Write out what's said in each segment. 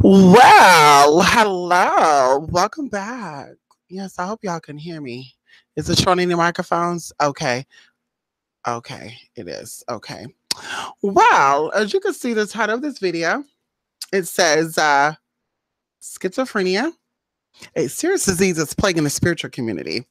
Well, hello. Welcome back. Yes, I hope y'all can hear me. Is it showing any microphones? Okay. Okay, it is. Okay. Well, as you can see, the title of this video, it says schizophrenia, a serious disease that's plaguing the spiritual community.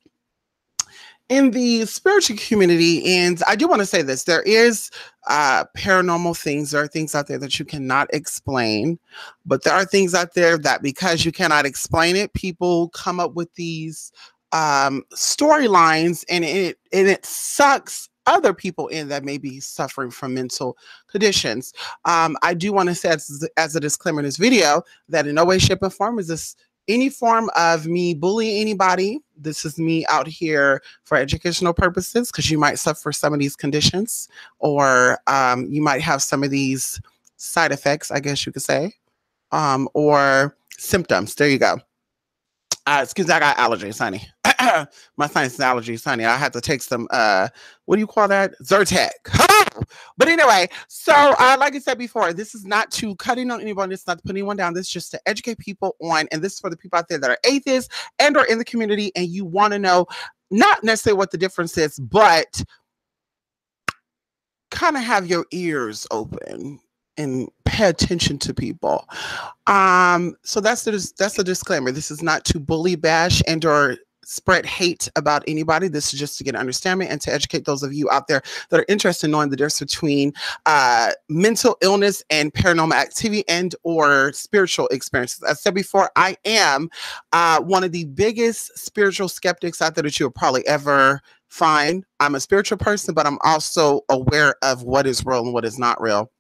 In the spiritual community, and I do want to say this, there is paranormal things. There are things out there that you cannot explain, but there are things out there that because you cannot explain it, people come up with these storylines, and it sucks other people in that may be suffering from mental conditions. I do want to say as a disclaimer in this video that in no way, shape, or form is this any form of me bullying anybody. This is me out here for educational purposes because you might suffer some of these conditions, or you might have some of these side effects, I guess you could say, or symptoms. There you go. Excuse me, I got allergies, honey. My sinus allergies, honey. I had to take some, what do you call that? Zyrtec. But anyway, so like I said before, this is not to cutting on anyone. This is not to put anyone down. This is just to educate people on, and this is for the people out there that are atheists and are in the community, and you want to know not necessarily what the difference is, but kind of have your ears open and pay attention to people. So that's the disclaimer. This is not to bully, bash, and or spread hate about anybody. This is just to get understanding and to educate those of you out there that are interested in knowing the difference between mental illness and paranormal activity and or spiritual experiences. As I said before, I am one of the biggest spiritual skeptics out there that you'll probably ever find. I'm a spiritual person, but I'm also aware of what is real and what is not real.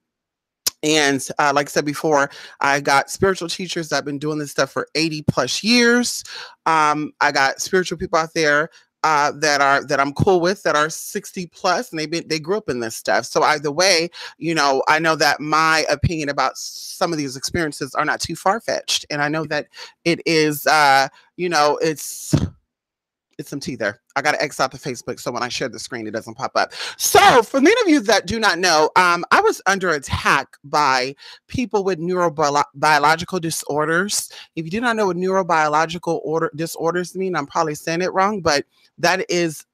And like I said before, I got spiritual teachers that have been doing this stuff for 80 plus years. I got spiritual people out there that I'm cool with that are 60 plus, and they grew up in this stuff. So either way, I know that my opinion about some of these experiences are not too far fetched, and I know that it is, it's some tea there. I got to X out the Facebook so when I share the screen, it doesn't pop up. So for many of you that do not know, I was under attack by people with neurobiological disorders. If you do not know what neurobiological disorders mean, I'm probably saying it wrong, but that is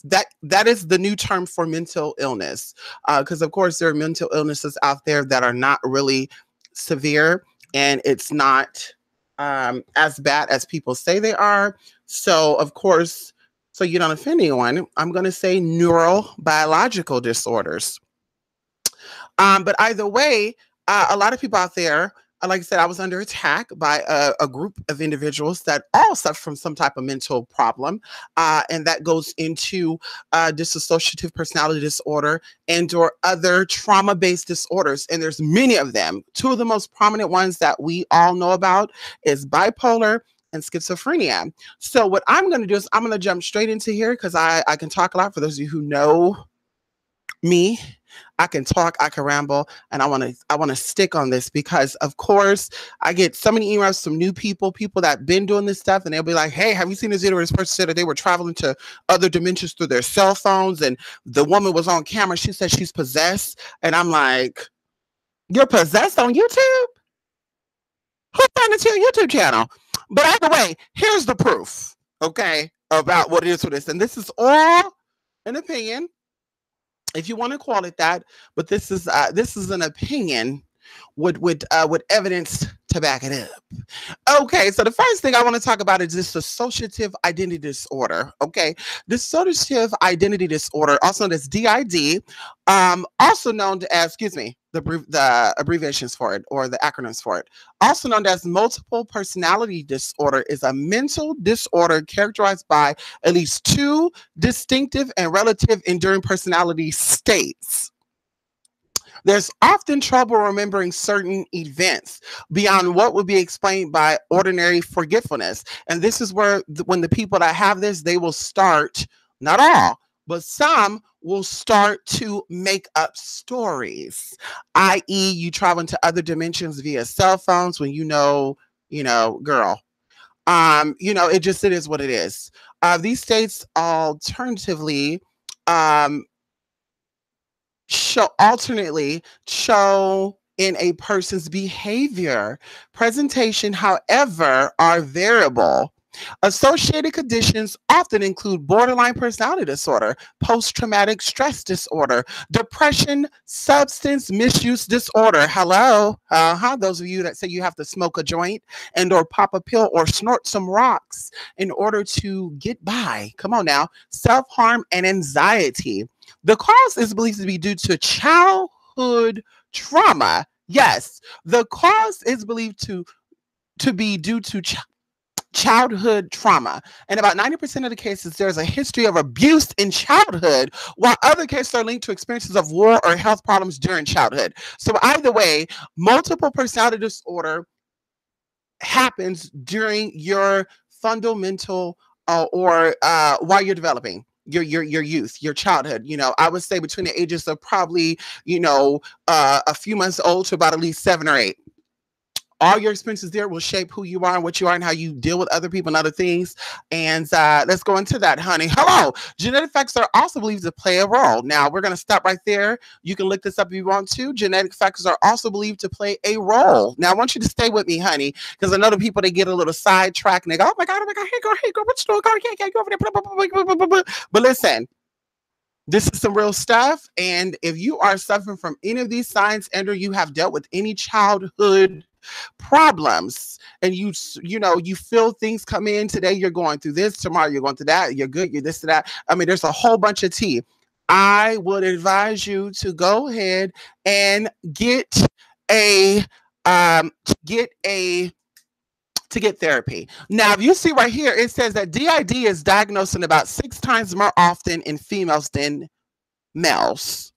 the new term for mental illness. Because of course there are mental illnesses out there that are not really severe, and it's not as bad as people say they are. So, of course, so you don't offend anyone, I'm going to say neurobiological disorders. But either way, a lot of people out there, like I said, I was under attack by a group of individuals that all suffer from some type of mental problem. And that goes into dissociative personality disorder and or other trauma-based disorders. And there's many of them. Two of the most prominent ones that we all know about is bipolar and schizophrenia. So what I'm going to do is I'm going to jump straight into here because I can talk a lot. For those of you who know me, I can talk, I can ramble, and I want to stick on this because, of course, I get so many emails from new people that been doing this stuff, and they'll be like, "Hey, have you seen this video where this person said that they were traveling to other dimensions through their cell phones, and the woman was on camera. She said she's possessed," and I'm like, "You're possessed on YouTube? Who found it to your YouTube channel?" But either way, here's the proof, okay, about what it is with this, and this is all an opinion, if you want to call it that, but this is an opinion with evidence to back it up. Okay, so the first thing I want to talk about is dissociative identity disorder. Okay, dissociative identity disorder, also known as DID, also known as, the abbreviations for it or the acronyms for it, also known as multiple personality disorder, is a mental disorder characterized by at least two distinctive and relative enduring personality states. There's often trouble remembering certain events beyond what would be explained by ordinary forgetfulness. And this is where when the people that have this, they will start, not all, but some will start to make up stories, i.e. you travel into other dimensions via cell phones when girl. It is what it is. These states alternatively show in a person's behavior. Presentation, however, are variable. Associated conditions often include borderline personality disorder, post traumatic stress disorder, depression, substance misuse disorder. Hello. Those of you that say you have to smoke a joint and or pop a pill or snort some rocks in order to get by. Come on now. Self-harm and anxiety. The cause is believed to be due to childhood trauma. Yes, the cause is believed to be due to childhood trauma. And about 90% of the cases, there's a history of abuse in childhood, while other cases are linked to experiences of war or health problems during childhood. So either way, multiple personality disorder happens during your fundamental or while you're developing your youth, your childhood. I would say between the ages of probably, a few months old to about at least 7 or 8. All your experiences there will shape who you are and what you are and how you deal with other people and other things. And let's go into that, honey. Hello. Genetic factors are also believed to play a role. Now, we're going to stop right there. You can look this up if you want to. Genetic factors are also believed to play a role. Now, I want you to stay with me, honey, because I know the people, they get a little sidetracked and they go, oh my God, hey, girl, what you doing? Go over there. But listen, this is some real stuff. And if you are suffering from any of these signs, and or you have dealt with any childhood problems, and you feel things come in today, you're going through this, tomorrow you're going through that, you're good, you're this to that. I mean, there's a whole bunch of tea. I would advise you to go ahead and get therapy. Now, if you see right here, it says that DID is diagnosed in about 6 times more often in females than males.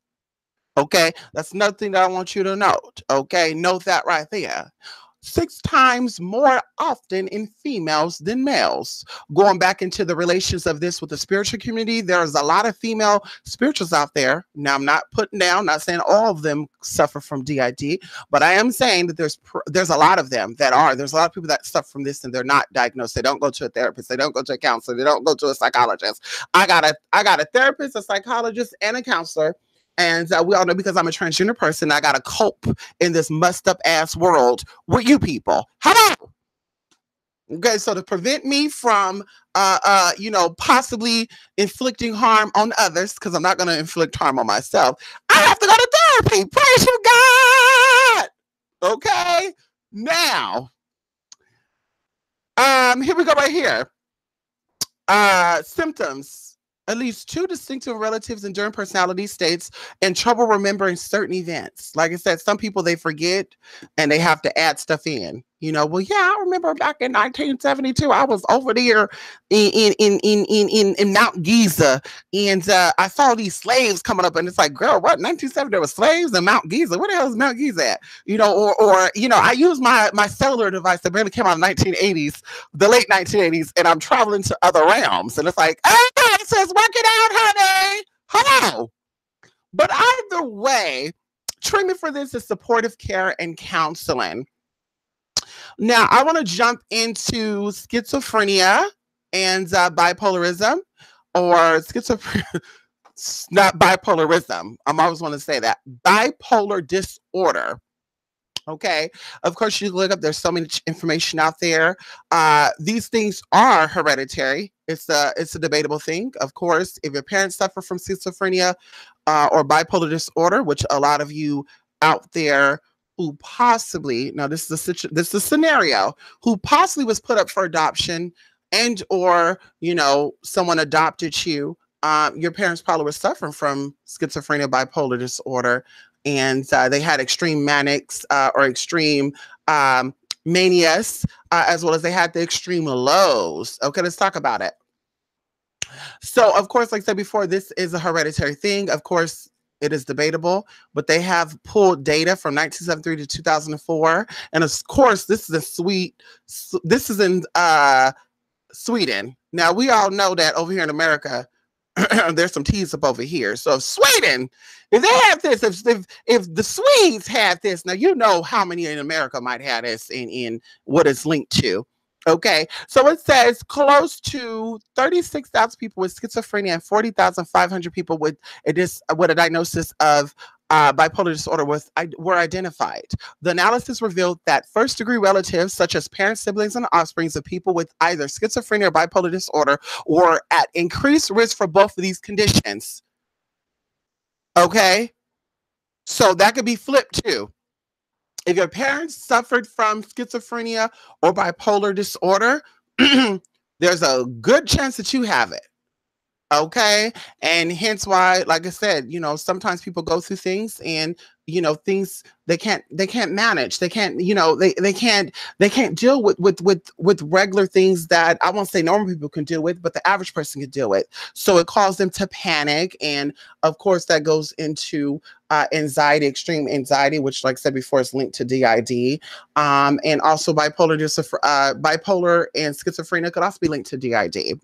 Okay, that's another thing that I want you to note. Okay, note that right there. 6 times more often in females than males. Going back into the relations of this with the spiritual community, there's a lot of female spirituals out there. Now, I'm not putting down, not saying all of them suffer from DID, but I am saying that there's a lot of them that are. There's a lot of people that suffer from this and they're not diagnosed. They don't go to a therapist. They don't go to a counselor. They don't go to a psychologist. I got a therapist, a psychologist, and a counselor. And we all know, because I'm a transgender person, I got to cope in this messed up ass world with you people. Hello. Okay, so to prevent me from, possibly inflicting harm on others, because I'm not going to inflict harm on myself, I have to go to therapy. Praise you, God. Okay, now, here we go right here. Symptoms. At least 2 distinctive relatives enduring personality states and trouble remembering certain events. Like I said, some people, they forget and they have to add stuff in. Well, yeah, I remember back in 1972, I was over there in Mount Giza, and I saw these slaves coming up, and it's like, girl, what? 1970 there were slaves in Mount Giza? Where the hell is Mount Giza at? I use my cellular device that barely came out in the 1980s, the late 1980s, and I'm traveling to other realms, and it's like, it says, work it out, honey. Hello. But either way, treatment for this is supportive care and counseling. Now, I want to jump into schizophrenia and bipolarism, or schizophrenia, not bipolarism. I always want to say that. Bipolar disorder. Okay. Of course, you look up, there's so much information out there. These things are hereditary. It's a debatable thing. Of course, if your parents suffer from schizophrenia or bipolar disorder, which a lot of you out there who possibly, now this is a scenario, who possibly was put up for adoption and or, someone adopted you, your parents probably were suffering from schizophrenia, bipolar disorder, and they had extreme manics or extreme manias, as well as they had the extreme lows. Okay, let's talk about it. So, of course, like I said before, this is a hereditary thing. Of course, it is debatable, but they have pulled data from 1973 to 2004. And of course, this is in Sweden. Now, we all know that over here in America, there's some teas up over here. So Sweden, if they have this, if the Swedes have this, now you know how many in America might have this in what it's linked to. Okay, so it says close to 36,000 people with schizophrenia and 40,500 people with a diagnosis of bipolar disorder were identified. The analysis revealed that first degree relatives, such as parents, siblings, and offsprings of people with either schizophrenia or bipolar disorder, were at increased risk for both of these conditions. Okay? So that could be flipped too. If your parents suffered from schizophrenia or bipolar disorder, there's a good chance that you have it. Okay. And hence why, like I said, sometimes people go through things and, things they can't manage. They can't, they can't deal with regular things that I won't say normal people can deal with, but the average person can deal with. So it caused them to panic. And of course, that goes into anxiety, extreme anxiety, which, like I said before, is linked to DID. And also bipolar and schizophrenia could also be linked to DID.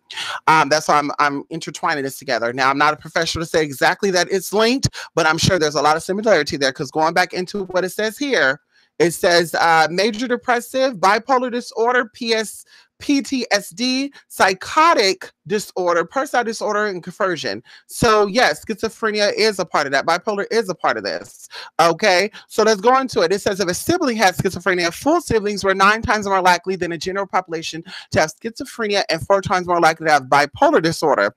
That's why I'm intertwining this together. Now, I'm not a professional to say exactly that it's linked, but I'm sure there's a lot of similarity there, because going back into what it says here, it says major depressive, bipolar disorder, PTSD, psychotic disorder, personality disorder, and conversion. So yes, schizophrenia is a part of that. Bipolar is a part of this. Okay, so let's go into it. It says if a sibling has schizophrenia, full siblings were 9 times more likely than a general population to have schizophrenia and 4 times more likely to have bipolar disorder.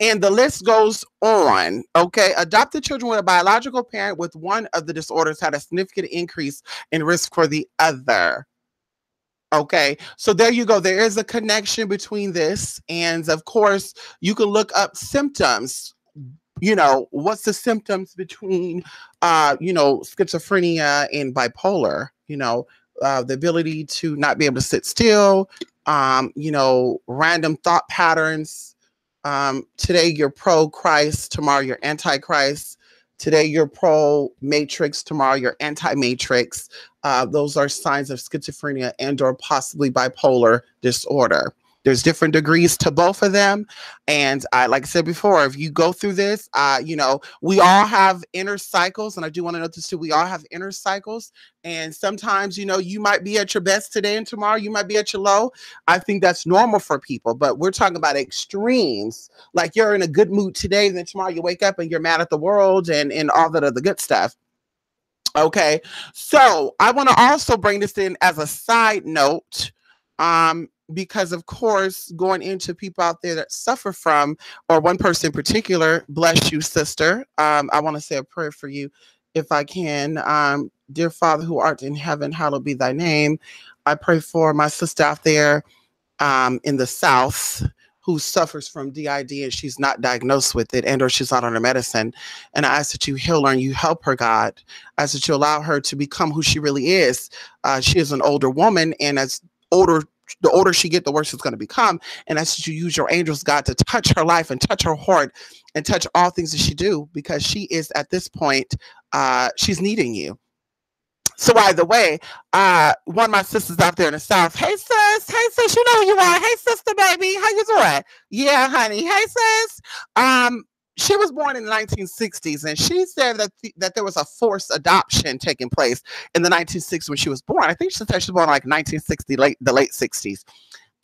And the list goes on. Okay. Adopted children with a biological parent with one of the disorders had a significant increase in risk for the other. Okay. So there you go. There is a connection between this. And of course, you can look up symptoms. What's the symptoms between, schizophrenia and bipolar? The ability to not be able to sit still, random thought patterns. Today you're pro Christ, tomorrow you're anti Christ. Today you're pro Matrix, tomorrow you're anti Matrix. Those are signs of schizophrenia and or possibly bipolar disorder. There's different degrees to both of them. And like I said before, if you go through this, we all have inner cycles. And I do want to note this too. We all have inner cycles. And sometimes, you might be at your best today and tomorrow you might be at your low. I think that's normal for people. But we're talking about extremes. Like you're in a good mood today, and then tomorrow you wake up and you're mad at the world and all that other good stuff. Okay. So I want to also bring this in as a side note. Because of course, going into people out there that suffer from, or one person in particular, bless you, sister. I want to say a prayer for you if I can. Dear Father who art in heaven, hallowed be thy name. I pray for my sister out there in the South who suffers from DID and she's not diagnosed with it, and or she's not on her medicine. And I ask that you heal her and you help her, God. I ask that you allow her to become who she really is. She is an older woman, and the older she gets, the worse it's going to become. And as you use your angels, God, to touch her life and touch her heart and touch all things that she do, because she is at this point, she's needing you. So either way, one of my sisters out there in the South, hey sis, you know who you are. Hey sister, baby, how you doing? Yeah, honey. Hey sis. She was born in the 1960s, and she said that there was a forced adoption taking place in the 1960s when she was born. I think she said she was born like 1960, the late 60s.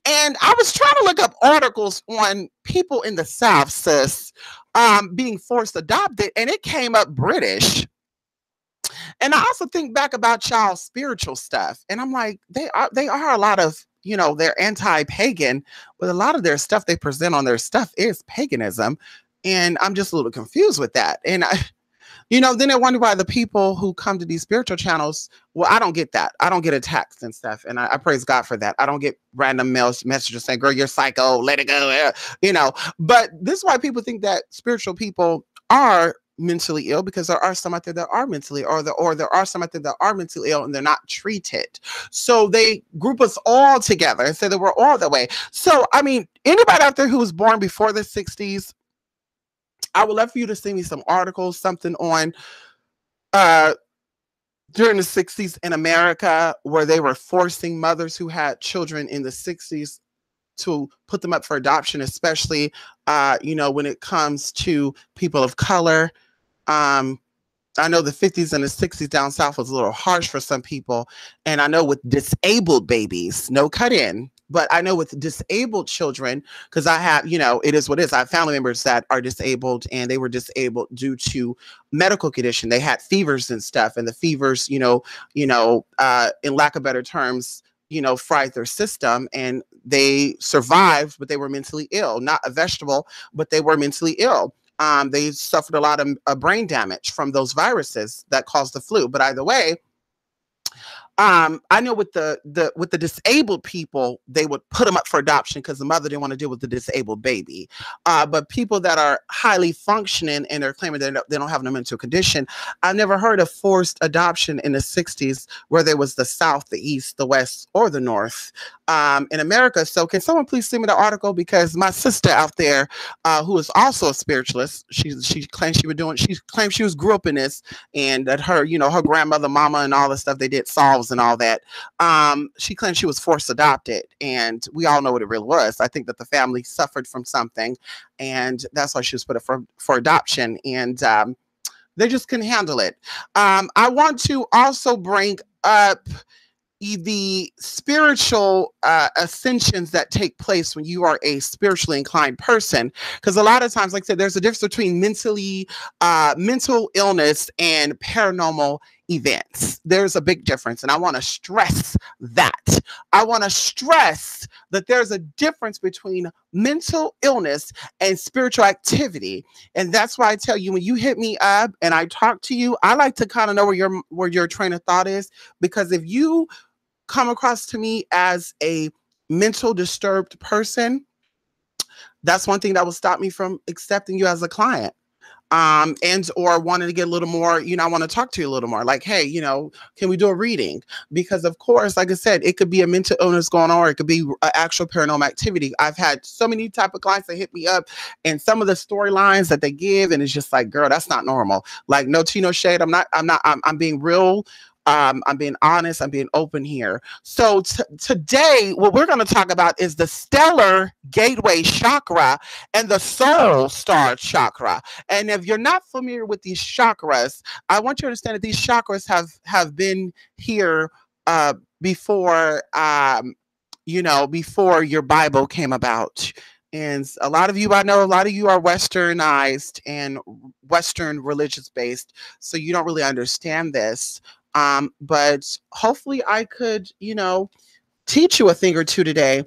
And I was trying to look up articles on people in the South, sis, being forced adopted, and it came up British. And I also think back about y'all's spiritual stuff, and I'm like, they are a lot of, they're anti-pagan, but a lot of their stuff they present on their stuff is paganism. And I'm just a little confused with that. And then I wonder why the people who come to these spiritual channels, well, I don't get that. I don't get attacks and stuff. And I praise God for that. I don't get random messages saying, girl, you're psycho, let it go. But this is why people think that spiritual people are mentally ill, because there are some out there that are mentally, or there are some out there that are mentally ill and they're not treated. So they group us all together and say that we're all that way. So, I mean, anybody out there who was born before the 60s, I would love for you to send me some articles, something on during the 60s in America, where they were forcing mothers who had children in the 60s to put them up for adoption, especially, when it comes to people of color. I know the 50s and the 60s down south was a little harsh for some people. And I know with disabled babies, no cut in, But I know with disabled children, because I have, it is what it is. I have family members that are disabled, and they were disabled due to medical condition. They had fevers and stuff, and the fevers, in lack of better terms, fried their system, and they survived, but they were mentally ill. Not a vegetable, but they were mentally ill. They suffered a lot of brain damage from those viruses that caused the flu. But either way, I know with the disabled people, they would put them up for adoption because the mother didn't want to deal with the disabled baby. But people that are highly functioning and they're claiming they don't have a mental condition, I've never heard of forced adoption in the 60s, where there was the South, the East, the West, or the North in America. So can someone please send me the article? Because my sister out there, who is also a spiritualist, she claims she was grew up in this, and that her, her grandmother, mama, and all the stuff they did solves and all that. She claimed she was forced adopted, and we all know what it really was. I think that the family suffered from something, and that's why she was put up for adoption, and they just couldn't handle it. I want to also bring up the spiritual ascensions that take place when you are a spiritually inclined person, because a lot of times, like I said, there's a difference between mental illness and paranormal events. There's a big difference, and I want to stress that. I want to stress that there's a difference between mental illness and spiritual activity. And that's why I tell you, when you hit me up and I talk to you, I like to kind of know where your train of thought is, because if you come across to me as a mental disturbed person, that's one thing that will stop me from accepting you as a client. And or wanting to get a little more, I want to talk to you a little more, like, hey, can we do a reading? Because of course, like I said, it could be a mental illness going on, or it could be actual paranormal activity. I've had so many type of clients that hit me up, and some of the storylines that they give, and it's just like, girl, that's not normal. Like, no tea, no shade. I'm being real. I'm being honest. I'm being open here. So today, what we're going to talk about is the stellar gateway chakra and the soul star chakra. And if you're not familiar with these chakras, I want you to understand that these chakras have been here before, before your Bible came about. And a lot of you are Westernized and Western religious based, so you don't really understand this. But hopefully I could, teach you a thing or two today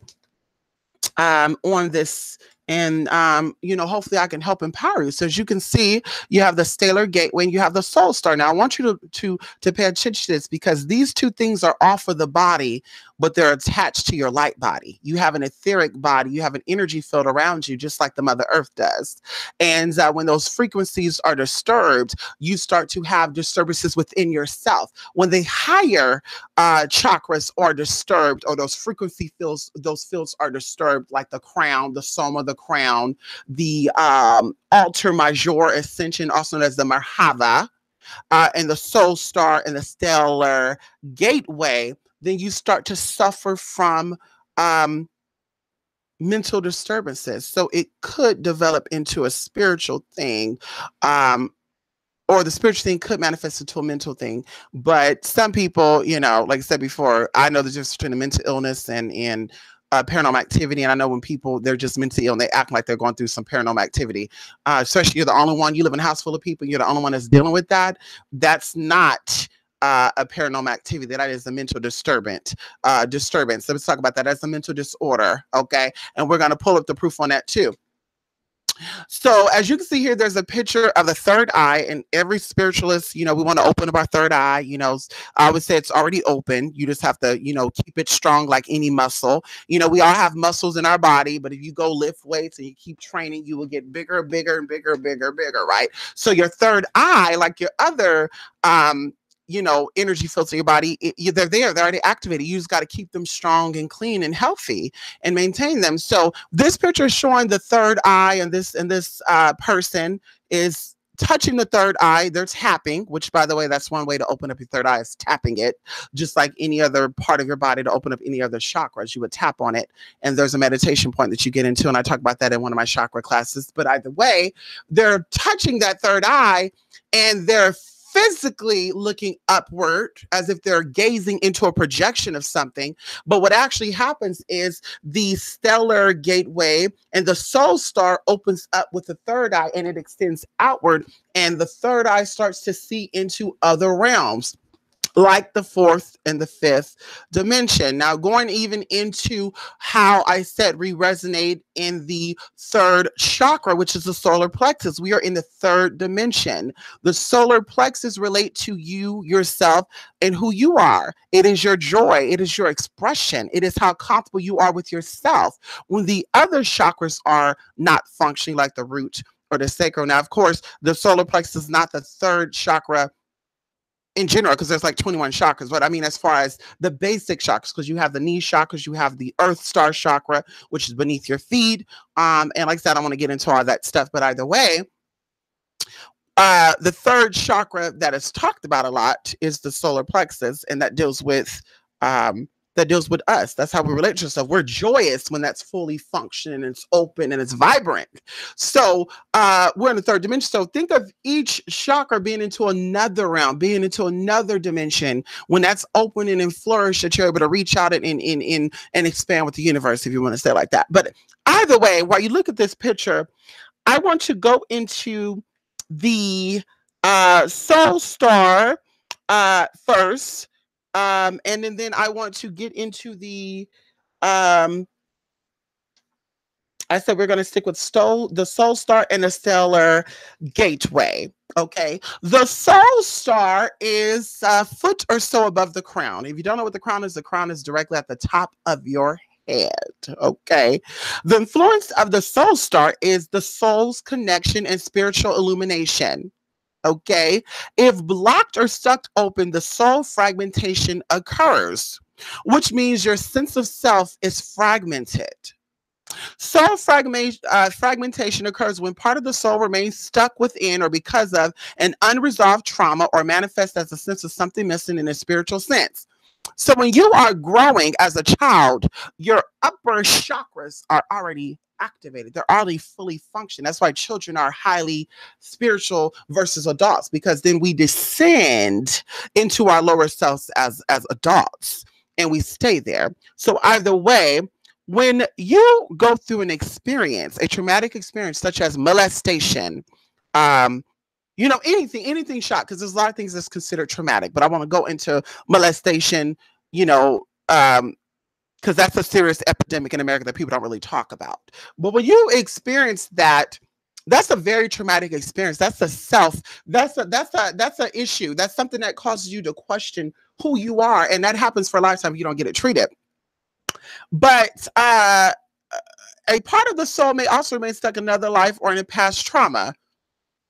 on this. And, hopefully I can help empower you. So as you can see, you have the stellar gateway and you have the soul star. Now I want you to pay attention to this, because these two things are off of the body, but they're attached to your light body. You have an etheric body. You have an energy field around you, just like the Mother Earth does. And when those frequencies are disturbed, you start to have disturbances within yourself. When the higher chakras are disturbed, or those frequency fields, those fields are disturbed, like the crown, the soma, the crown, the altar major ascension, also known as the Mahava, and the soul star and the stellar gateway, then you start to suffer from mental disturbances. So it could develop into a spiritual thing, or the spiritual thing could manifest into a mental thing. But some people, like I said before, I know the difference between a mental illness and paranormal activity. And I know when people, they're just mentally ill and they act like they're going through some paranormal activity, especially you're the only one, you live in a house full of people, you're the only one that's dealing with that. That's not a paranormal activity. That is a mental disturbance. So let's talk about that. That's a mental disorder. Okay. And we're going to pull up the proof on that too. So as you can see here, there's a picture of the third eye, and every spiritualist, we want to open up our third eye. I would say it's already open. You just have to, keep it strong like any muscle. We all have muscles in our body, but if you go lift weights and you keep training, you will get bigger, bigger, and bigger, bigger, bigger, right? So your third eye, like your other, energy fields in your body, they're already activated. You just got to keep them strong and clean and healthy and maintain them. So this picture is showing the third eye, and this person is touching the third eye. They're tapping, which, by the way, that's one way to open up your third eye, is tapping it, just like any other part of your body to open up any other chakras. You would tap on it, and there's a meditation point that you get into, and I talk about that in one of my chakra classes. But either way, they're touching that third eye, and they're physically looking upward as if they're gazing into a projection of something. But what actually happens is the stellar gateway and the soul star opens up with the third eye and it extends outward. And the third eye starts to see into other realms, like the fourth and the fifth dimension. Now, going even into how I said we resonate in the third chakra, which is the solar plexus. We are in the third dimension. The solar plexus relate to you, yourself, and who you are. It is your joy. It is your expression. It is how comfortable you are with yourself. When the other chakras are not functioning, like the root or the sacral. Now, of course, the solar plexus is not the third chakra in general, because there's like 21 chakras, but I mean, as far as the basic chakras, because you have the knee chakras, you have the earth star chakra, which is beneath your feet. And like I said, I don't want to get into all that stuff, but either way, the third chakra that is talked about a lot is the solar plexus, and that deals with us. That's how we relate to ourselves. We're joyous when that's fully functioning and it's open and it's vibrant. So we're in the third dimension. So think of each chakra being into another realm, being into another dimension. When that's opening and flourish, that you're able to reach out and expand with the universe, if you want to say it like that. But either way, while you look at this picture, I want to go into the soul star first. And then I want to get into the I said we're going to stick with the soul star and the stellar gateway. Okay. The soul star is a foot or so above the crown. If you don't know what the crown is directly at the top of your head. Okay. The influence of the soul star is the soul's connection and spiritual illumination. Okay. If blocked or stuck open, the soul fragmentation occurs, which means your sense of self is fragmented. Soul fragmentation occurs when part of the soul remains stuck within or because of an unresolved trauma or manifests as a sense of something missing in a spiritual sense. So when you are growing as a child, your upper chakras are already activated. They're already fully functioning. That's why children are highly spiritual versus adults, because then we descend into our lower selves as adults and we stay there. So either way, when you go through an experience, a traumatic experience such as molestation, anything shot, because there's a lot of things that's considered traumatic, but I want to go into molestation, because that's a serious epidemic in America that people don't really talk about. But when you experience that, that's a very traumatic experience. That's a self. That's an issue. That's something that causes you to question who you are, and that happens for a lifetime if you don't get it treated. But a part of the soul may also remain stuck in another life or in a past trauma.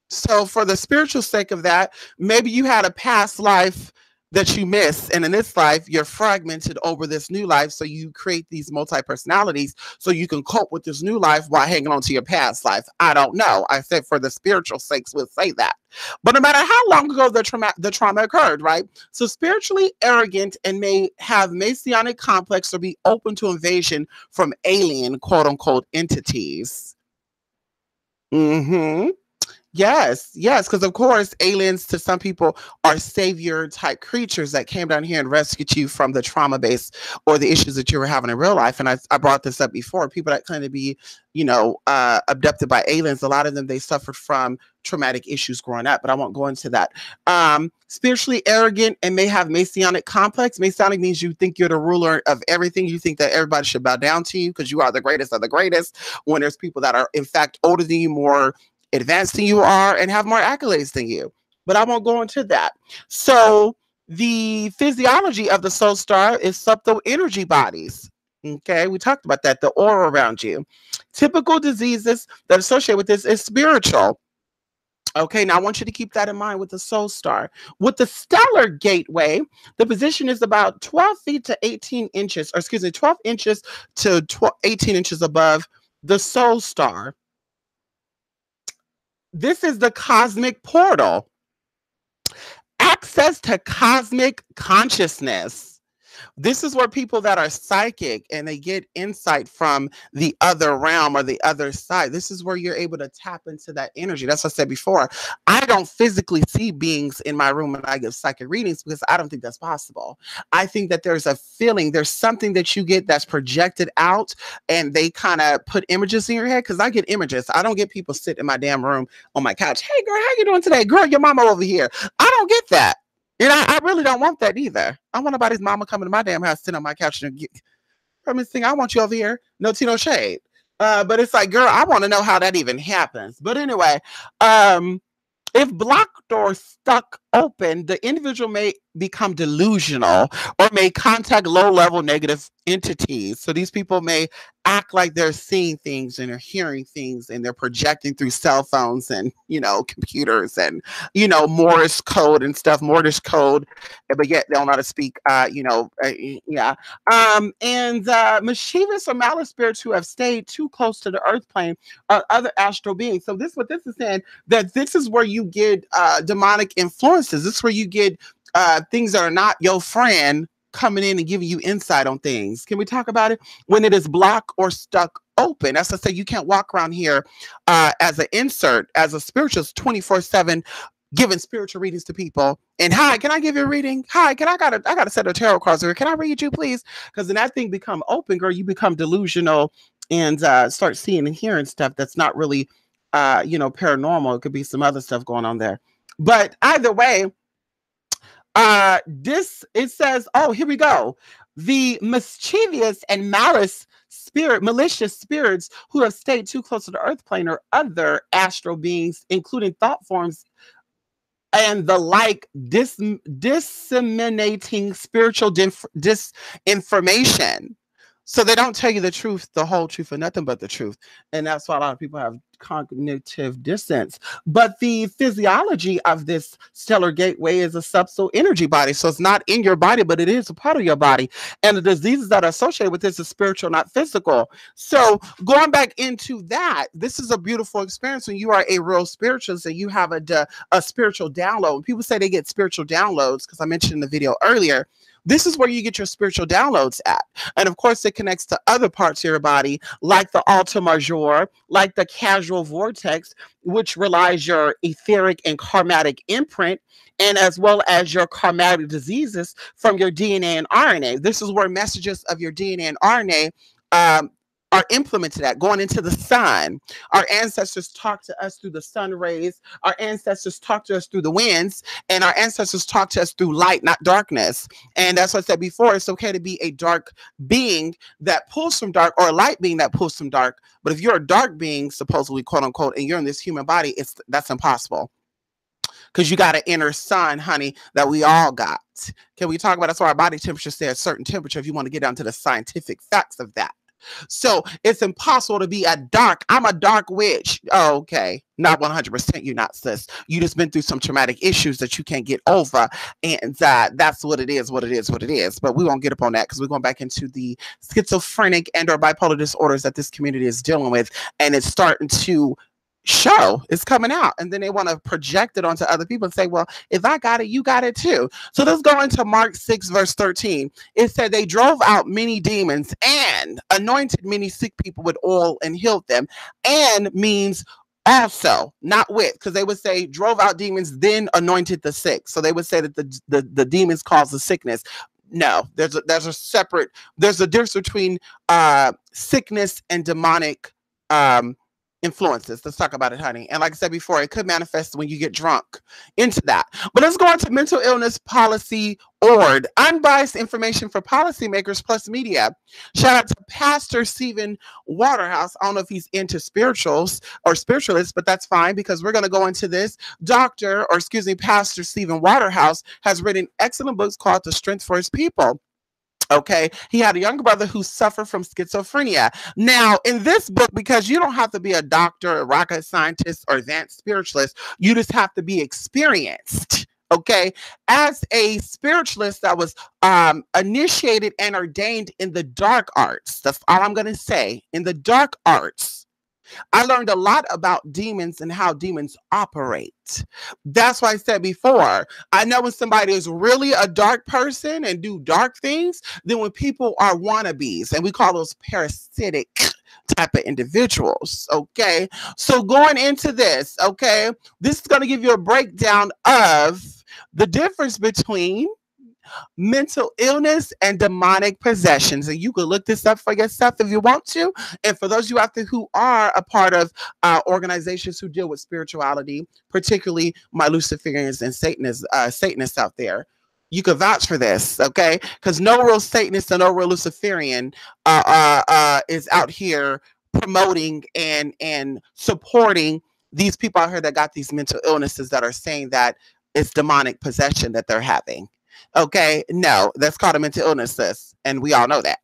So for the spiritual sake of that, maybe you had a past life that you miss, and in this life you're fragmented over this new life, so you create these multi-personalities so you can cope with this new life while hanging on to your past life. I don't know. I said for the spiritual sakes we'll say that. But no matter how long ago the trauma occurred, right? So spiritually arrogant and may have messianic complex or be open to invasion from alien quote-unquote entities. Yes, because of course, aliens to some people are savior type creatures that came down here and rescued you from the trauma base or the issues that you were having in real life. And I brought this up before. People that claim to be, abducted by aliens, a lot of them, they suffered from traumatic issues growing up, but I won't go into that. Spiritually arrogant and may have messianic complex. Messianic means you think you're the ruler of everything. You think that everybody should bow down to you because you are the greatest of the greatest, when there's people that are in fact older than you, more advanced than you are, and have more accolades than you. But I won't go into that. So the physiology of the soul star is subtle energy bodies. Okay, we talked about that, the aura around you. Typical diseases that associate with this is spiritual. Okay, now I want you to keep that in mind with the soul star. With the stellar gateway, the position is about 12 feet to 18 inches, or excuse me, 12 inches to 18 inches above the soul star. This is the cosmic portal. Access to cosmic consciousness. This is where people that are psychic and they get insight from the other realm or the other side. This is where you're able to tap into that energy. That's what I said before. I don't physically see beings in my room when I give psychic readings because I don't think that's possible. I think that there's a feeling, there's something that you get that's projected out and they kind of put images in your head because I get images. I don't get people sitting in my damn room on my couch. Hey girl, how you doing today? Girl, your mama over here. I don't get that. And I really don't want that either. I want nobody's mama coming to my damn house, sitting on my couch and get promising I want you over here. No tea, no shade. But it's like, girl, I want to know how that even happens. But anyway, if blocked or stuck open, the individual may become delusional or may contact low-level negative entities. So these people may act like they're seeing things and they're hearing things and they're projecting through cell phones and, computers and, Morse code and stuff, Morse code, but yet they don't know how to speak, yeah. Mischievous or malice spirits who have stayed too close to the earth plane or other astral beings. So what this is saying, that this is where you get demonic influences. This is where you get things that are not your friend coming in and giving you insight on things. Can we talk about it? When it is blocked or stuck open. As I say, you can't walk around here as an insert, as a spiritualist 24/7 giving spiritual readings to people. And hi, can I give you a reading? Hi, I got a set of tarot cards here. Can I read you, please? Because then that thing become open, girl. You become delusional and start seeing and hearing stuff that's not really paranormal. It could be some other stuff going on there. But either way, it says, oh, here we go. The mischievous and malicious spirits who have stayed too close to the earth plane or other astral beings, including thought forms and the like, disseminating spiritual disinformation. So they don't tell you the truth, the whole truth, or nothing but the truth. And that's why a lot of people have cognitive dissonance. But the physiology of this stellar gateway is a subtle energy body. So it's not in your body, but it is a part of your body. And the diseases that are associated with this is spiritual, not physical. So going back into that, this is a beautiful experience when you are a real spiritualist and you have a spiritual download. When people say they get spiritual downloads, because I mentioned in the video earlier, this is where you get your spiritual downloads at. And of course, it connects to other parts of your body, like the alta major, like the causal vortex, which relies your etheric and karmatic imprint, and as well as your karmatic diseases from your DNA and RNA. This is where messages of your DNA and RNA are implemented at, going into the sun. Our ancestors talk to us through the sun rays. Our ancestors talk to us through the winds, and our ancestors talk to us through light, not darkness. And that's what I said before. It's okay to be a dark being that pulls from dark, or a light being that pulls from dark. But if you're a dark being, supposedly, quote unquote, and you're in this human body, that's impossible. Because you got an inner sun, honey, that we all got. Can we talk about that's why our body temperature stays at a certain temperature if you want to get down to the scientific facts of that. So it's impossible to be I'm a dark witch. Oh, okay. Not 100%. You're not, sis. You just been through some traumatic issues that you can't get over. And that's what it is. But we won't get up on that because we're going back into the schizophrenic and or bipolar disorders that this community is dealing with. And it's starting to show, it's coming out, and then they want to project it onto other people and say, well, if I got it, you got it too. So let's go into Mark 6 verse 13. It said they drove out many demons and anointed many sick people with oil and healed them. And means also, not with, because they would say drove out demons, then anointed the sick. So they would say that the demons cause the sickness. No, there's a difference between sickness and demonic influences. Let's talk about it, honey. And like I said before, it could manifest when you get drunk into that. But let's go on to mental illness policy org. Unbiased information for policymakers plus media. Shout out to Pastor Stephen Waterhouse. I don't know if he's into spirituals or spiritualists, but that's fine because we're going to go into this. Pastor Stephen Waterhouse has written excellent books called The Strength for His People. Okay, he had a younger brother who suffered from schizophrenia. Now, in this book, because you don't have to be a doctor, a rocket scientist, or advanced spiritualist, you just have to be experienced. Okay, as a spiritualist that was initiated and ordained in the dark arts, that's all I'm going to say, in the dark arts. I learned a lot about demons and how demons operate. That's why I said before, I know when somebody is really a dark person and do dark things, then when people are wannabes, and we call those parasitic type of individuals. Okay. So going into this, okay, this is going to give you a breakdown of the difference between mental illness and demonic possessions. And you can look this up for yourself if you want to. And for those of you out there who are a part of organizations who deal with spirituality, particularly my Luciferians and Satanists out there, you can vouch for this, okay? Because no real Satanist and no real Luciferian is out here promoting and supporting these people out here that got these mental illnesses that are saying that it's demonic possession that they're having. Okay, no, that's called a mental illness, sis, and we all know that.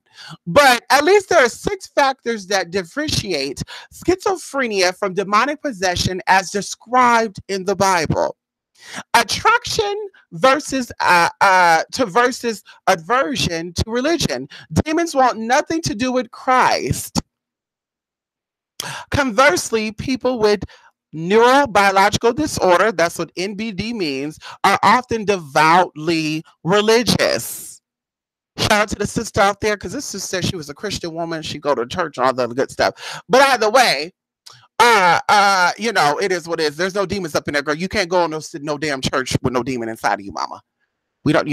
But at least there are 6 factors that differentiate schizophrenia from demonic possession as described in the Bible. Attraction versus aversion to religion. Demons want nothing to do with Christ. Conversely, people with neurobiological disorder, that's what NBD means, are often devoutly religious. Shout out to the sister out there, because this sister said she was a Christian woman. She go to church and all the other good stuff. But either way, it is what it is. There's no demons up in there, girl. You can't go in no damn church with no demon inside of you, mama. We don't,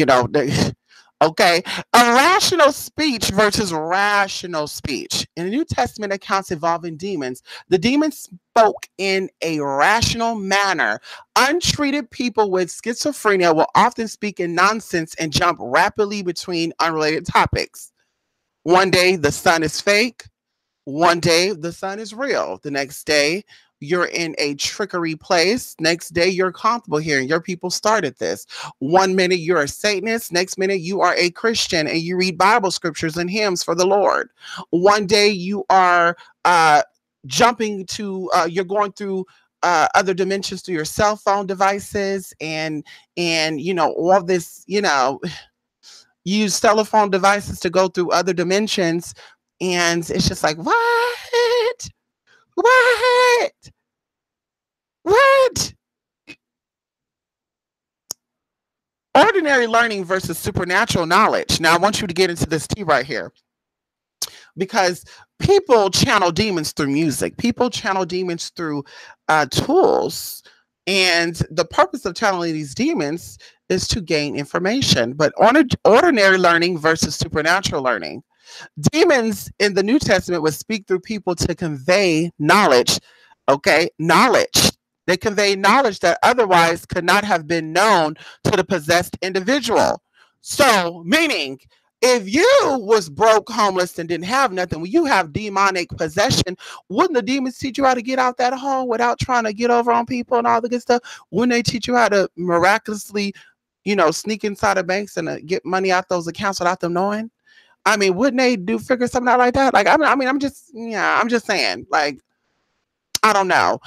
okay. Irrational speech versus rational speech. In the New Testament accounts involving demons, the demons spoke in a rational manner. Untreated people with schizophrenia will often speak in nonsense and jump rapidly between unrelated topics. One day the sun is fake. One day the sun is real. The next day you're in a trickery place. Next day you're comfortable here and your people started this. One minute you're a Satanist. Next minute you are a Christian and you read Bible scriptures and hymns for the Lord. One day you are jumping to, you're going through other dimensions through your cell phone devices and all this, use telephone devices to go through other dimensions. And it's just like, what? Ordinary learning versus supernatural knowledge. Now, I want you to get into this tea right here. Because people channel demons through music. People channel demons through tools. And the purpose of channeling these demons is to gain information. But ordinary learning versus supernatural learning. Demons in the New Testament would speak through people to convey knowledge. Okay, knowledge. They convey knowledge that otherwise could not have been known to the possessed individual. So, meaning, if you was broke, homeless, and didn't have nothing, when you have demonic possession, wouldn't the demons teach you how to get out that hole without trying to get over on people and all the good stuff? Wouldn't they teach you how to miraculously, sneak inside of banks and get money out those accounts without them knowing? I mean, wouldn't they figure something out like that? Like, I'm just saying, like, I don't know.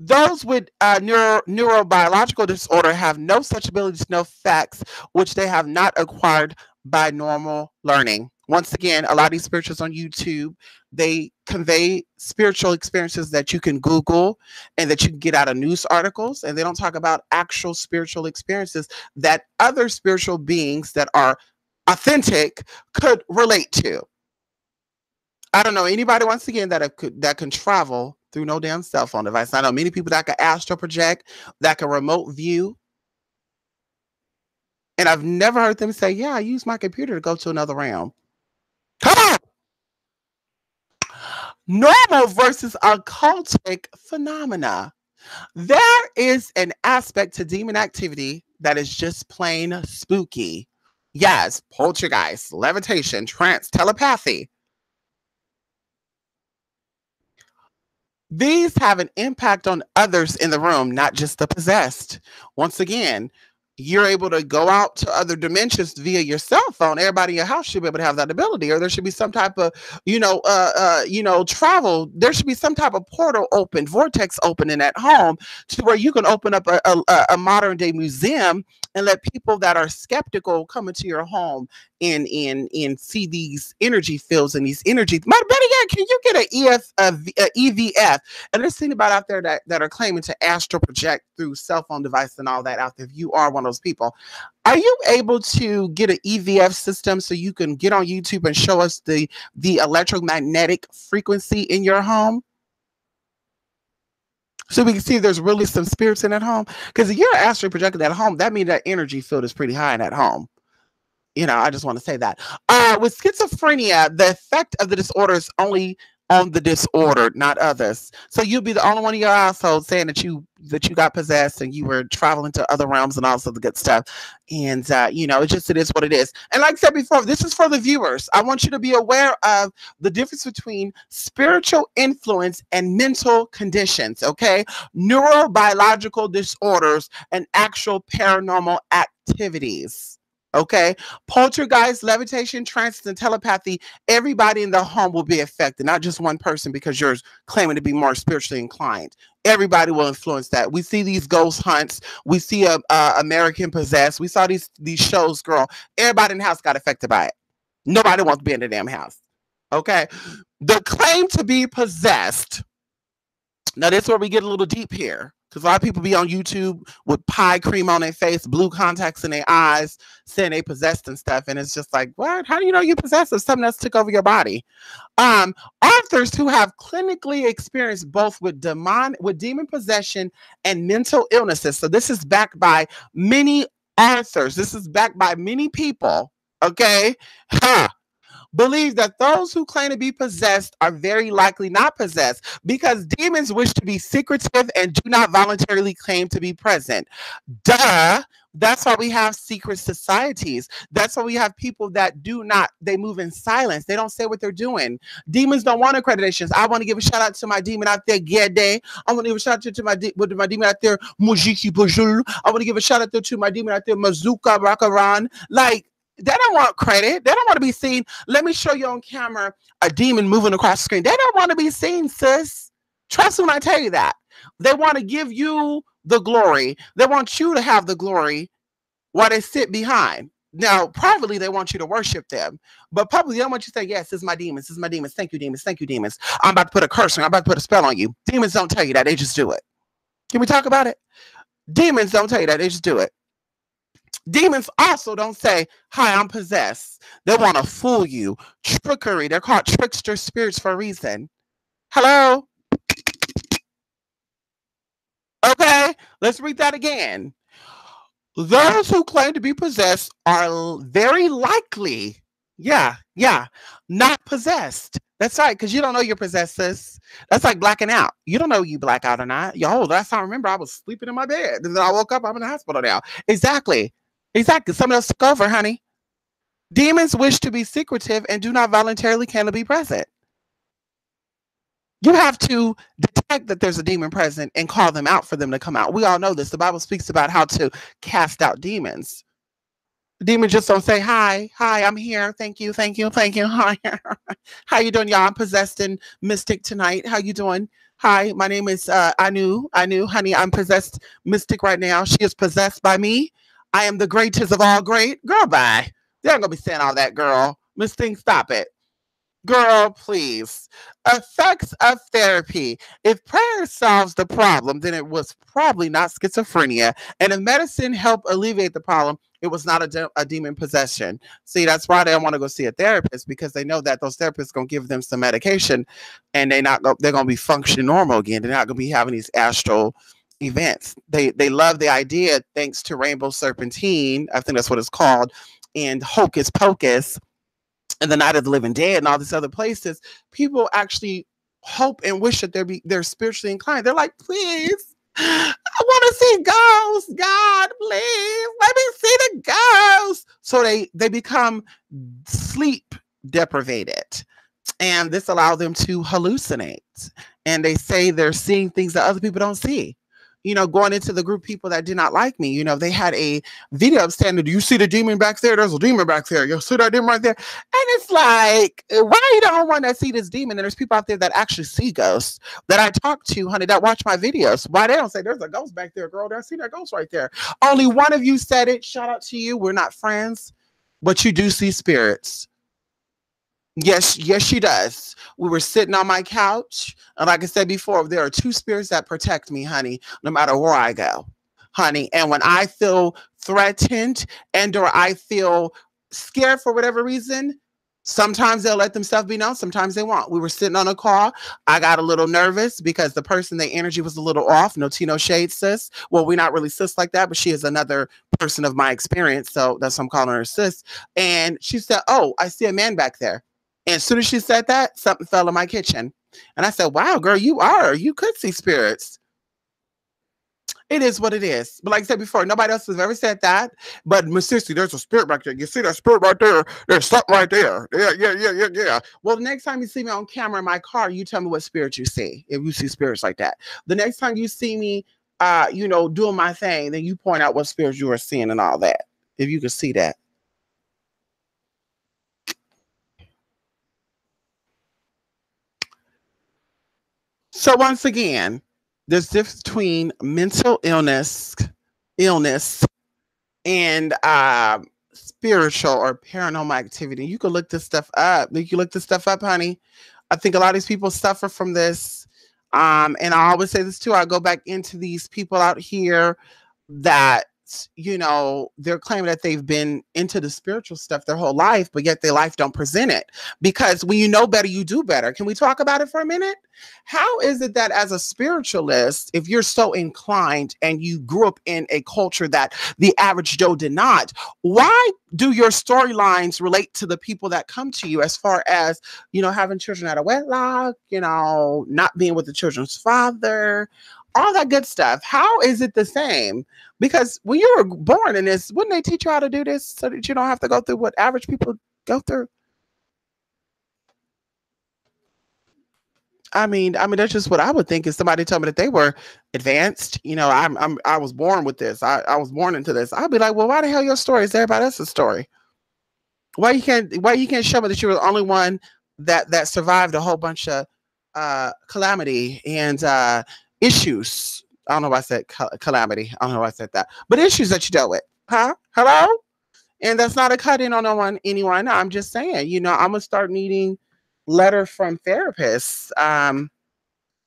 Those with neurobiological disorder have no such ability to know facts which they have not acquired by normal learning. Once again, a lot of these spirituals on YouTube, they convey spiritual experiences that you can Google and that you can get out of news articles. And they don't talk about actual spiritual experiences that other spiritual beings that are authentic could relate to. I don't know anybody, once again, that can travel through no damn cell phone device. I know many people that can astral project, that can remote view. And I've never heard them say, yeah, I use my computer to go to another realm. Come on! Normal versus occultic phenomena. There is an aspect to demon activity that is just plain spooky. Yes, poltergeist, levitation, trance, telepathy. These have an impact on others in the room, not just the possessed. Once again, you're able to go out to other dimensions via your cell phone. Everybody in your house should be able to have that ability, or there should be some type of, travel. There should be some type of portal open, vortex opening at home to where you can open up a modern day museum and let people that are skeptical come into your home and see these energy fields and these energies. Better yet, can you get a EVF? And there's anybody out there that are claiming to astral project through cell phone device and all that out there. If you are one of those people, are you able to get an EVF system so you can get on YouTube and show us the electromagnetic frequency in your home? So we can see if there's really some spirits in that home. Because if you're astral projecting at home, that means that energy field is pretty high in that home. I just want to say that. With schizophrenia, the effect of the disorder is only on the disordered, not others. So you'll be the only one in your household saying that you got possessed and you were traveling to other realms and all this other good stuff. And it is what it is. And like I said before, this is for the viewers. I want you to be aware of the difference between spiritual influence and mental conditions, okay? Neurobiological disorders and actual paranormal activities. Okay, poltergeist, levitation, trances, and telepathy. Everybody in the home will be affected, not just one person because you're claiming to be more spiritually inclined. Everybody will influence that. We see these ghost hunts. We see American Possessed. We saw these shows, girl. Everybody in the house got affected by it. Nobody wants to be in the damn house. Okay, the claim to be possessed. Now, this is where we get a little deep here. Because a lot of people be on YouTube with pie cream on their face, blue contacts in their eyes, saying they possessed and stuff. And it's just like, what? How do you know you possessed if something else took over your body? Authors who have clinically experienced both with demon possession and mental illnesses. So this is backed by many authors. This is backed by many people. Okay? Believe that those who claim to be possessed are very likely not possessed because demons wish to be secretive and do not voluntarily claim to be present. Duh. That's why we have secret societies. That's why we have people that they move in silence. They don't say what they're doing. Demons don't want accreditations. I want to give a shout out to my demon out there, Gede. I want to give a shout out to my demon out there, Mujiki Bujul. I want to give a shout out to my demon out there, Mazuka Rakaran. Like, they don't want credit. They don't want to be seen. Let me show you on camera a demon moving across the screen. They don't want to be seen, sis. Trust me when I tell you that. They want to give you the glory. They want you to have the glory while they sit behind. Now, privately, they want you to worship them. But publicly, they want you to say, yes, this is my demons. This is my demons. Thank you, demons. Thank you, demons. I'm about to put a curse on you. I'm about to put a spell on you. Demons don't tell you that. They just do it. Can we talk about it? Demons don't tell you that. They just do it. Demons also don't say, hi, I'm possessed. They want to fool you. Trickery. They're called trickster spirits for a reason. Hello? Okay, let's read that again. Those who claim to be possessed are very likely, not possessed. That's right, because you don't know you're possessed, sis. That's like blacking out. You don't know you black out or not. Yo, last time I remember, I was sleeping in my bed. And then I woke up, I'm in the hospital now. Exactly. Someone else took over, honey. Demons wish to be secretive and do not voluntarily claim to be present. You have to detect that there's a demon present and call them out for them to come out. We all know this. The Bible speaks about how to cast out demons. Demons just don't say, hi, I'm here. Thank you. Hi. How you doing, y'all? I'm possessed and mystic tonight. How you doing? Hi, my name is Anu, honey. I'm possessed mystic right now. She is possessed by me. I am the greatest of all great. Girl, bye. They're not going to be saying all that, girl. Miss Thing, stop it. Girl, please. Effects of therapy. If prayer solves the problem, then it was probably not schizophrenia. And if medicine helped alleviate the problem, it was not a demon possession. See, that's why they don't want to go see a therapist, because they know that those therapists are going to give them some medication and they're going to be functioning normal again. They're not going to be having these astral events. They love the idea, thanks to Rainbow Serpentine, I think that's what it's called, and Hocus Pocus, and the Night of the Living Dead, and all these other places. People actually hope and wish that they're spiritually inclined. They're like, please, I want to see ghosts. God, please, let me see the ghosts. So they become sleep deprived, and this allows them to hallucinate. And they say they're seeing things that other people don't see. going into the group people that did not like me. They had a video of standing. Do you see the demon back there? There's a demon back there. You see that demon right there? And it's like, why are you the only one that see this demon? And there's people out there that actually see ghosts that I talk to, honey, that watch my videos. Why they don't say there's a ghost back there, girl? I see that ghost right there. Only one of you said it. Shout out to you. We're not friends, but you do see spirits. Yes, she does. We were sitting on my couch, and like I said before, there are two spirits that protect me, honey, no matter where I go, honey. And when I feel threatened or I feel scared for whatever reason, sometimes they'll let themselves be known, sometimes they won't. We were sitting on a call. I got a little nervous because the person, the energy was a little off. No tea, no shade, sis. Well, we're not really sis like that, but she is another person of my experience, so that's why I'm calling her sis. And she said, "Oh, I see a man back there." And as soon as she said that, something fell in my kitchen. And I said, "Wow, girl, you could see spirits." It is what it is. But like I said before, nobody else has ever said that. But Miss Sissy, there's a spirit back there. You see that spirit right there? There's something right there. Yeah. Well, the next time you see me on camera in my car, you tell me what spirit you see. If you see spirits like that. The next time you see me doing my thing, then you point out what spirits you are seeing and all that. If you could see that. So once again, there's difference between mental illness, and spiritual or paranormal activity. You can look this stuff up. You can look this stuff up, honey. I think a lot of these people suffer from this. And I always say this too. I go back into these people out here that they're claiming that they've been into the spiritual stuff their whole life, but yet their life don't present it. Because when you know better, you do better. Can we talk about it for a minute? How is it that as a spiritualist, if you're so inclined and you grew up in a culture that the average Joe did not, why do your storylines relate to the people that come to you, as far as having children out of wedlock, not being with the children's father, all that good stuff? How is it the same? Because when you were born in this, wouldn't they teach you how to do this so that you don't have to go through what average people go through? I mean, that's just what I would think. If somebody told me that they were advanced, I was born with this. I was born into this. I'd be like, well, why the hell your story is everybody else's story? Why you can't show me that you were the only one that survived a whole bunch of calamity and issues. I don't know why I said calamity. I don't know why I said that, but issues that you dealt with, huh? Hello? And that's not a cut in on anyone. No, I'm just saying, I'm gonna start needing letters from therapists.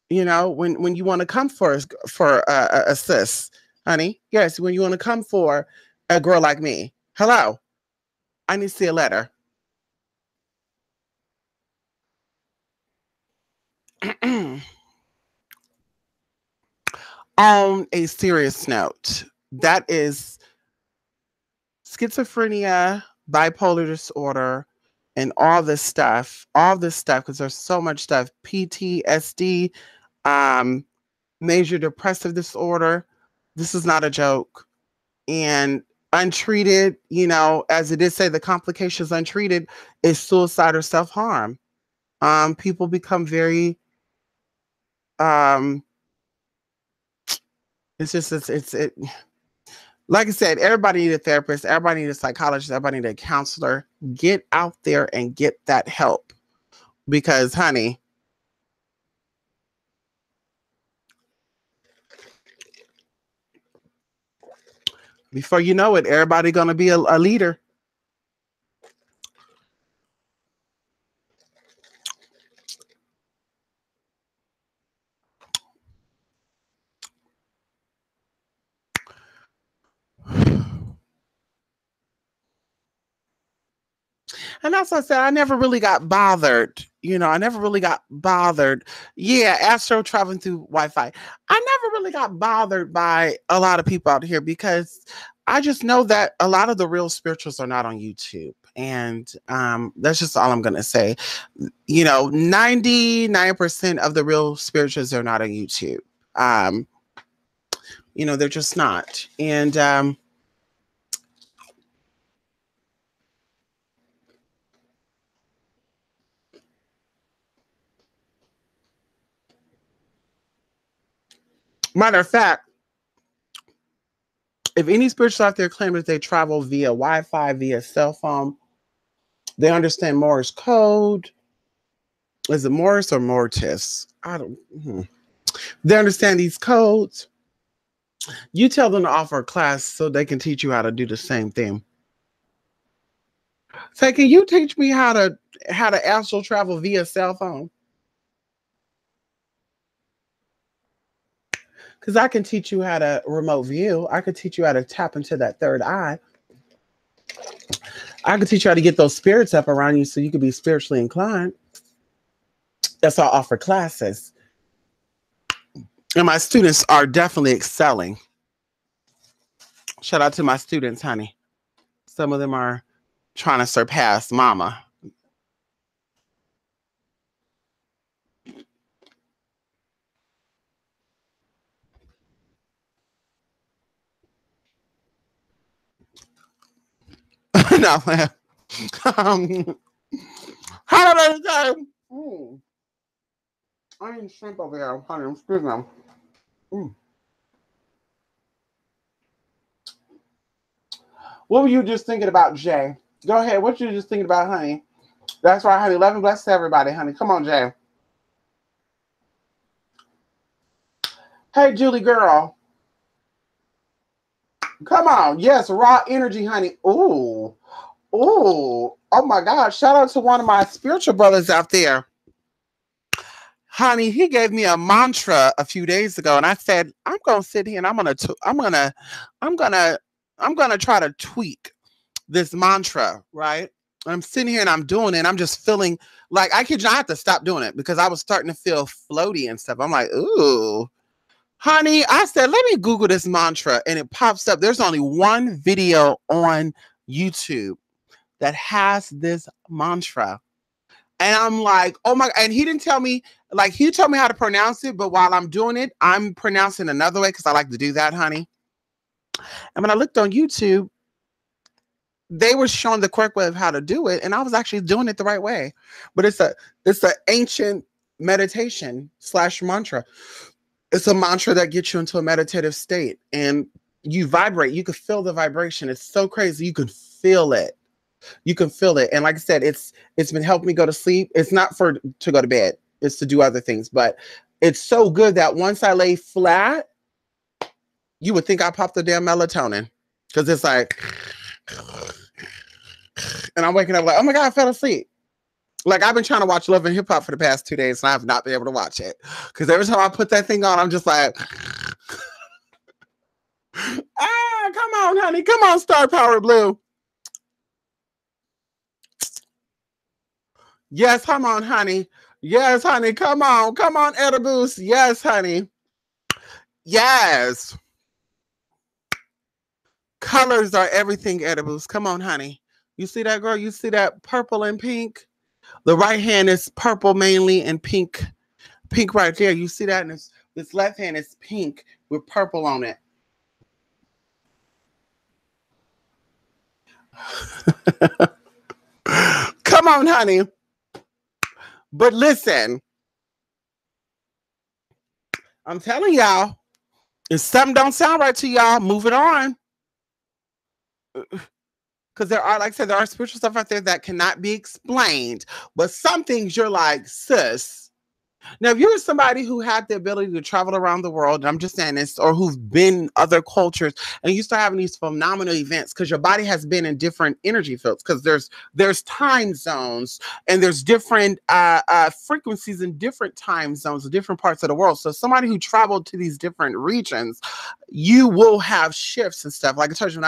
When you want to come for a sis, honey. Yes, when you want to come for a girl like me. Hello, I need to see a letter. On a serious note, that is schizophrenia, bipolar disorder, and all this stuff, because there's so much stuff. PTSD, um, major depressive disorder. This is not a joke. And untreated, as it did say, the complications untreated is suicide or self-harm. People become very, um, it's just, it, like I said, everybody need a therapist, everybody need a psychologist, everybody need a counselor. Get out there and get that help. Because, honey, before you know it, everybody gonna be a leader. And that's what I said. I never really got bothered. I never really got bothered. Yeah, astro traveling through Wi-Fi. I never really got bothered by a lot of people out here, because I just know that a lot of the real spirituals are not on YouTube. And that's just all I'm gonna say. 99% of the real spirituals are not on YouTube. Um, they're just not. And matter of fact, If any spiritual out there claim that they travel via Wi-Fi, via cell phone, they understand Morse code. Is it Morse or Mortis? I don't. They understand these codes. You tell them to offer a class so they can teach you how to do the same thing. Say, can you teach me how to astral travel via cell phone? Because I can teach you how to remote view. I can teach you how to tap into that third eye. I can teach you how to get those spirits up around you so you can be spiritually inclined. That's why I offer classes. And my students are definitely excelling. Shout out to my students, honey. Some of them are trying to surpass mama. No, how did I say? I need shrimp over here, honey. Excuse me. What were you just thinking about, Jay? Go ahead. What you just thinking about, honey? That's right, honey. Love and bless to everybody, honey. Come on, Jay. Hey, Julie girl. Come on. Yes, raw energy, honey. Ooh. Ooh. Oh my God. Shout out to one of my spiritual brothers out there. Honey, he gave me a mantra a few days ago, and I said, I'm gonna sit here and I'm gonna try to tweak this mantra, right? I'm sitting here and I'm doing it, and I'm just feeling like I have to stop doing it because I was starting to feel floaty and stuff. I'm like, ooh. Honey, I said, let me Google this mantra, and it pops up. There's only one video on YouTube that has this mantra. And I'm like, oh my, and he didn't tell me, like, he told me how to pronounce it, but while I'm doing it, I'm pronouncing another way because I like to do that, honey. And when I looked on YouTube, they were showing the correct way of how to do it, and I was actually doing it the right way. But it's an ancient meditation / mantra. It's a mantra that gets you into a meditative state, and you vibrate. You can feel the vibration. It's so crazy. You can feel it. You can feel it. And like I said, it's been helping me go to sleep. It's not to go to bed. It's to do other things. But it's so good that once I lay flat, you would think I popped the damn melatonin. Because it's like, and I'm waking up like, oh my God, I fell asleep. Like, I've been trying to watch Love and Hip Hop for the past 2 days, and I have not been able to watch it. Because every time I put that thing on, I'm just like, come on, honey. Come on, Star Power Blue. Yes, come on, honey. Yes, honey. Come on. Come on, Edibles. Yes, honey. Yes. Colors are everything, Edibles. Come on, honey. You see that, girl? You see that purple and pink? The right hand is purple mainly and pink. Pink right there. You see that? And this left hand is pink with purple on it. Come on, honey. But listen, I'm telling y'all, if something don't sound right to y'all, move it on. Because there are, like I said, there are spiritual stuff out there that cannot be explained. But some things you're like, sis. Now, if you're somebody who had the ability to travel around the world, and I'm just saying this, or who've been other cultures, and you start having these phenomenal events because your body has been in different energy fields, because there's time zones and there's different frequencies in different time zones of different parts of the world. So somebody who traveled to these different regions, you will have shifts and stuff. Like I told you,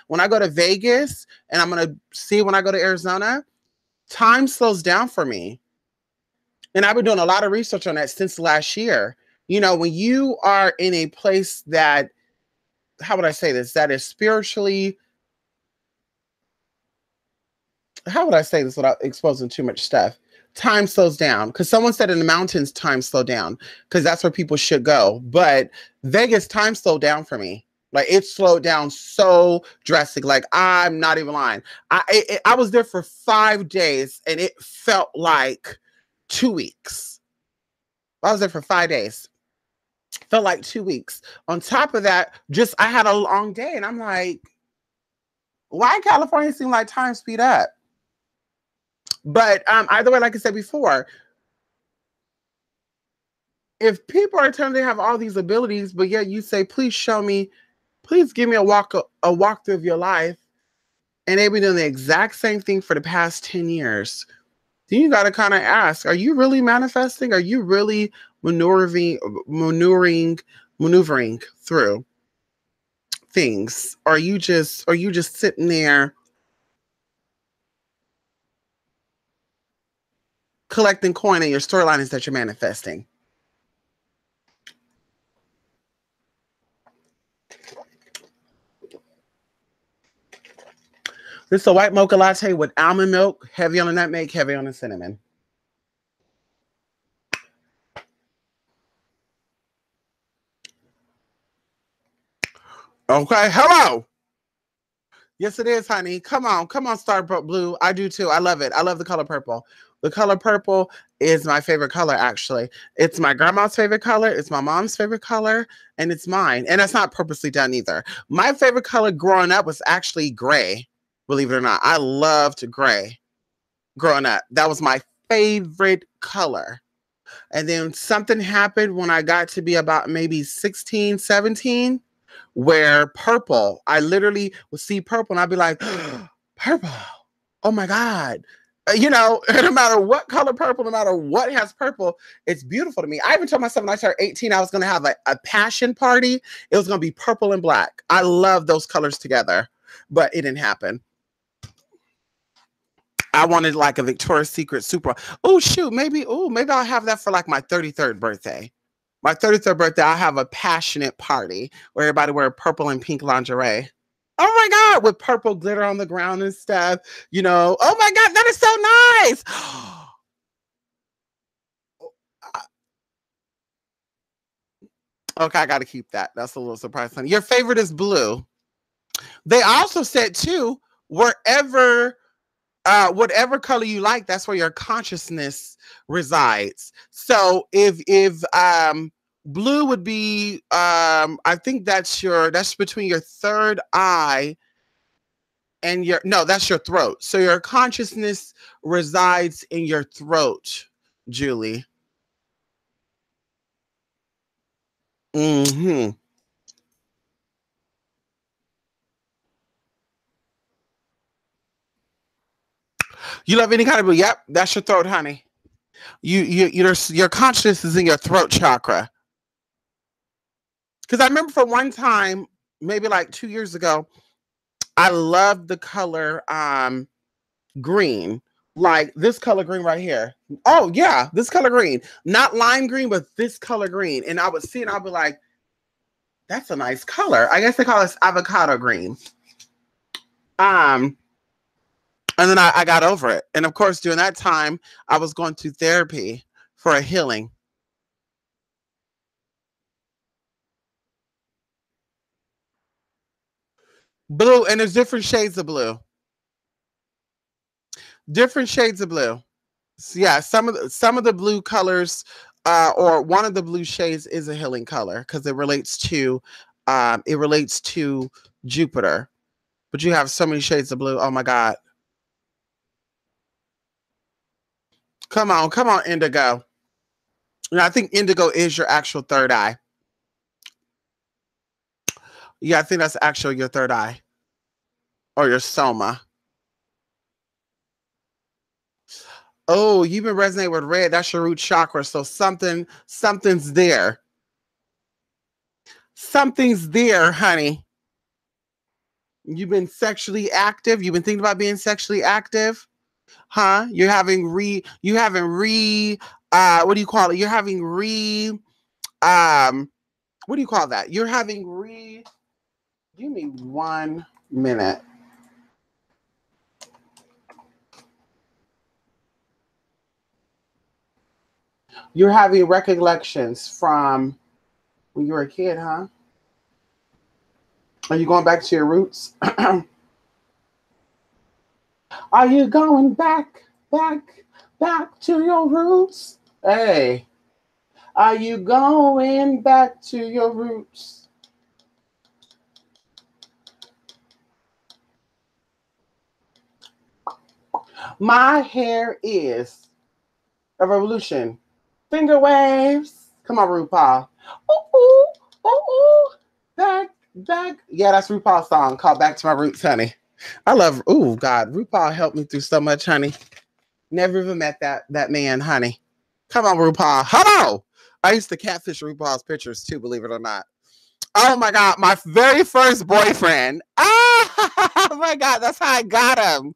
when I go to Vegas, and I'm gonna see when I go to Arizona, time slows down for me. And I've been doing a lot of research on that since last year. You know, when you are in a place that, how would I say this, that is spiritually, how would I say this without exposing too much stuff? Time slows down. Because someone said in the mountains, time slow down. Because that's where people should go. But Vegas, time slowed down for me. Like, it slowed down so drastic. Like, I'm not even lying. I was there for 5 days, and it felt like 2 weeks. I was there for 5 days. Felt like 2 weeks. On top of that, just I had a long day, and I'm like, why California seem like time speed up? But either way, like I said before, if people are telling they have all these abilities, but yet you say, please show me, please give me a walkthrough of your life, and they've been doing the exact same thing for the past 10 years, then you got to kind of ask, are you really manifesting? Are you really maneuvering through things? Or are you just sitting there collecting coin, and your storyline is that you're manifesting? This is a white mocha latte with almond milk, heavy on the nutmeg, heavy on the cinnamon. Okay, hello. Yes, it is, honey. Come on, Starbucks Blue. I do too. I love it. I love the color purple. The color purple is my favorite color, actually. It's my grandma's favorite color, it's my mom's favorite color, and it's mine. And that's not purposely done either. My favorite color growing up was actually gray, believe it or not. I loved gray growing up. That was my favorite color. And then something happened when I got to be about maybe 16, 17, where purple, I literally would see purple and I'd be like, purple. Oh my God. No matter what color purple, no matter what has purple, it's beautiful to me. I even told myself when I turned 18, I was going to have a passion party. It was going to be purple and black. I love those colors together, but it didn't happen. I wanted like a Victoria's Secret super. Oh shoot, maybe I'll have that for like my 33rd birthday. My 33rd birthday, I'll have a passionate party where everybody wear purple and pink lingerie. Oh my God, with purple glitter on the ground and stuff. Oh my God, that is so nice. Okay, I got to keep that. That's a little surprising. Your favorite is blue. They also said too, wherever whatever color you like, that's where your consciousness resides. So if blue would be, I think that's between your third eye and no, that's your throat. So your consciousness resides in your throat, Julie. Hmm. You love any kind of blue? Yep, that's your throat, honey. Your consciousness is in your throat chakra. Because I remember for one time, maybe like 2 years ago, I loved the color green. Like this color green right here. Oh yeah, this color green. Not lime green, but this color green. And I would see it and I'd be like, that's a nice color. I guess they call this avocado green. Um, and then I got over it. And of course, during that time, I was going to therapy for a healing. Blue, and there's different shades of blue. Different shades of blue. So yeah, some of the blue colors, or one of the blue shades is a healing color because it relates to Jupiter. But you have so many shades of blue. Oh my God. Come on, indigo. And I think indigo is your actual third eye. Yeah, I think that's actually your third eye or your soma. Oh, you've been resonating with red. That's your root chakra. So something's there. Something's there, honey. You've been sexually active. You've been thinking about being sexually active, huh? What do you call it? You're having what do you call that? You're having give me 1 minute. You're having recollections from when you were a kid, huh? Are you going back to your roots? Are you going back to your roots? Hey, Are you going back to your roots? My hair is a revolution. Finger waves. Come on, RuPaul. Ooh, ooh, ooh, ooh. Back, back. Yeah, that's RuPaul's song called Back to My Roots, honey. I love, oh, God. RuPaul helped me through so much, honey. Never even met that man, honey. Come on, RuPaul. Hello. I used to catfish RuPaul's pictures too, believe it or not. Oh my God, my very first boyfriend. Oh my God, that's how I got him.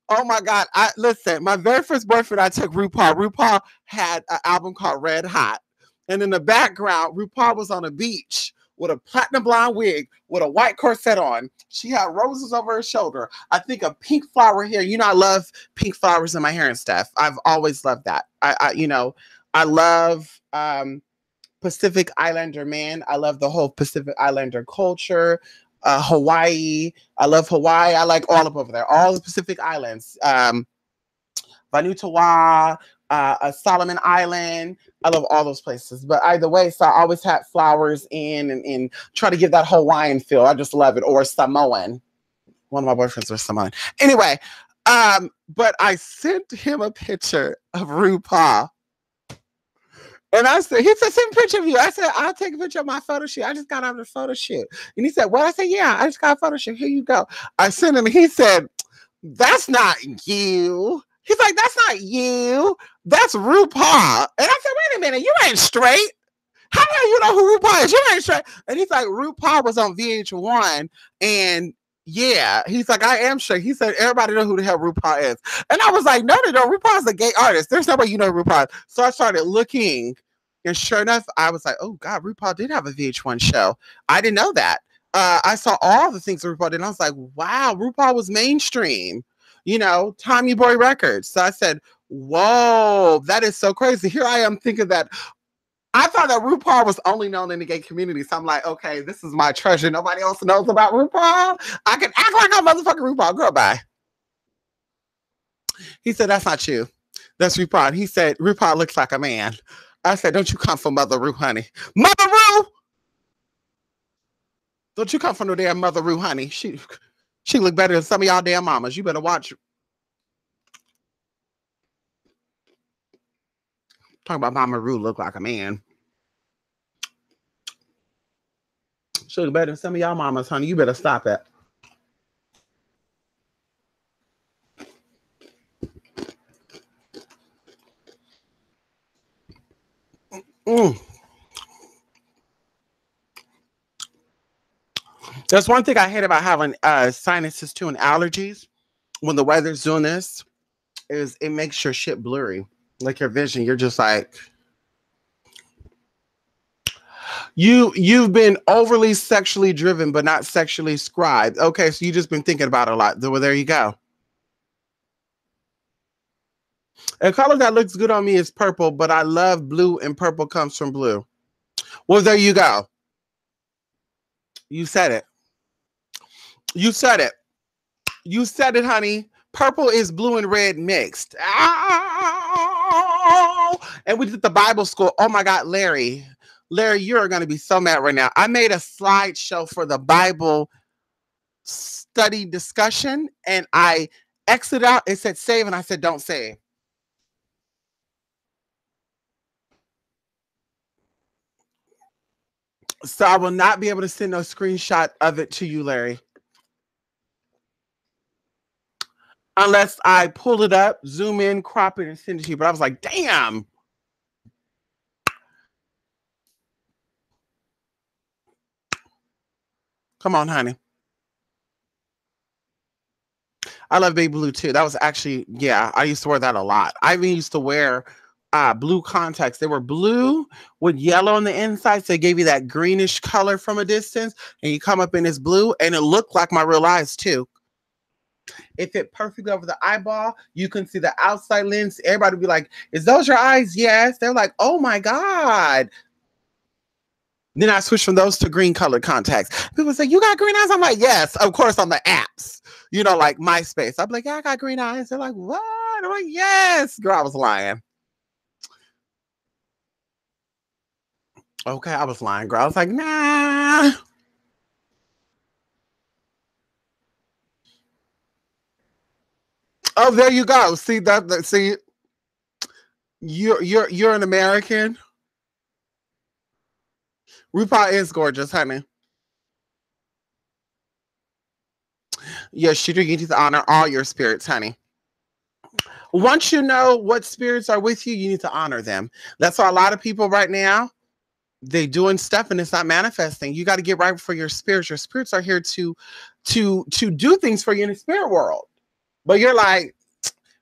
Oh my God. I listen, my very first boyfriend, I took RuPaul. RuPaul had an album called Red Hot. And in the background, RuPaul was on a beach with a platinum blonde wig with a white corset on. She had roses over her shoulder. I think a pink flower hair. You know, I love pink flowers in my hair and stuff. I've always loved that. I love Pacific Islander man. I love the whole Pacific Islander culture. Hawaii. I love Hawaii. I like all up over there. All the Pacific Islands. Vanuatu, Solomon Island. I love all those places. But either way, so I always had flowers in and try to give that Hawaiian feel. I just love it. Or Samoan. One of my boyfriends was Samoan. Anyway, but I sent him a picture of RuPaul. And I said, he said, send a picture of you. I said, I'll take a picture of my photo shoot. I just got out of the photo shoot. And he said, what? I said, yeah, I just got a photo shoot. Here you go. I sent him, he said, that's not you. He's like, that's not you. That's RuPaul. And I said, wait a minute, you ain't straight. How do you know who RuPaul is? You ain't straight. And he's like, RuPaul was on VH1 and yeah, he's like, I am straight. He said, everybody know who the hell RuPaul is. And I was like, no, they don't. RuPaul's a gay artist. There's no way you know RuPaul. So I started looking, and sure enough, I was like, oh God, RuPaul did have a VH1 show. I didn't know that. I saw all the things that RuPaul did, and I was like, wow, RuPaul was mainstream. You know, Tommy Boy Records. So I said, whoa, that is so crazy. Here I am thinking that I thought that RuPaul was only known in the gay community. So I'm like, okay, this is my treasure. Nobody else knows about RuPaul. I can act like I'm motherfucking RuPaul. Girl, bye. He said, that's not you. That's RuPaul. He said, RuPaul looks like a man. I said, don't you come from Mother Ru, honey. Mother Ru! Don't you come from no damn Mother Ru, honey. She look better than some of y'all damn mamas. You better watch. Talking about Mama Ru look like a man. She look better than some of y'all mamas, honey. You better stop it. That's one thing I hate about having sinuses too and allergies. When the weather's doing this, is it makes your shit blurry. Like your vision, you're just like you've been overly sexually driven, but not sexually scribed. Okay, so you just been thinking about it a lot. Well, there you go. A color that looks good on me is purple, but I love blue, and purple comes from blue. Well, there you go. You said it. You said it. You said it, honey. Purple is blue and red mixed. Ow! And we did the Bible school. Oh my God, Larry. Larry, you're going to be so mad right now. I made a slideshow for the Bible study discussion and I exited out. It said save and I said don't save. So I will not be able to send no screenshot of it to you, Larry. Unless I pull it up, zoom in, crop it, and send it to you. But I was like, damn. Come on, honey. I love baby blue too. That was actually, yeah, I used to wear that a lot. I even used to wear blue contacts. They were blue with yellow on the inside. So they gave you that greenish color from a distance. And you come up in this blue and it looked like my real eyes too. It fit perfectly over the eyeball. You can see the outside lens. Everybody would be like, is those your eyes? Yes. They're like, oh my God. Then I switched from those to green colored contacts. People say, you got green eyes? I'm like, yes, of course, on the apps. You know, like MySpace. I'm like, yeah, I got green eyes. They're like, what? I'm like, yes. Girl, I was lying. Okay, I was lying, girl. I was like, nah. Oh, there you go. See that? See, you're an American. RuPaul is gorgeous, honey. Yes, you do. You need to honor all your spirits, honey. Once you know what spirits are with you, you need to honor them. That's why a lot of people right now, they doing stuff and it's not manifesting. You got to get right for your spirits. Your spirits are here to do things for you in the spirit world. But you're like,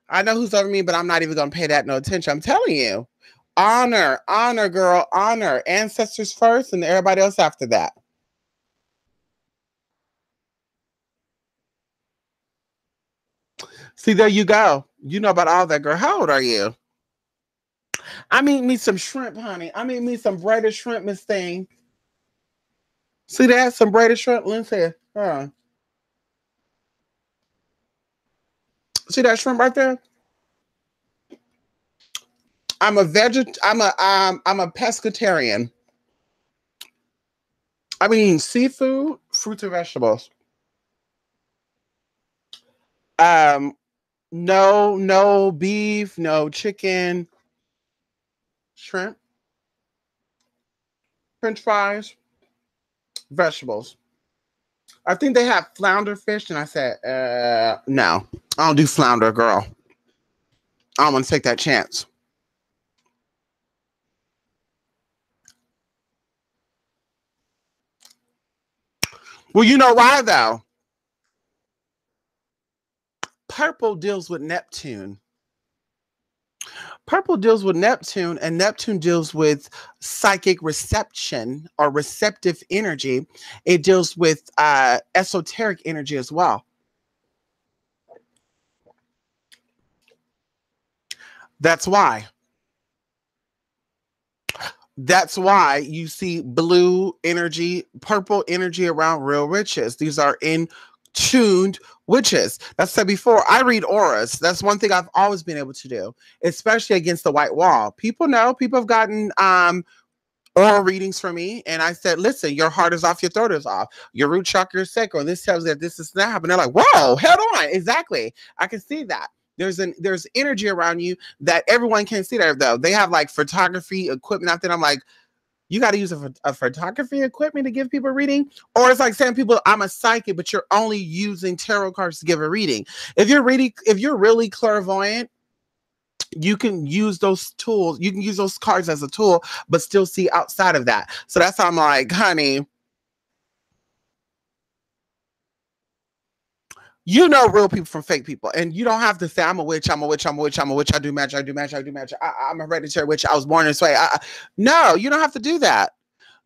I know who's over me, but I'm not even gonna pay that no attention. I'm telling you. Honor, honor, girl, honor. Ancestors first and everybody else after that. See, there you go. You know about all that, girl. How old are you? I mean, me some shrimp, honey. I mean, me some braided shrimp, Miss Thing. See that? Some braided shrimp, Lindsay. See that shrimp right there? I'm a pescatarian. I mean seafood, fruits and vegetables. Um, no beef, no chicken, shrimp, French fries, vegetables. I think they have flounder fish, and I said, no, I don't do flounder, girl. I don't want to take that chance. Well, you know why though? Purple deals with Neptune. Purple deals with Neptune, and Neptune deals with psychic reception or receptive energy. It deals with esoteric energy as well. That's why. That's why you see blue energy, purple energy around real witches. These are in tuned witches. That's said before. I read auras. That's one thing I've always been able to do, especially against the white wall. People know. People have gotten oral readings from me, and I said, "Listen, your heart is off, your throat is off, your root chakra is sacral. This tells that this is not happening." They're like, "Whoa, head on!" Exactly. I can see that. There's energy around you that everyone can see there though. They have like photography equipment out there. I'm like, you got to use a photography equipment to give people a reading, or it's like saying people, I'm a psychic, but you're only using tarot cards to give a reading. If you're really clairvoyant, you can use those tools. You can use those cards as a tool, but still see outside of that. So that's how I'm like, honey, you know real people from fake people, and you don't have to say I'm a witch, I'm a witch, I'm a witch, I'm a witch. I do magic, I do magic, I do magic. I'm a hereditary witch. I was born this way. No, you don't have to do that.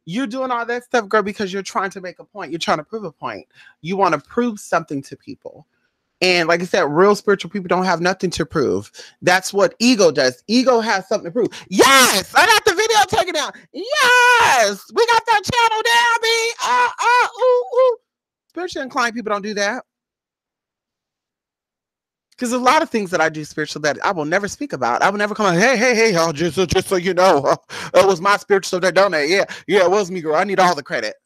You're doing all that stuff, girl, because you're trying to make a point. You're trying to prove a point. You want to prove something to people. And like I said, real spiritual people don't have nothing to prove. That's what ego does. Ego has something to prove. Yes, I got the video taken down. Yes, we got that channel down, B. Ooh. Spiritually inclined people don't do that. Because there's a lot of things that I do spiritual that I will never speak about. I will never come out, hey, y'all, just so you know, it was my spiritual that donate. Yeah, it was me, girl. I need all the credit.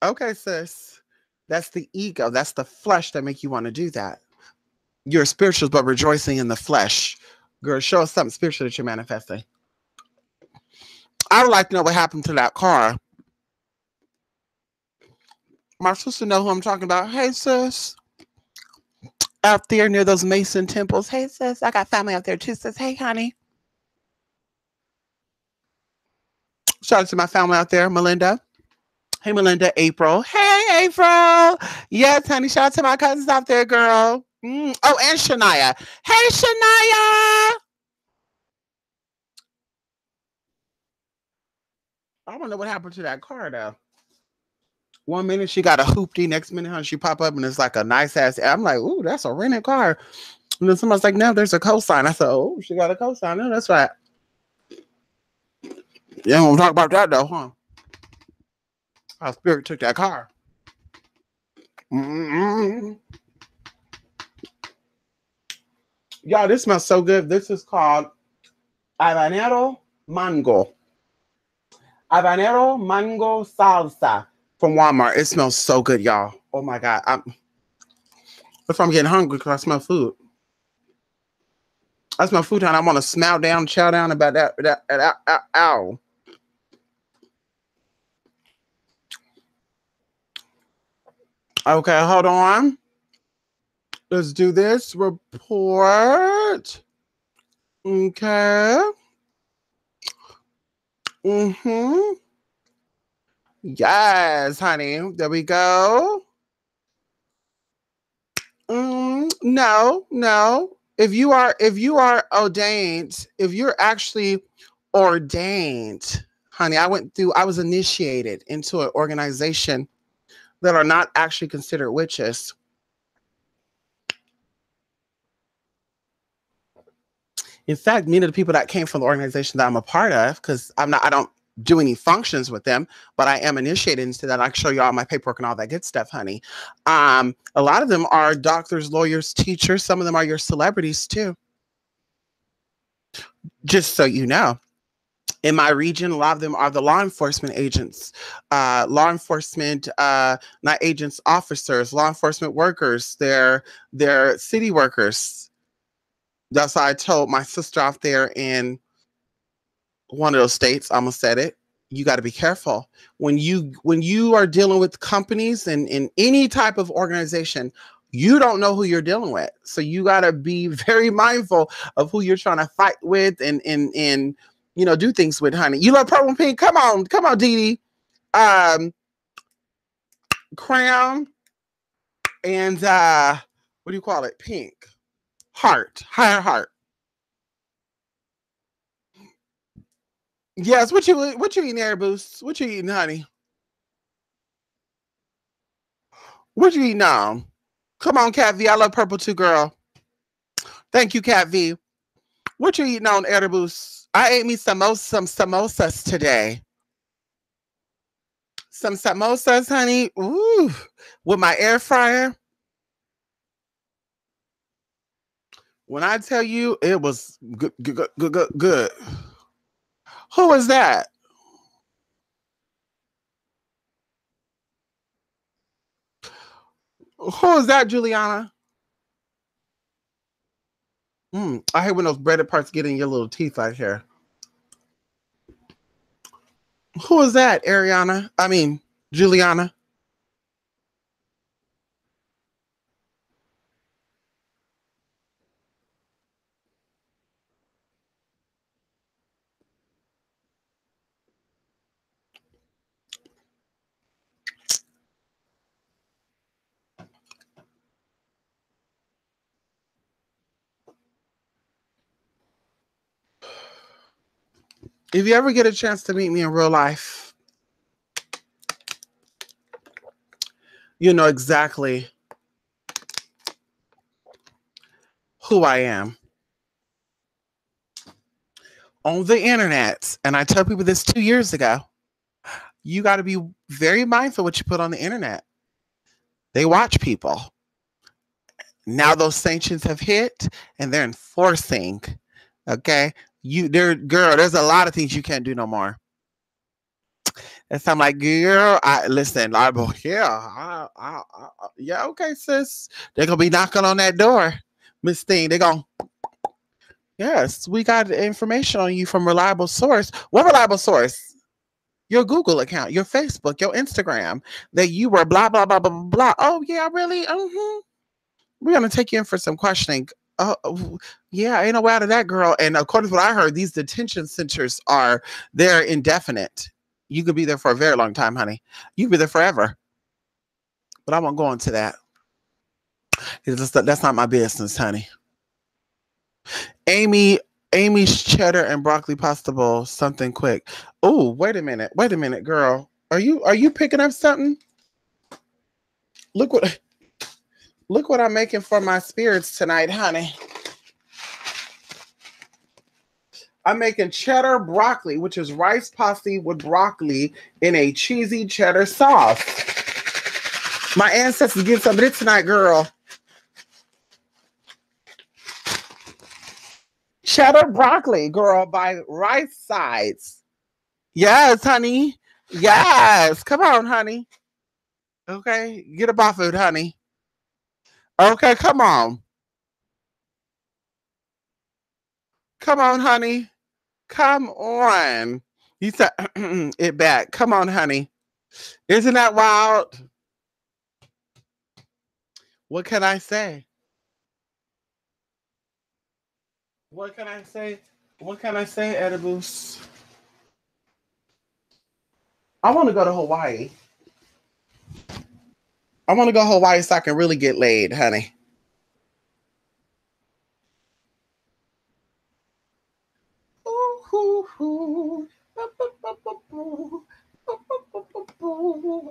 Okay, sis. That's the ego. That's the flesh that make you want to do that. You're spiritual, but rejoicing in the flesh. Girl, show us something spiritual that you're manifesting. I would like to know what happened to that car. My sister know who I'm talking about. Hey, sis. Out there near those Mason temples. Hey, sis. I got family out there too, sis. Hey, honey. Shout out to my family out there, Melinda. Hey, Melinda. April. Hey, April. Yes, honey. Shout out to my cousins out there, girl. Oh, and Shania. Hey, Shania. I don't know what happened to that car, though. One minute she got a hoopty, next minute she pop up and it's like a nice ass. I'm like, ooh, that's a rented car. And then somebody's like, no, there's a cosign. I said, oh, she got a cosign. No, that's right. Yeah, I'm talk about that though, huh? How spirit took that car. Mm-mm. Y'all, this smells so good. This is called habanero mango. Habanero mango salsa from Walmart. It smells so good, y'all. Oh my God. If I'm getting hungry because I smell food. I smell food and I want to smell down, chow down about that. Ow. Okay, hold on. Let's do this report. Okay. Mm-hmm. Yes, honey. There we go. No, no. If you are ordained, if you're actually ordained, honey, I was initiated into an organization that are not actually considered witches. In fact, many of the people that came from the organization that I'm a part of, because I don't do any functions with them, but I am initiated into that. I can show you all my paperwork and all that good stuff, honey. A lot of them are doctors, lawyers, teachers. Some of them are your celebrities too. Just so you know. In my region, a lot of them are the law enforcement agents, not agents, officers, law enforcement workers. They're city workers. That's why I told my sister out there in one of those states, I almost said it. You got to be careful when you are dealing with companies and in any type of organization. You don't know who you're dealing with, so you got to be very mindful of who you're trying to fight with and do things with, honey. You love purple and pink. Come on, Dee Dee. Crown and what do you call it? Pink heart, higher heart. Yes, what you eating, Air Boost? What you eating, honey? What you eating now? Come on, Cat V. I love purple too, girl. Thank you, Cat V. What you eating on, Air Boost? I ate me some samosas today. Some samosas, honey. Ooh, with my air fryer. When I tell you, it was good, good, good, good, good. Who is that? Who is that, Juliana? I hate when those breaded parts get in your little teeth right here. Who is that, Ariana? I mean, Juliana. If you ever get a chance to meet me in real life, you know exactly who I am. On the internet, and I tell people this 2 years ago, you got to be very mindful what you put on the internet. They watch people. Now those sanctions have hit and they're enforcing. Okay. Girl, there's a lot of things you can't do no more. And so I'm like, girl, listen, yeah, okay, sis. They're gonna be knocking on that door, Miss Thing. They're gonna, yes, we got information on you from reliable source. What reliable source? Your Google account, your Facebook, your Instagram, that you were blah blah blah blah blah. Oh yeah, really? We're gonna take you in for some questioning. Yeah, ain't no way out of that, girl. And according to what I heard, these detention centers they're indefinite. You could be there for a very long time, honey. You could be there forever. But I won't go into that. That's not my business, honey. Amy, Amy's cheddar and broccoli pasta bowl, something quick. Oh, wait a minute, girl. Are you picking up something? Look what I'm making for my spirits tonight, honey. I'm making cheddar broccoli, which is rice pasta with broccoli in a cheesy cheddar sauce. My ancestors get some of it tonight, girl. Cheddar broccoli, girl, by Rice Sides. Yes, honey. Yes. Come on, honey. Okay. Get up off it, honey. Okay, come on. Come on, honey. Come on. You said it back. Come on, honey. Isn't that wild? What can I say? What can I say? What can I say, Edibles? I want to go to Hawaii. I want to go to Hawaii so I can really get laid, honey.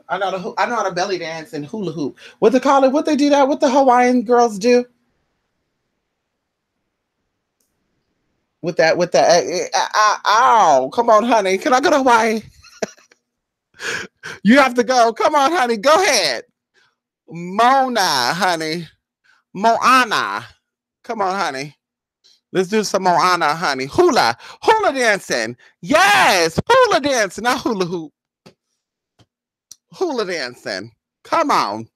I know how to belly dance and hula hoop. What they call it? What they do that? What the Hawaiian girls do? With that. Ow! Come on, honey. Can I go to Hawaii? You have to go. Come on, honey. Go ahead. Mona, honey. Moana. Come on, honey. Let's do some Moana, honey. Hula dancing. Yes, hula dancing, not hula hoop. Hula dancing. Come on.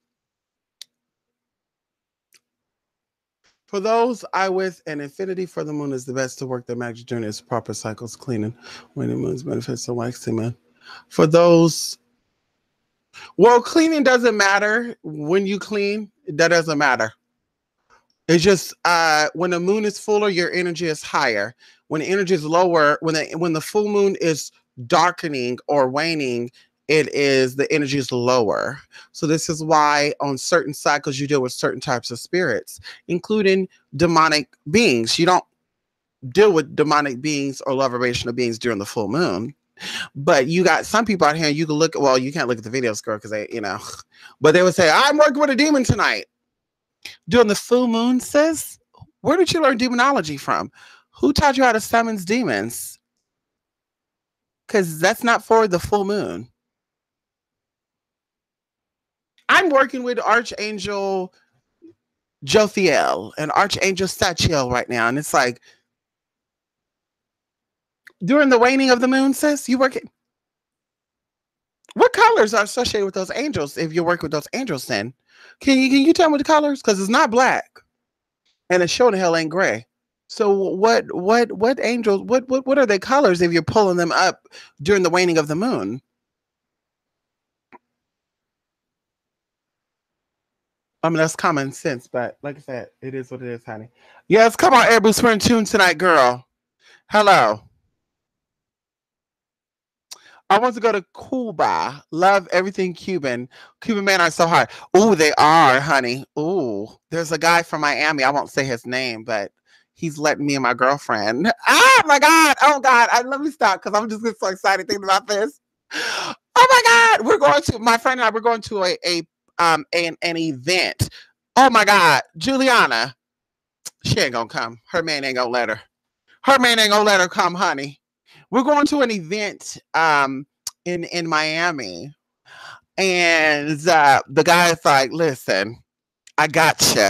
For those I with an infinity for the moon is the best to work the magic journey is proper cycles cleaning when the moon's benefits of waxing. For those, well, cleaning doesn't matter when you clean. That doesn't matter. It's just when the moon is fuller, your energy is higher. When the energy is lower, when the full moon is darkening or waning, the energy is lower. So this is why on certain cycles you deal with certain types of spirits, including demonic beings. You don't deal with demonic beings or low vibrational beings during the full moon. But you got some people out here, you can look, well, you can't look at the videos, girl, because they, but they would say, I'm working with a demon tonight. During the full moon, sis, where did you learn demonology from? Who taught you how to summon demons? Because that's not for the full moon. I'm working with Archangel Jothiel and Archangel Sachiel right now. And it's like, during the waning of the moon, sis, you working. What colors are associated with those angels if you're working with those angels then? Can you tell me the colors? Because it's not black. And it sure the hell ain't gray. So what angels, what are their colors if you're pulling them up during the waning of the moon? I mean, that's common sense, but like I said, it is what it is, honey. Yes, come on, Airbus, we're in tune tonight, girl. Hello. I want to go to Cuba. Love everything Cuban. Cuban men are so hard. Oh, they are, honey. Oh, there's a guy from Miami. I won't say his name, but he's letting me and my girlfriend. Oh my God. Oh God. Let me stop because I'm just so excited thinking about this. Oh my God. My friend and I, we're going to an event. Oh my God. Juliana. She ain't gonna come. Her man ain't gonna let her. Her man ain't gonna let her come, honey. We're going to an event in Miami. And the guy's like, listen, I got you.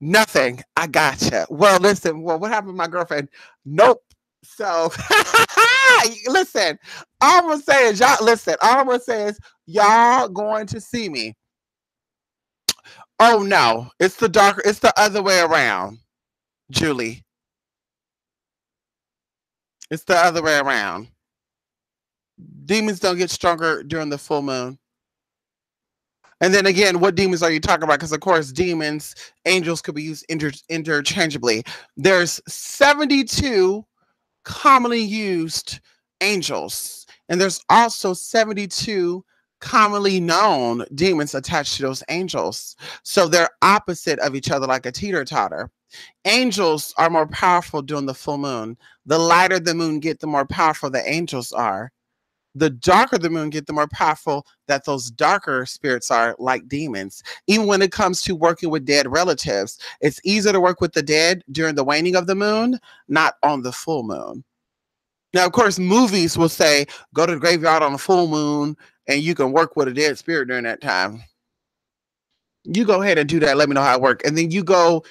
Nothing. I got you. Well, listen, what happened to my girlfriend? Nope. So, listen, all I'm going to say is, y'all going to see me. Oh, no. It's the other way around, Julie. It's the other way around. Demons don't get stronger during the full moon. And then again, what demons are you talking about? Because of course, demons, angels could be used interchangeably. There's 72 commonly used angels, and there's also 72 commonly known demons attached to those angels. So they're opposite of each other, like a teeter-totter. Angels are more powerful during the full moon. The lighter the moon get, the more powerful the angels are. The darker the moon get, the more powerful that those darker spirits are, like demons. Even when it comes to working with dead relatives, it's easier to work with the dead during the waning of the moon, not on the full moon. Now, of course, movies will say, go to the graveyard on a full moon and you can work with a dead spirit during that time. You go ahead and do that. Let me know how it works. And then you go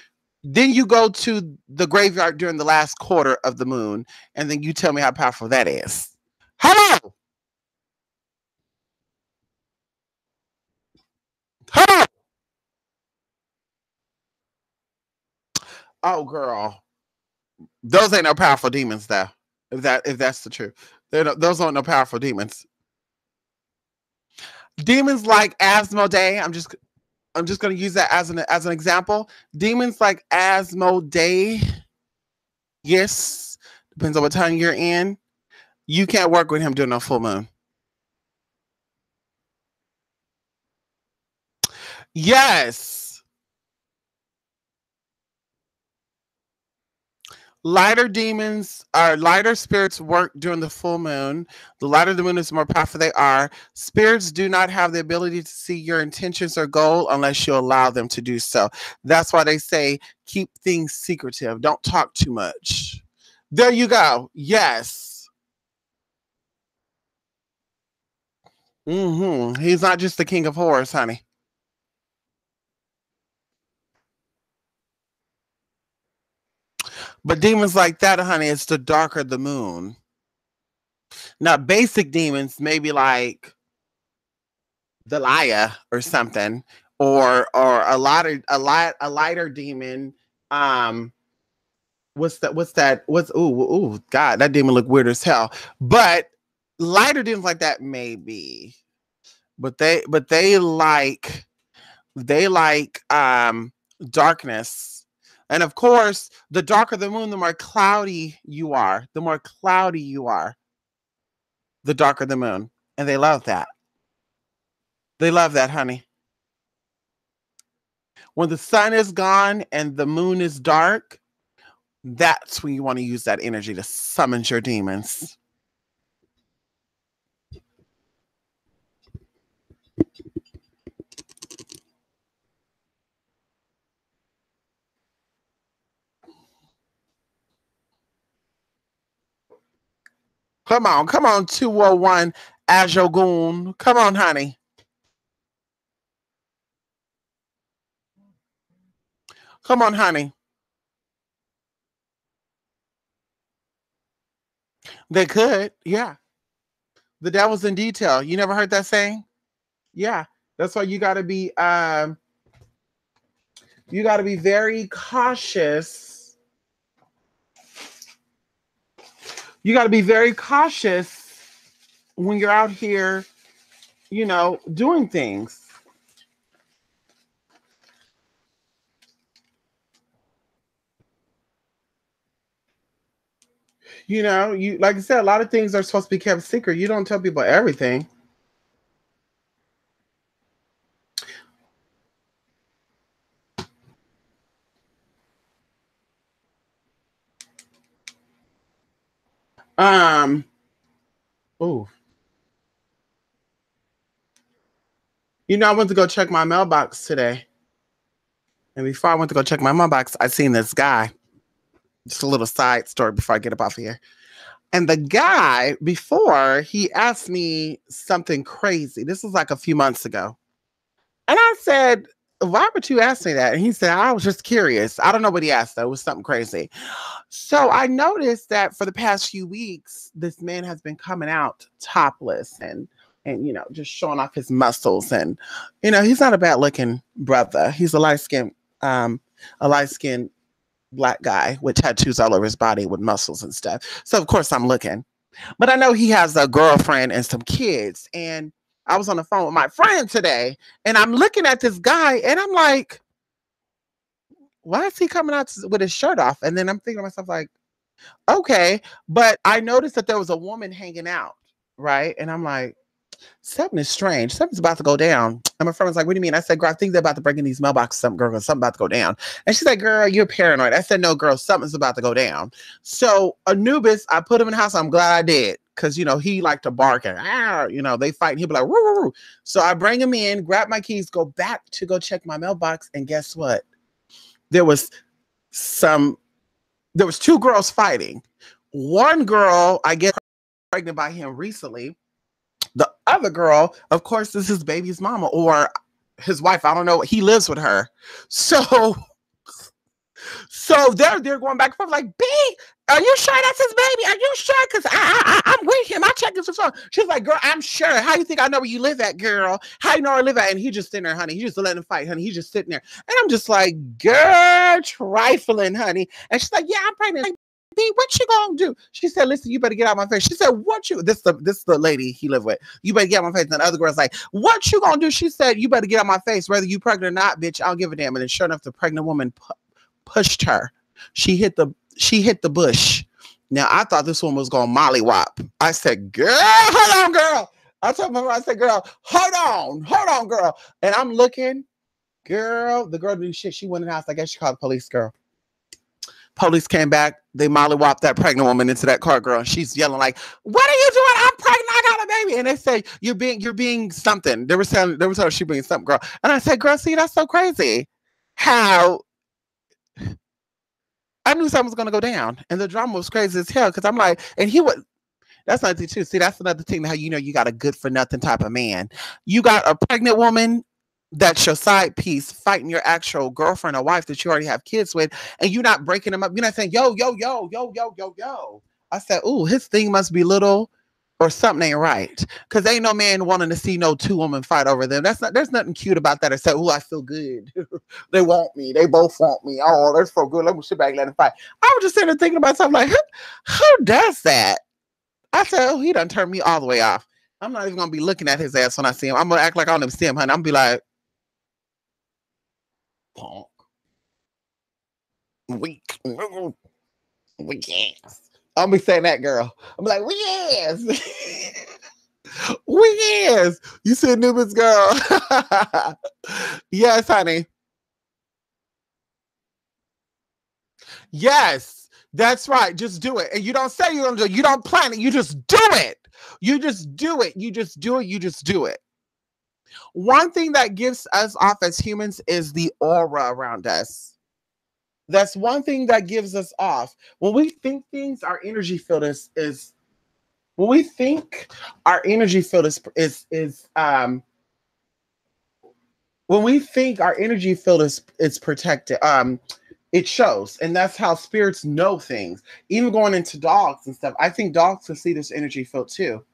Then you go to the graveyard during the last quarter of the moon, and then you tell me how powerful that is. Hello, hello. Oh, girl, those ain't no powerful demons, though. If that's the truth, those aren't no powerful demons. Demons like Asmodee. I'm just going to use that as an example. Demons like Asmodee. Yes, depends on what time you're in. You can't work with him during a full moon. Yes. Lighter demons or lighter spirits work during the full moon. The lighter the moon is, the more powerful they are. Spirits do not have the ability to see your intentions or goal unless you allow them to do so. That's why they say keep things secretive. Don't talk too much. There you go. Yes. He's not just the king of horrors, honey. But demons like that, honey, it's the darker the moon. Now, basic demons, maybe like the Liar or something, or a lighter demon. Um, what's ooh God, that demon look weird as hell. But lighter demons like that maybe, but they like darkness. And of course, the darker the moon, the more cloudy you are. The more cloudy you are, the darker the moon. And they love that. They love that, honey. When the sun is gone and the moon is dark, that's when you want to use that energy to summon your demons. Come on, 201 Ajogoon. Come on, honey. Come on, honey. They could, yeah. The devil's in detail. You never heard that saying? Yeah. That's why you gotta be very cautious. You gotta be very cautious when you're out here, doing things. You like I said, a lot of things are supposed to be kept secret. You don't tell people everything. Um, oh, I went to go check my mailbox today. And before I went to go check my mailbox, I seen this guy. Just a little side story before I get up off of here. And the guy, before, he asked me something crazy. This was like a few months ago. And I said, why would you ask me that? And he said, I was just curious. I don't know what he asked, though. It was something crazy. So I noticed that for the past few weeks, this man has been coming out topless and just showing off his muscles. And, he's not a bad looking brother. He's a light skinned black guy with tattoos all over his body with muscles and stuff. So of course I'm looking. But I know he has a girlfriend and some kids. And I was on the phone with my friend today and I'm looking at this guy and I'm like, why is he coming out with his shirt off? And then I'm thinking to myself, like, okay. But I noticed that there was a woman hanging out, right? And I'm like, something is strange. Something's about to go down. And my friend was like, what do you mean? I said, girl, I think they're about to break in these mailboxes. Something about to go down. And she's like, girl, you're paranoid. I said, no, girl, something's about to go down. So Anubis, I put him in the house. I'm glad I did. Cause he liked to bark and they fight. And he'd be like, woo, woo, woo. So I bring him in, grab my keys, go back to go check my mailbox. And guess what? There was two girls fighting. One girl, I get pregnant by him recently. The other girl, of course, is his baby's mama or his wife. I don't know. He lives with her. So So they're going back and forth like, B, are you sure that's his baby? Are you sure? Because I'm with him. I checked his phone. She's like, girl, I'm sure. How you think I know where you live at, girl? How you know where I live at? And he just sitting there, honey. He just letting him fight, honey. He's just sitting there. And I'm just like, girl, trifling, honey. And she's like, yeah, I'm pregnant. Like, B, what you gonna do? She said, listen, you better get out of my face. She said, what you, this is the lady he lived with. You better get out of my face. And the other girl's like, what you gonna do? She said, you better get out of my face. Whether you pregnant or not, bitch, I don't give a damn. And then sure enough, the pregnant woman pushed her. She hit the bush. Now I thought this one was going mollywop. I said, girl, hold on, girl. I told my mom, I said, girl, hold on, girl. And I'm looking, girl, the girl didn't do shit. She went in the house. I guess she called the police, girl. Police came back. They mollywopped that pregnant woman into that car, girl. She's yelling like, what are you doing? I'm pregnant. I got a baby. And they say, you're being something. They were telling her she being something, girl. And I said, girl, see, that's so crazy. How I knew something was going to go down, and the drama was crazy as hell. Because I'm like, and he would. That's another thing too. See, that's another thing. How you know you got a good for nothing type of man. You got a pregnant woman that's your side piece fighting your actual girlfriend or wife that you already have kids with, and you're not breaking them up. You're not saying yo yo yo yo yo yo yo. I said, ooh, his thing must be little. Or something ain't right, because ain't no man wanting to see no two women fight over them. That's not. There's nothing cute about that. Except, oh, I feel good. They want me. They both want me. Oh, they're so good. Let me sit back and let them fight. I was just sitting there thinking about something like, who does that? I said, oh, he done turned me all the way off. I'm not even gonna be looking at his ass when I see him. I'm gonna act like I don't even see him, honey. I'm gonna be like, punk, weak, weak ass. I'll be saying that, girl. I'm like, we yes. We yes. You said Nubis, girl. Yes, honey. Yes. That's right. Just do it. And you don't say you're gonna do it. You don't plan it. You just do it. You just do it. You just do it. You just do it. One thing that gives us off as humans is the aura around us. That's one thing that gives us off. When we think things, our energy field is when we think our energy field is when we think our energy field is protected, it shows. And that's how spirits know things. Even going into dogs and stuff. I think dogs can see this energy field too.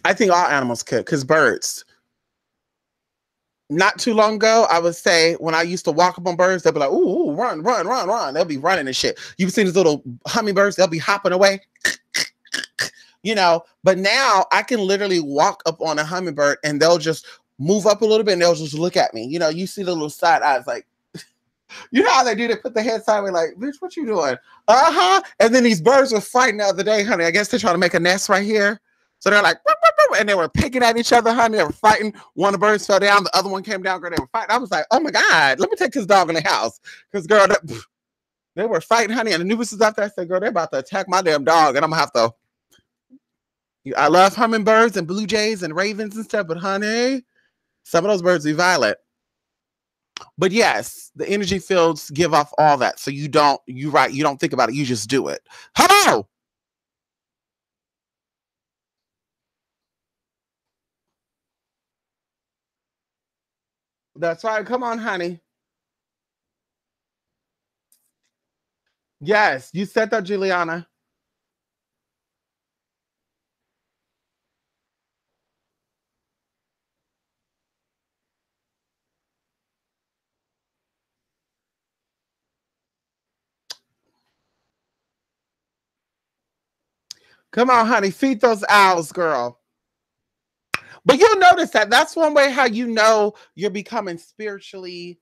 I think all animals could, because birds. Not too long ago, I would say when I used to walk up on birds, they'll be like, ooh, run, run, run, run. They'll be running and shit. You've seen these little hummingbirds, they'll be hopping away. You know, but now I can literally walk up on a hummingbird and they'll just move up a little bit and they'll just look at me. You know, you see the little side eyes like, you know how they do? They put their head sideways like, bitch, what you doing? Uh-huh. And then these birds were fighting the other day, honey. I guess they're trying to make a nest right here. So they're like, and they were picking at each other, honey. They were fighting. One of the birds fell down. The other one came down. Girl, they were fighting. I was like, oh my God, let me take this dog in the house. Because, girl, they were fighting, honey. And the newest is out there. I said, girl, they're about to attack my damn dog. And I'm going to have to. I love hummingbirds and blue jays and ravens and stuff. But, honey, some of those birds be violent. But yes, the energy fields give off all that. So you don't think about it. You just do it. Hello. That's right. Come on, honey. Yes, you said that, Juliana. Come on, honey. Feed those owls, girl. But you'll notice that that's one way how you know you're becoming spiritually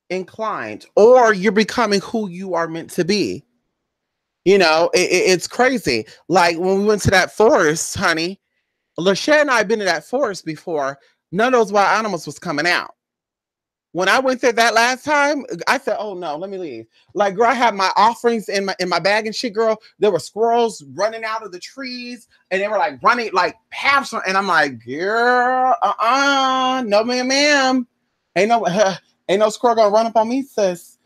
inclined or you're becoming who you are meant to be. You know, it's crazy. Like when we went to that forest, honey, Lachey and I have been to that forest before. None of those wild animals was coming out. When I went there that last time, I said, "Oh no, let me leave." Like, girl, I had my offerings in my bag and shit, girl. There were squirrels running out of the trees, and they were like running like half. And I'm like, "Girl, no, ma'am, ain't no, ain't no squirrel gonna run up on me, sis."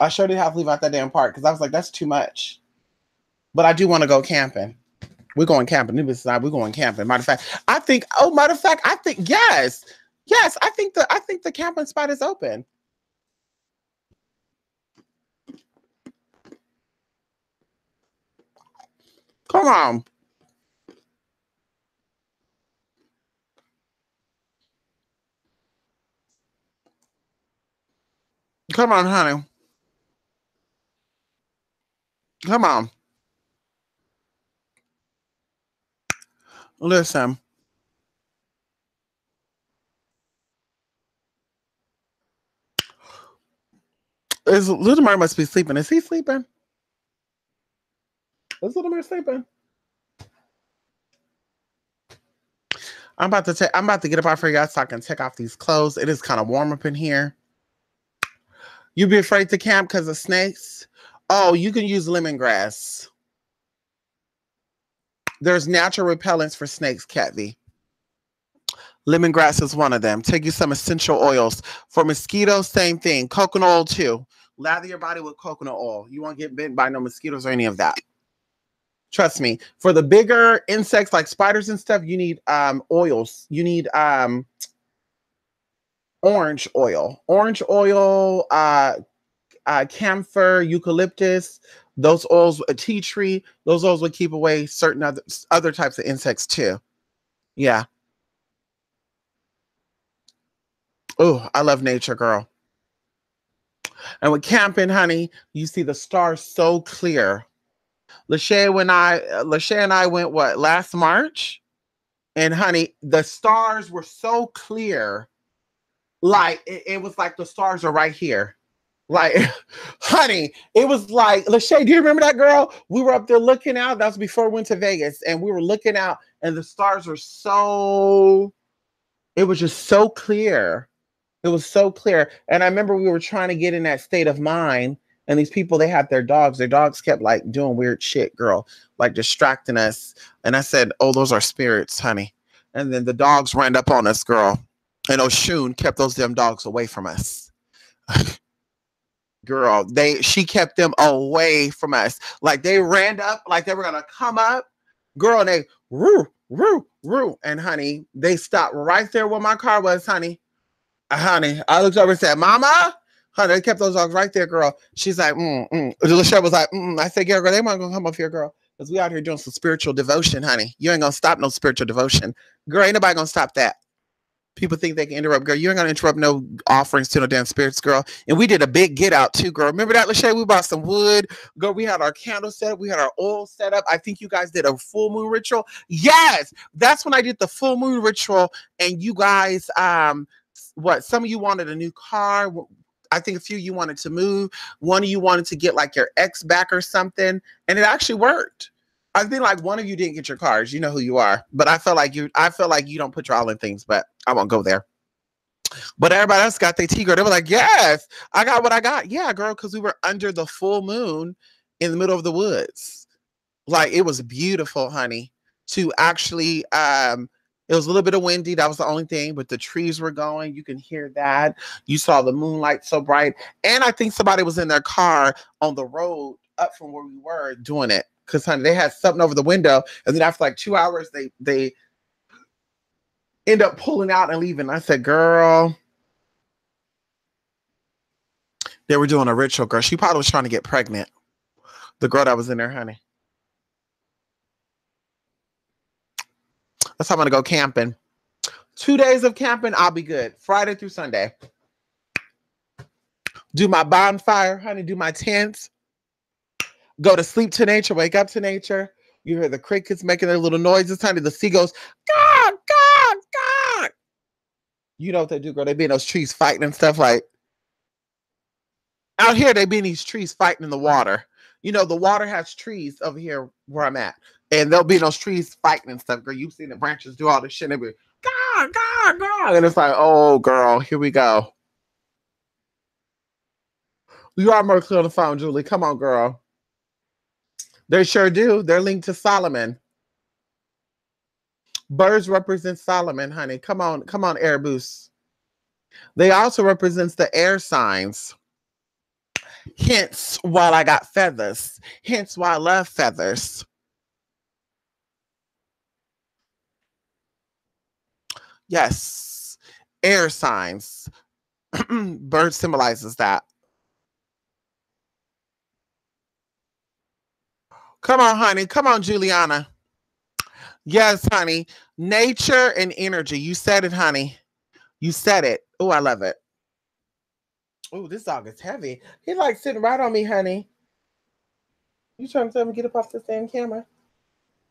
I sure did have to leave out that damn park because I was like, "That's too much." But I do want to go camping. We're going camping. We're going camping. Matter of fact, I think yes. Yes, I think the camping spot is open. Come on. Come on, honey. Come on. Listen. Is Little Mer must be sleeping. Is he sleeping? Is Little Mer sleeping? I'm about to get up off for y'all so I can take off these clothes. It is kind of warm up in here. You be afraid to camp because of snakes? Oh, you can use lemongrass. There's natural repellents for snakes, Cat V. Lemongrass is one of them. Take you some essential oils. For mosquitoes, same thing. Coconut oil too. Lather your body with coconut oil. You won't get bitten by no mosquitoes or any of that. Trust me. For the bigger insects like spiders and stuff, you need oils. You need orange oil. Orange oil, camphor, eucalyptus, those oils, a tea tree, those oils would keep away certain other types of insects too. Yeah. Oh, I love nature, girl. And with camping, honey, you see the stars so clear. Lachey and I went what last March, and honey, the stars were so clear, like it was like the stars are right here. Like, honey, it was like Lachey. Do you remember that girl? We were up there looking out. That was before we went to Vegas, and we were looking out, and the stars were so. It was just so clear. It was so clear. And I remember we were trying to get in that state of mind. And these people, they had their dogs. Their dogs kept like doing weird shit, girl, like distracting us. And I said, oh, those are spirits, honey. And then the dogs ran up on us, girl. And Oshun kept those damn dogs away from us. Girl, she kept them away from us. Like they ran up, like they were gonna come up. Girl, and they roo, roo, roo. And honey, they stopped right there where my car was, honey. Honey, I looked over and said, Mama, honey, they kept those dogs right there, girl. She's like, Lachey was like, I said, yeah, girl, they weren't gonna come up here, girl. Because we out here doing some spiritual devotion, honey. You ain't gonna stop no spiritual devotion. Girl, ain't nobody gonna stop that. People think they can interrupt, girl. You ain't gonna interrupt no offerings to no damn spirits, girl. And we did a big get out too, girl. Remember that, Lachey? We bought some wood, girl. We had our candle set up, we had our oil set up. I think you guys did a full moon ritual. Yes, that's when I did the full moon ritual, and you guys, some of you wanted a new car. I think a few of you wanted to move. One of you wanted to get like your ex back or something, and it actually worked. I think like one of you didn't get your cars. You know who you are, but I felt like you don't put your all in things, but I won't go there. But everybody else got their tea, girl. They were like, yes, I got what I got. Yeah, girl, because we were under the full moon in the middle of the woods. Like it was beautiful, honey. To actually, it was a little bit of windy. That was the only thing, but the trees were going. You can hear that. You saw the moonlight so bright. And I think somebody was in their car on the road up from where we were doing it. Because, honey, they had something over the window. And then after like 2 hours, they end up pulling out and leaving. I said, girl, they were doing a ritual, girl. She probably was trying to get pregnant. The girl that was in there, honey. That's how I'm going to go camping. 2 days of camping, I'll be good. Friday through Sunday. Do my bonfire, honey. Do my tents. Go to sleep to nature. Wake up to nature. You hear the crickets making their little noises, honey. The seagulls, God, God, God. You know what they do, girl. They be in those trees fighting and stuff like. Out here, they be in these trees fighting in the water. You know, the water has trees over here where I'm at. And they'll be in those trees fighting and stuff. Girl, you've seen the branches do all this shit. And they be, God, God, God. And it's like, oh, girl, here we go. You are Mercury on the phone, Julie. Come on, girl. They sure do. They're linked to Solomon. Birds represent Solomon, honey. Come on, air boost. They also represents the air signs. Hence why I got feathers. Hence why I love feathers. Yes. Air signs. Bird symbolizes that. Come on, honey. Come on, Juliana. Yes, honey. Nature and energy. You said it, honey. You said it. Oh, I love it. Oh, this dog is heavy. He like sitting right on me, honey. You trying to tell me to get up off this damn camera?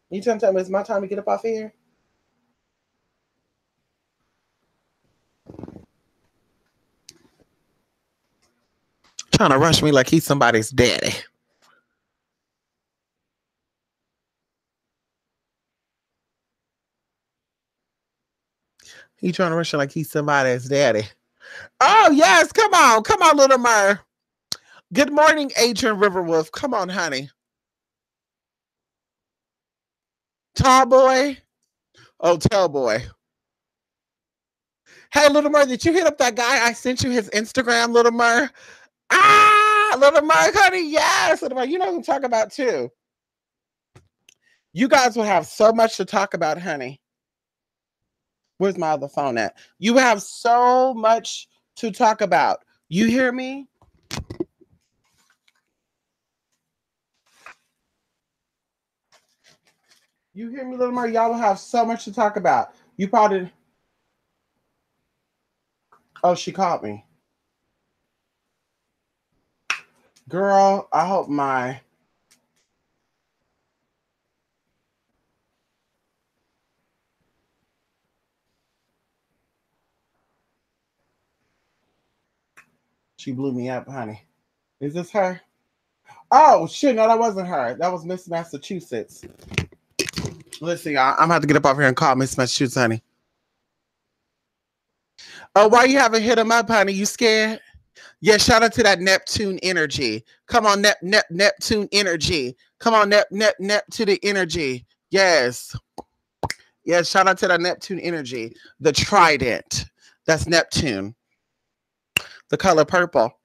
You trying to tell me it's my time to get up off here? Trying to rush me like he's somebody's daddy. He trying to rush me like he's somebody's daddy. Oh, yes. Come on. Come on, little Mer. Good morning, Adrian Riverwolf. Come on, honey. Tall boy. Oh, tall boy. Hey, little Mer, did you hit up that guy? I sent you his Instagram, little Mer. Ah, little Mer, honey. Yes, little Mer. You know who I'm talking about, too. You guys will have so much to talk about, honey. Where's my other phone at? You have so much to talk about. You hear me? You hear me, little Mer? Y'all will have so much to talk about. You probably. Oh, she called me. Girl, I hope my. She blew me up, honey. Is this her? Oh, shit. No, that wasn't her. That was Miss Massachusetts. Listen, y'all, I'm about to get up off here and call Miss Massachusetts, honey. Oh, why you haven't hit him up, honey? You scared? Yeah, shout out to that Neptune energy. Come on, Neptune energy. Come on, Nep to the energy. Yes. Yes, shout out to that Neptune energy. The trident. That's Neptune. The color purple.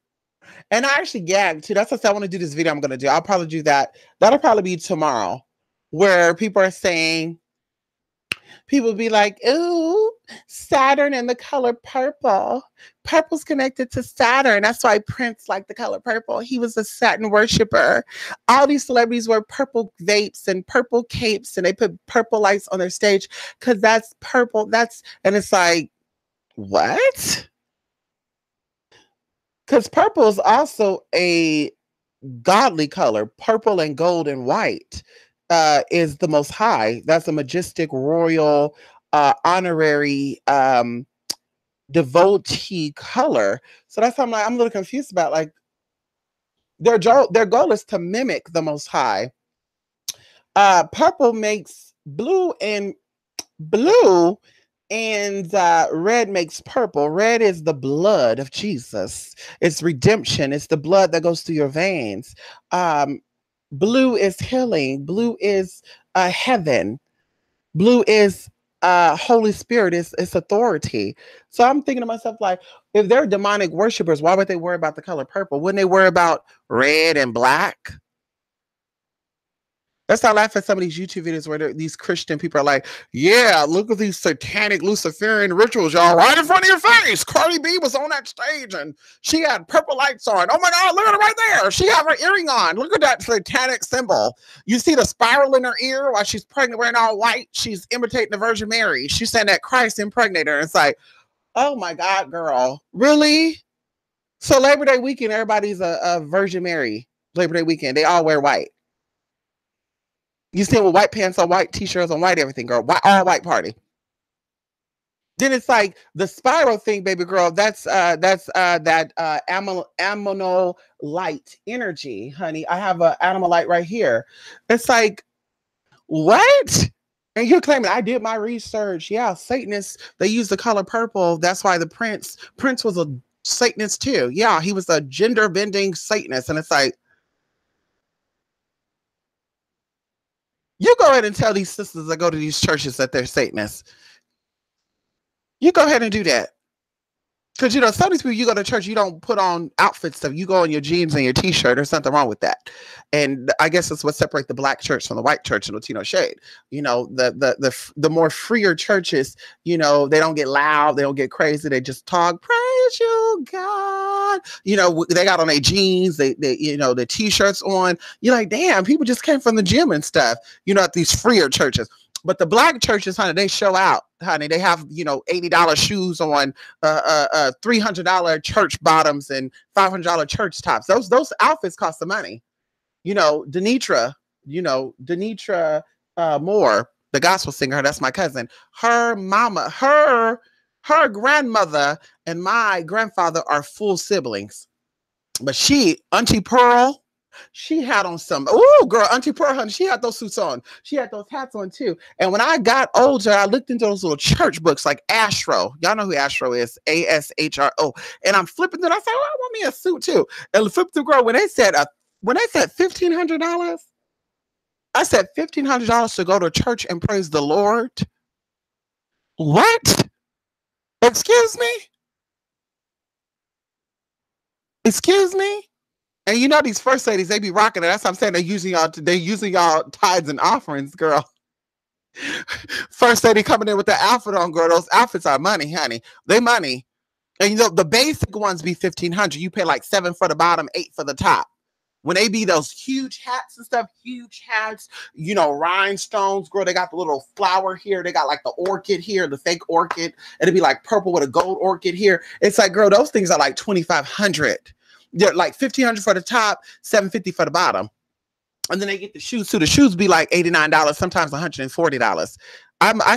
And I actually gagged too. That's what I want to do this video I'm going to do. I'll probably do that. That'll probably be tomorrow, where people are saying, people be like, ooh, Saturn and the color purple. Purple's connected to Saturn. That's why Prince liked the color purple. He was a Saturn worshiper. All these celebrities wear purple vapes and purple capes, and they put purple lights on their stage because that's purple. And it's like, what? Because purple is also a godly color. Purple and gold and white is the most high. That's a majestic, royal, honorary, devotee color. So that's how I'm a little confused about, like, their goal is to mimic the most high. Purple makes blue and red makes purple. Red is the blood of Jesus. It's redemption. It's the blood that goes through your veins. Blue is healing. Blue is heaven. Blue is Holy Spirit. It's authority. So I'm thinking to myself, like, if they're demonic worshipers, why would they worry about the color purple? Wouldn't they worry about red and black? That's how I laugh at some of these YouTube videos where these Christian people are like, yeah, look at these satanic Luciferian rituals, y'all, right in front of your face. Cardi B was on that stage and she had purple lights on. Oh my God, look at her right there. She had her earring on. Look at that satanic symbol. You see the spiral in her ear while she's pregnant, wearing all white. She's imitating the Virgin Mary. She's saying that Christ impregnated her. It's like, oh my God, girl. Really? So Labor Day weekend, everybody's a Virgin Mary. Labor Day weekend, they all wear white. You see with white pants on white t-shirts on white everything, girl. All white party. Then it's like the spiral thing, baby girl. That's that aminal light energy, honey. I have an animal light right here. It's like, what? And you're claiming I did my research. Yeah, Satanists, they use the color purple. That's why the Prince was a Satanist too. Yeah, he was a gender bending Satanist. And it's like, you go ahead and tell these sisters that go to these churches that they're Satanists. You go ahead and do that. Because, some of these people, you go to church, you don't put on outfit stuff. You go in your jeans and your t-shirt. There's nothing wrong with that. And I guess that's what separates the black church from the white church in Latino shade. The more freer churches, they don't get loud. They don't get crazy. They just talk, praise you, God. They got on their jeans, the t-shirts on. You're like, damn, people just came from the gym and stuff, at these freer churches. But the black churches, honey, they show out, honey. They have, $80 shoes on, $300 church bottoms and $500 church tops. Those outfits cost the money. Denitra Moore, the gospel singer, that's my cousin. Her mama, her grandmother and my grandfather are full siblings. But Auntie Pearl, she had on some, Auntie Pearl, honey, she had those suits on. She had those hats on too. And when I got older, I looked into those little church books like Astro. Y'all know who Astro is, ASHRO. And I'm flipping through. I said, I want me a suit too. And flip through, girl, when they said $1,500, I said $1,500 to go to church and praise the Lord. What? Excuse me? Excuse me? And these first ladies, they be rocking it. That's what I'm saying. They're using y'all tithes and offerings, girl. First lady coming in with the outfit on, girl. Those outfits are money, honey. They money. And the basic ones be $1,500. You pay like $7 for the bottom, $8 for the top. When they be those huge hats and stuff, rhinestones, girl, they got the little flower here. They got like the orchid here, the fake orchid. And it'd be like purple with a gold orchid here. It's like, girl, those things are like $2,500. They're like $1,500 for the top, $750 for the bottom. And then they get the shoes too. The shoes be like $89, sometimes $140. I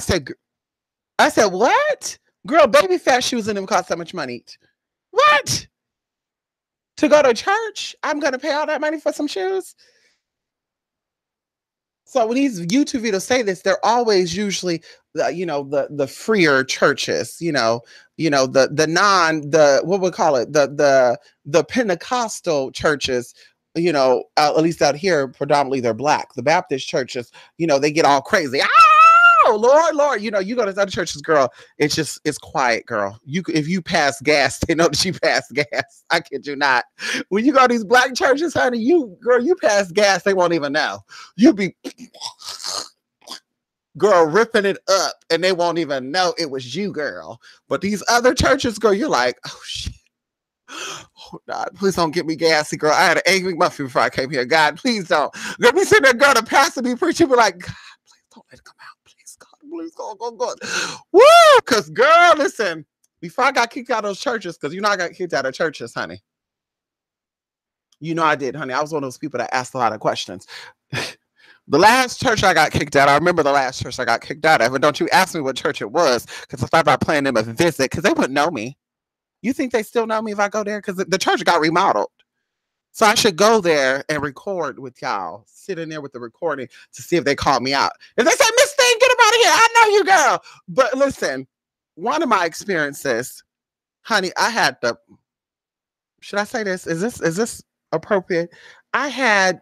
said, what? Girl, baby fat shoes in them cost so much money. What? To go to church? I'm going to pay all that money for some shoes? So when these YouTube videos say this, they're always usually, the freer churches, what we call it, the Pentecostal churches, at least out here, predominantly they're black. The Baptist churches, they get all crazy. Oh, Lord, you go to other churches, girl. It's quiet, girl. If you pass gas, they know that you pass gas. I kid you not. When you go to these black churches, honey, you pass gas, they won't even know. You be, girl, ripping it up, and they won't even know it was you, girl. But these other churches, girl, you're like, oh shit. Oh God, please don't get me gassy, girl. I had an egg McMuffin before I came here. God, please don't. Let me sit there, girl. The pastor be preaching, be like, God, please don't let it come out. Please, go. Woo! Because, girl, listen, before I got kicked out of those churches, because I got kicked out of churches, honey. I did, honey. I was one of those people that asked a lot of questions. The last church I got kicked out, I remember the last church I got kicked out of, and don't you ask me what church it was, because I thought about paying them a visit, because they wouldn't know me. You think they still know me if I go there? Because the church got remodeled. So I should go there and record with y'all, sit in there with the recording to see if they call me out. If they say, Miss Thing, get up out of here. I know you, girl. But listen, one of my experiences, honey, should I say this? Is this appropriate? I had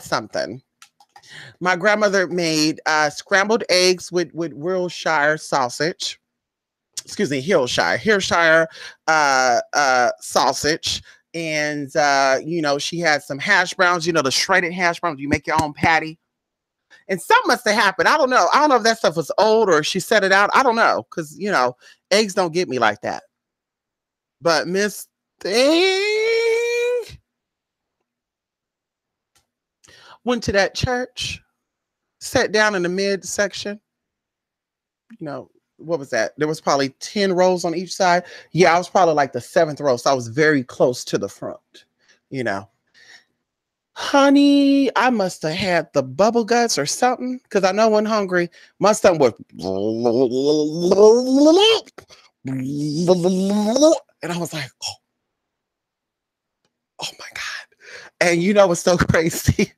something. My grandmother made scrambled eggs with Wilshire sausage. Excuse me, Hillshire sausage. And, she had some hash browns, the shredded hash browns. You make your own patty. And something must have happened. I don't know. I don't know if that stuff was old or she set it out. I don't know. Because, eggs don't get me like that. But Miss Thing went to that church, sat down in the mid section. What was that? There was probably 10 rows on each side. Yeah, I was probably like the 7th row. So I was very close to the front, Honey, I must have had the bubble guts or something. Because I know when hungry, my stomach was. And I was like, oh my God. And what's so crazy?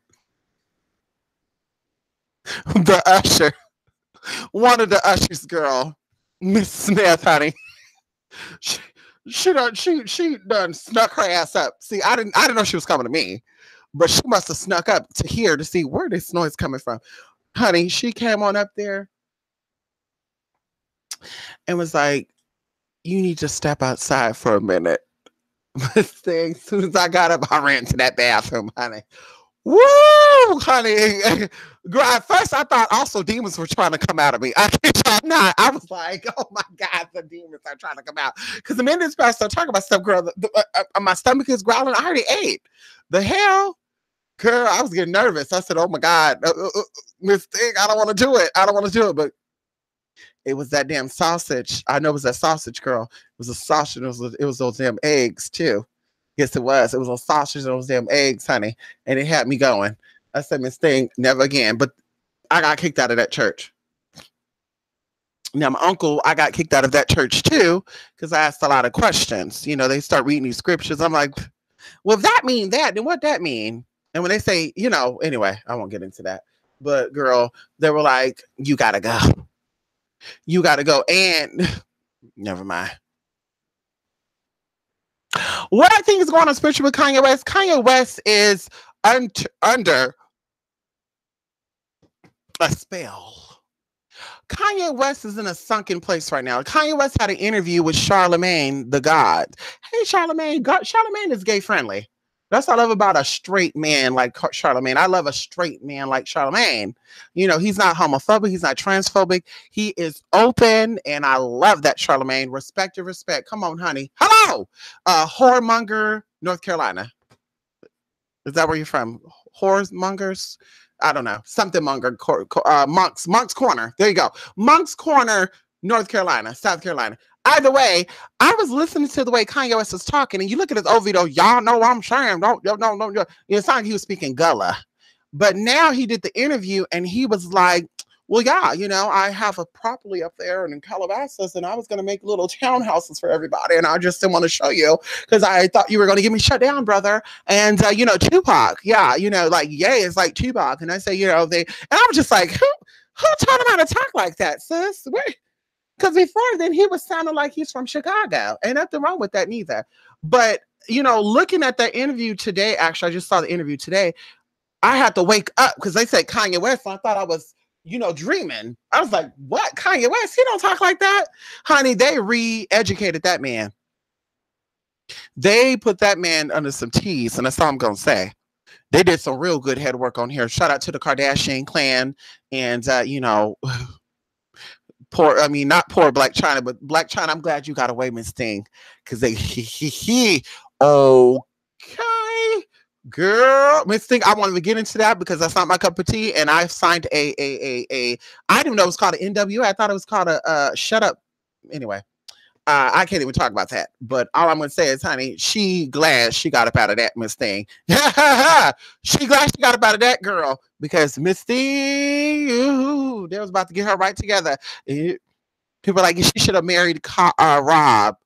The usher. One of the ushers, girl, Miss Smith, honey, she done snuck her ass up. See, I didn't know she was coming to me, but she must have snuck up to here to see where this noise coming from. Honey, she came on up there and was like, you need to step outside for a minute. This thing, as soon as I got up, I ran to that bathroom, honey. Woo, honey. Girl, at first I thought also demons were trying to come out of me. I kid y'all not. I was like, oh my God, the demons are trying to come out. Because the minute this pastor started talking about stuff, girl, my stomach is growling. I already ate. The hell? Girl, I was getting nervous. I said, oh my God, this thing, I don't want to do it. I don't want to do it. But it was that damn sausage. I know it was that sausage, girl. It was a sausage. It was those damn eggs too. Yes, it was. It was a sausage and those damn eggs, honey. And it had me going. I said, Miss Thing, never again. But I got kicked out of that church. Now, my uncle, I got kicked out of that church too, because I asked a lot of questions. You know, they start reading these scriptures. I'm like, well, if that mean that, then what that mean? And when they say, you know, anyway, I won't get into that. But girl, they were like, you gotta go. You gotta go. And never mind. What I think is going on spiritually with Kanye West is under a spell. Kanye West is in a sunken place right now. Kanye West had an interview with Charlemagne the God. Hey, Charlemagne. Charlemagne is gay friendly. That's what I love about a straight man like Charlemagne. I love a straight man like Charlemagne. You know, he's not homophobic. He's not transphobic. He is open, and I love that, Charlemagne. Respect your respect. Come on, honey. Hello, whoremonger, North Carolina. Is that where you're from? Whoremongers? I don't know. Something monger. Monk's Corner. There you go. Monk's Corner, North Carolina, South Carolina. Either way, I was listening to the way Kanye West was talking, and you look at his old video, y'all know what I'm saying. Don't. It sounded like he was speaking Gullah. But now he did the interview, and he was like, well, yeah, you know, I have a property up there in Calabasas, and I was going to make little townhouses for everybody, and I just didn't want to show you because I thought you were going to get me shut down, brother. And, you know, Tupac, yeah, you know, like, yay, it's like Tupac. And I say, you know, and I was just like, who taught him how to talk like that, sis? Because before then, he was sounding like he's from Chicago. Ain't nothing wrong with that neither. But, you know, looking at that interview today, actually, I just saw the interview today, I had to wake up because they said Kanye West, and I thought I was, you know, dreaming. I was like, what? Kanye West? He don't talk like that. Honey, they re-educated that man. They put that man under some teas, and that's all I'm going to say. They did some real good head work on here. Shout out to the Kardashian clan and, you know, not poor Black China, but Black China, I'm glad you got away, Miss Thing, because okay. Girl, Miss Thing, I wanted to get into that because that's not my cup of tea. And I signed I didn't even know it was called an NWA. I thought it was called a shut up. Anyway, I can't even talk about that. But all I'm going to say is, honey, she glad she got up out of that, Miss Thing. She glad she got up out of that, girl, because Miss Thing, they was about to get her right together. People like, she should have married Rob.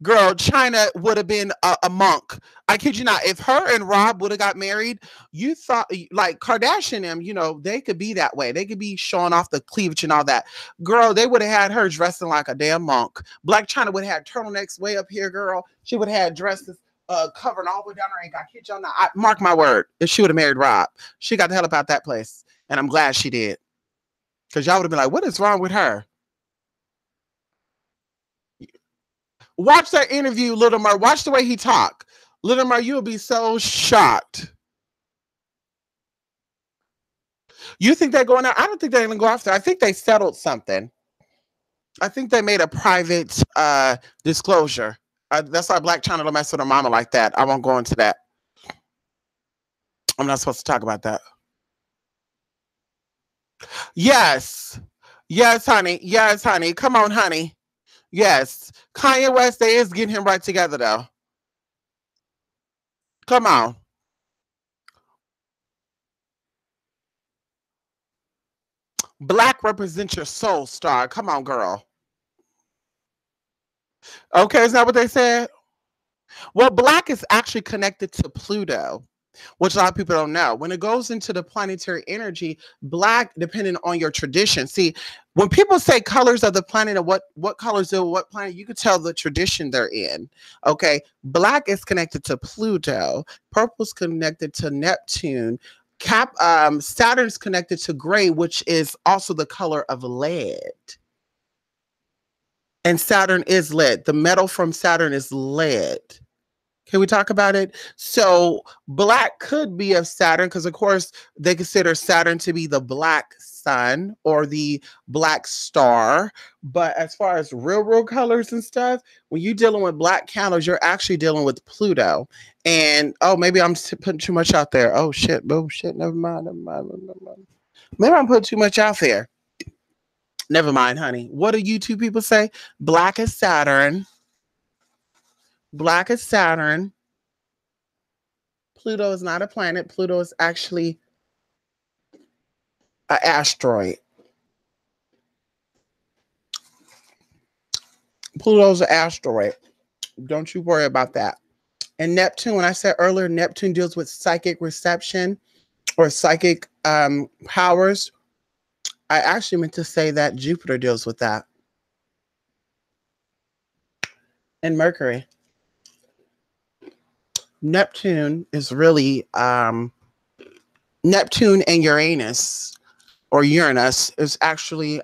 Girl, China would have been a monk. I kid you not. If her and Rob would have got married, you thought like Kardashian them, you know, they could be that way. They could be showing off the cleavage and all that. Girl, they would have had her dressing like a damn monk. Black China would have had turtlenecks way up here, girl. She would have had dresses covering all the way down her ankle. I kid you not. Mark my word. If she would have married Rob, she got the hell up out that place. And I'm glad she did. Because y'all would have been like, what is wrong with her? Watch that interview, Little Mer. Watch the way he talk. Little Mer, you'll be so shocked. You think they're going out? I don't think they're going to go after. I think they settled something. I think they made a private disclosure. That's why Black China don't mess with her mama like that. I won't go into that. I'm not supposed to talk about that. Yes. Yes, honey. Yes, honey. Come on, honey. Yes. Kanye West, they is getting him right together, though. Come on. Black represents your soul, star. Come on, girl. Okay, is that what they said? Well, black is actually connected to Pluto, which a lot of people don't know. When it goes into the planetary energy, black, depending on your tradition. See, when people say colors of the planet and what colors are what planet, you can tell the tradition they're in. Okay, black is connected to Pluto. Purple's connected to Neptune. Saturn's connected to gray, which is also the color of lead. And Saturn is lead. The metal from Saturn is lead. Can we talk about it? So black could be of Saturn because, of course, they consider Saturn to be the black sun or the black star. But as far as real colors and stuff, when you're dealing with black candles, you're actually dealing with Pluto. And oh, maybe I'm putting too much out there. Oh shit, never mind. Maybe I'm putting too much out there. Never mind, honey. What do you two people say? Black is Saturn. Black is Saturn. Pluto is not a planet. Pluto is actually an asteroid. Pluto's an asteroid. Don't you worry about that. And Neptune, when I said earlier, Neptune deals with psychic reception or psychic powers. I actually meant to say that Jupiter deals with that. And Mercury. Neptune is really Neptune and Uranus or Uranus is actually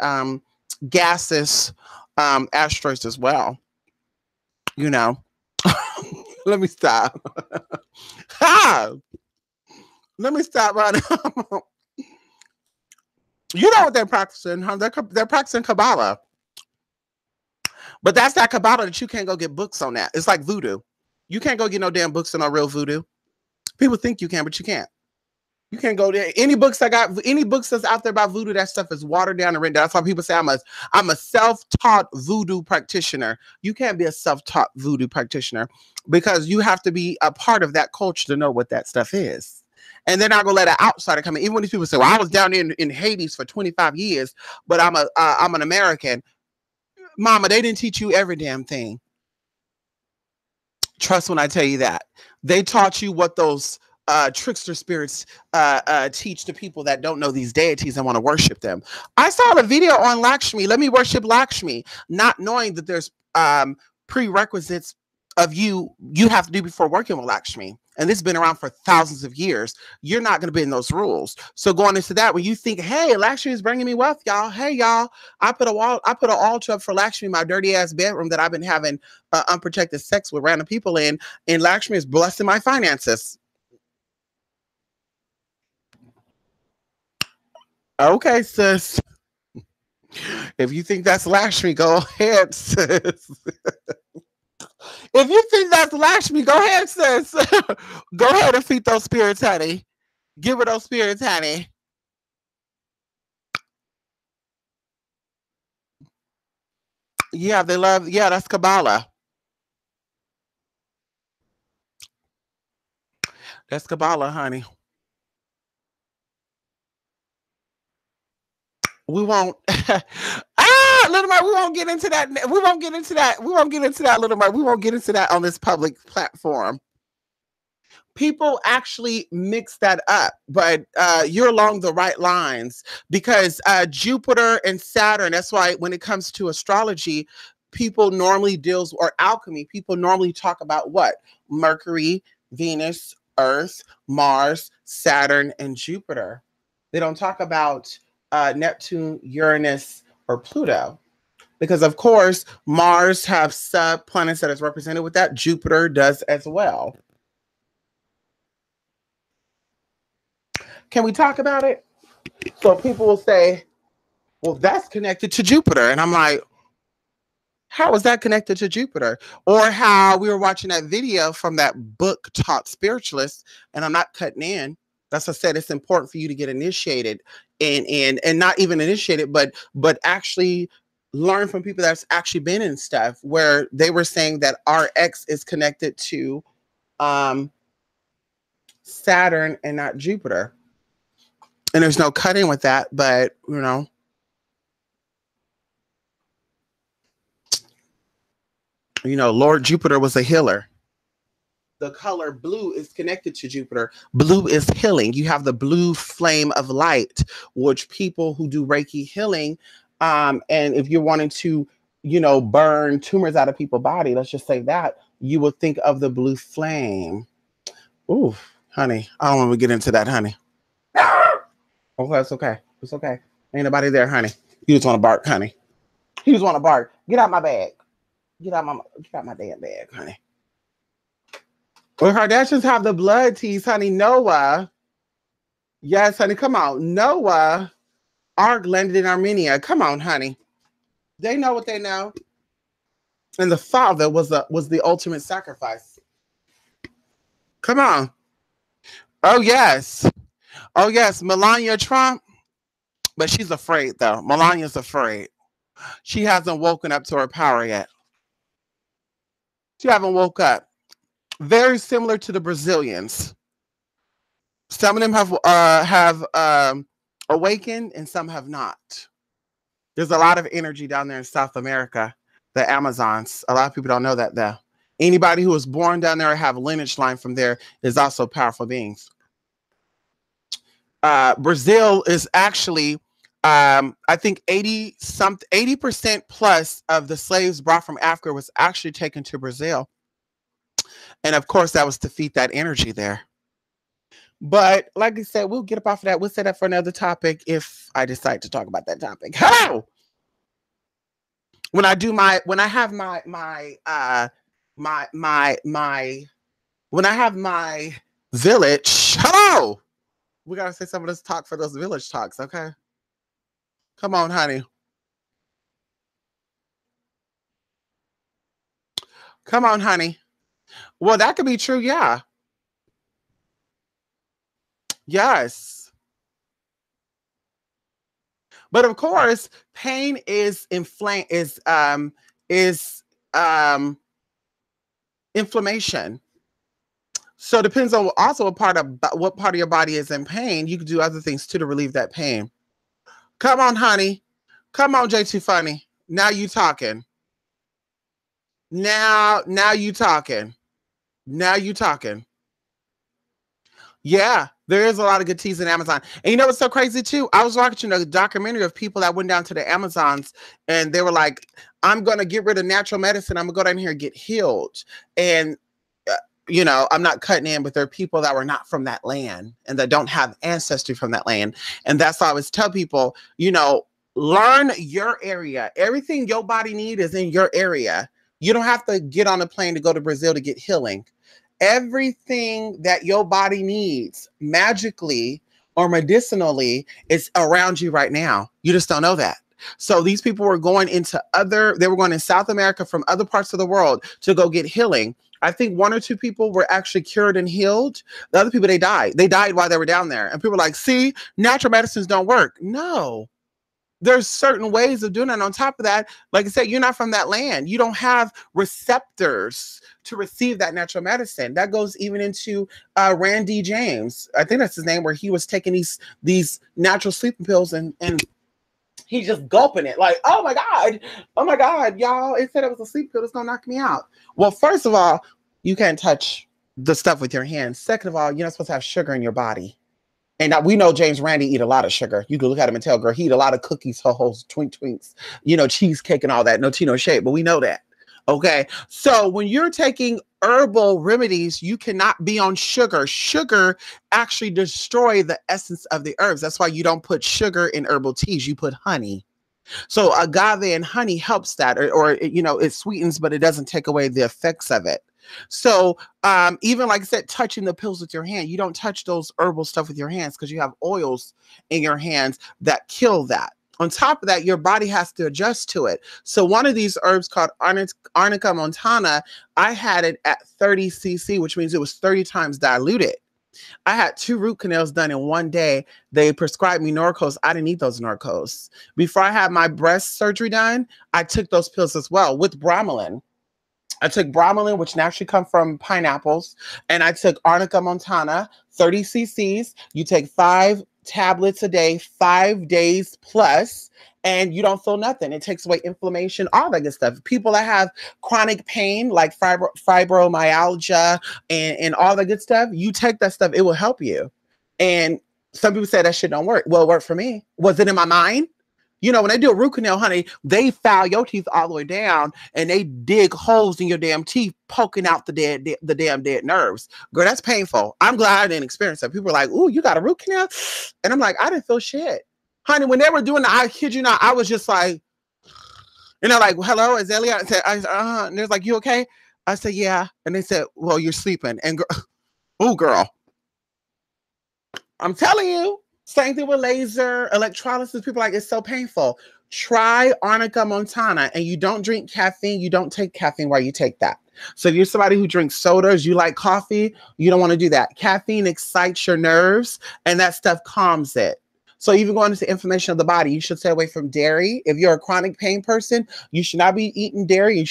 gaseous asteroids as well. You know. Let me stop. Ha! Let me stop right now. You know what they're practicing, huh? They're practicing Kabbalah. But that's that Kabbalah that you can't go get books on that. It's like voodoo. You can't go get no damn books on no real voodoo. People think you can, but you can't. You can't go there. Any books that's out there about voodoo, that stuff is watered down and written down. That's why people say I'm a self-taught voodoo practitioner. You can't be a self-taught voodoo practitioner because you have to be a part of that culture to know what that stuff is. And they're not gonna let an outsider come in. Even when these people say, "Well, I was down in Hades for 25 years, but I'm an American." Mama, they didn't teach you every damn thing. Trust when I tell you that. They taught you what those trickster spirits teach to people that don't know these deities and want to worship them. I saw a video on Lakshmi. Let me worship Lakshmi, not knowing that there's prerequisites of you have to do before working with Lakshmi. And this has been around for thousands of years. You're not going to be in those rules. So going into that, when you think, hey, Lakshmi is bringing me wealth, y'all. Hey, y'all, I put an altar up for Lakshmi in my dirty ass bedroom that I've been having unprotected sex with random people in, and Lakshmi is blessing my finances. Okay, sis. If you think that's Lakshmi, go ahead, sis. If you think that's Lakshmi, go ahead, sis. Go ahead and feed those spirits, honey. Give her those spirits, honey. Yeah, they love, yeah, that's Kabbalah. That's Kabbalah, honey. We won't. Little Mike, we won't get into that. We won't get into that. We won't get into that, Little Mike. We won't get into that on this public platform. People actually mix that up, but you're along the right lines because Jupiter and Saturn, that's why when it comes to astrology, people normally deals or alchemy, people normally talk about what? Mercury, Venus, Earth, Mars, Saturn, and Jupiter. They don't talk about Neptune, Uranus, or Pluto. Because of course, Mars have sub-planets that is represented with that. Jupiter does as well. Can we talk about it? So people will say, well, that's connected to Jupiter. And I'm like, how is that connected to Jupiter? Or how we were watching that video from that book taught spiritualist, and I'm not cutting in. That's what I said. It's important for you to get initiated and not even initiated, but actually learn from people that's actually been in stuff where they were saying that RX is connected to Saturn and not Jupiter. And there's no cutting with that, but Lord Jupiter was a healer. The color blue is connected to Jupiter. Blue is healing. You have the blue flame of light, which people who do Reiki healing, and if you're wanting to, burn tumors out of people's body, let's just say that, you would think of the blue flame. Ooh, honey, I don't want to get into that, honey. Okay, it's okay. It's okay. Ain't nobody there, honey. You just want to bark, honey. He was on a bark. Get out my bag. Get out my damn bag, honey. Well, Kardashians have the blood teas, honey. Noah. Yes, honey. Come on. Noah Ark landed in Armenia. Come on, honey. They know what they know. And the father was the ultimate sacrifice. Come on. Oh yes. Oh yes. Melania Trump. But she's afraid though. Melania's afraid. She hasn't woken up to her power yet. She haven't woke up. Very similar to the Brazilians. Some of them have awakened and some have not. There's a lot of energy down there in South America, the Amazons. A lot of people don't know that though. Anybody who was born down there or have a lineage line from there is also powerful beings. Brazil is actually, I think 80% plus of the slaves brought from Africa was actually taken to Brazil. And of course, that was to feed that energy there. But like I said, we'll get up off of that. We'll set up for another topic if I decide to talk about that topic. How? When I have my village, hello. We gotta say some of this talk for those village talks, okay? Come on, honey. Come on, honey. Well, that could be true, yeah. Yes. But of course, pain is inflammation. So it depends on also what part of your body is in pain. You can do other things too to relieve that pain. Come on, honey. Come on, J2 Funny. Now you talking. Now you talking. Now you talking. Yeah, there is a lot of good teas in Amazon. And you know what's so crazy too? I was watching a documentary of people that went down to the Amazons and they were like, I'm going to get rid of natural medicine. I'm going to go down here and get healed. And, you know, I'm not cutting in, but there are people that were not from that land and that don't have ancestry from that land. And that's why I always tell people, you know, learn your area. Everything your body needs is in your area. You don't have to get on a plane to go to Brazil to get healing. Everything that your body needs magically or medicinally is around you right now. You just don't know that. So these people were going they were going in South America from other parts of the world to go get healing. I think 1 or 2 people were actually cured and healed. The other people, they died. They died while they were down there. And people were like, see, natural medicines don't work. No. There's certain ways of doing it. On top of that, like I said, you're not from that land. You don't have receptors to receive that natural medicine. That goes even into Randy James. I think that's his name, where he was taking these natural sleeping pills and he's just gulping it like, oh my God, y'all, it said it was a sleep pill. It's gonna knock me out. Well, first of all, you can't touch the stuff with your hands. Second of all, you're not supposed to have sugar in your body. And now we know James Randi eat a lot of sugar. You can look at him and tell, girl, he eat a lot of cookies, ho-hos, twinks, you know, cheesecake and all that. No tea, no shade, but we know that. Okay. So when you're taking herbal remedies, you cannot be on sugar. Sugar actually destroys the essence of the herbs. That's why you don't put sugar in herbal teas. You put honey. So agave and honey helps that, or you know, it sweetens, but it doesn't take away the effects of it. So even like I said, touching the pills with your hand, you don't touch those herbal stuff with your hands because you have oils in your hands that kill that. On top of that, your body has to adjust to it. So one of these herbs called Arnica montana, I had it at 30 cc, which means it was 30 times diluted. I had 2 root canals done in one day. They prescribed me Norcos. I didn't eat those Norcos. Before I had my breast surgery done, I took those pills as well with bromelain. I took bromelain, which naturally come from pineapples, and I took Arnica montana, 30 cc's. You take 5 tablets a day, 5 days plus, and you don't feel nothing. It takes away inflammation, all that good stuff. People that have chronic pain, like fibromyalgia and all that good stuff, you take that stuff, it will help you. And some people say that shit don't work. Well, it worked for me. Was it in my mind? You know, when they do a root canal, honey, they file your teeth all the way down and they dig holes in your damn teeth, poking out the damn dead nerves. Girl, that's painful. I'm glad I didn't experience that. People are like, ooh, you got a root canal? And I'm like, I didn't feel shit. Honey, when they were doing that, I kid you not, I was just like, And they're like, hello, Azalea. I said, and they're like, you okay? I said, yeah. And they said, well, you're sleeping. And oh, girl, I'm telling you, same thing with laser, electrolysis. People are like, it's so painful. Try Arnica montana, and you don't drink caffeine. You don't take caffeine while you take that. So if you're somebody who drinks sodas, you like coffee, you don't want to do that. Caffeine excites your nerves, and that stuff calms it. So even going into inflammation of the body, you should stay away from dairy. If you're a chronic pain person, you should not be eating dairy. You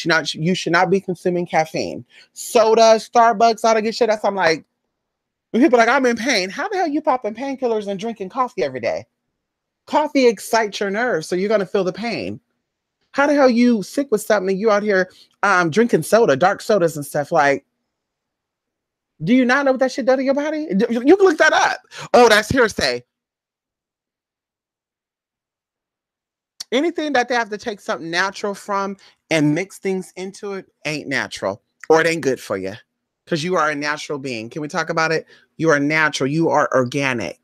should not be consuming caffeine. Soda, Starbucks, all that good shit. That's I'm like, when people are like, I'm in pain. How the hell you popping painkillers and drinking coffee every day? Coffee excites your nerves, so you're gonna feel the pain. How the hell you sick with something and you out here drinking soda, dark sodas and stuff? Like, do you not know what that shit does to your body? You can look that up. Oh, that's hearsay. Anything that they have to take something natural from and mix things into it ain't natural, or it ain't good for you, because you are a natural being. Can we talk about it? You are natural. You are organic.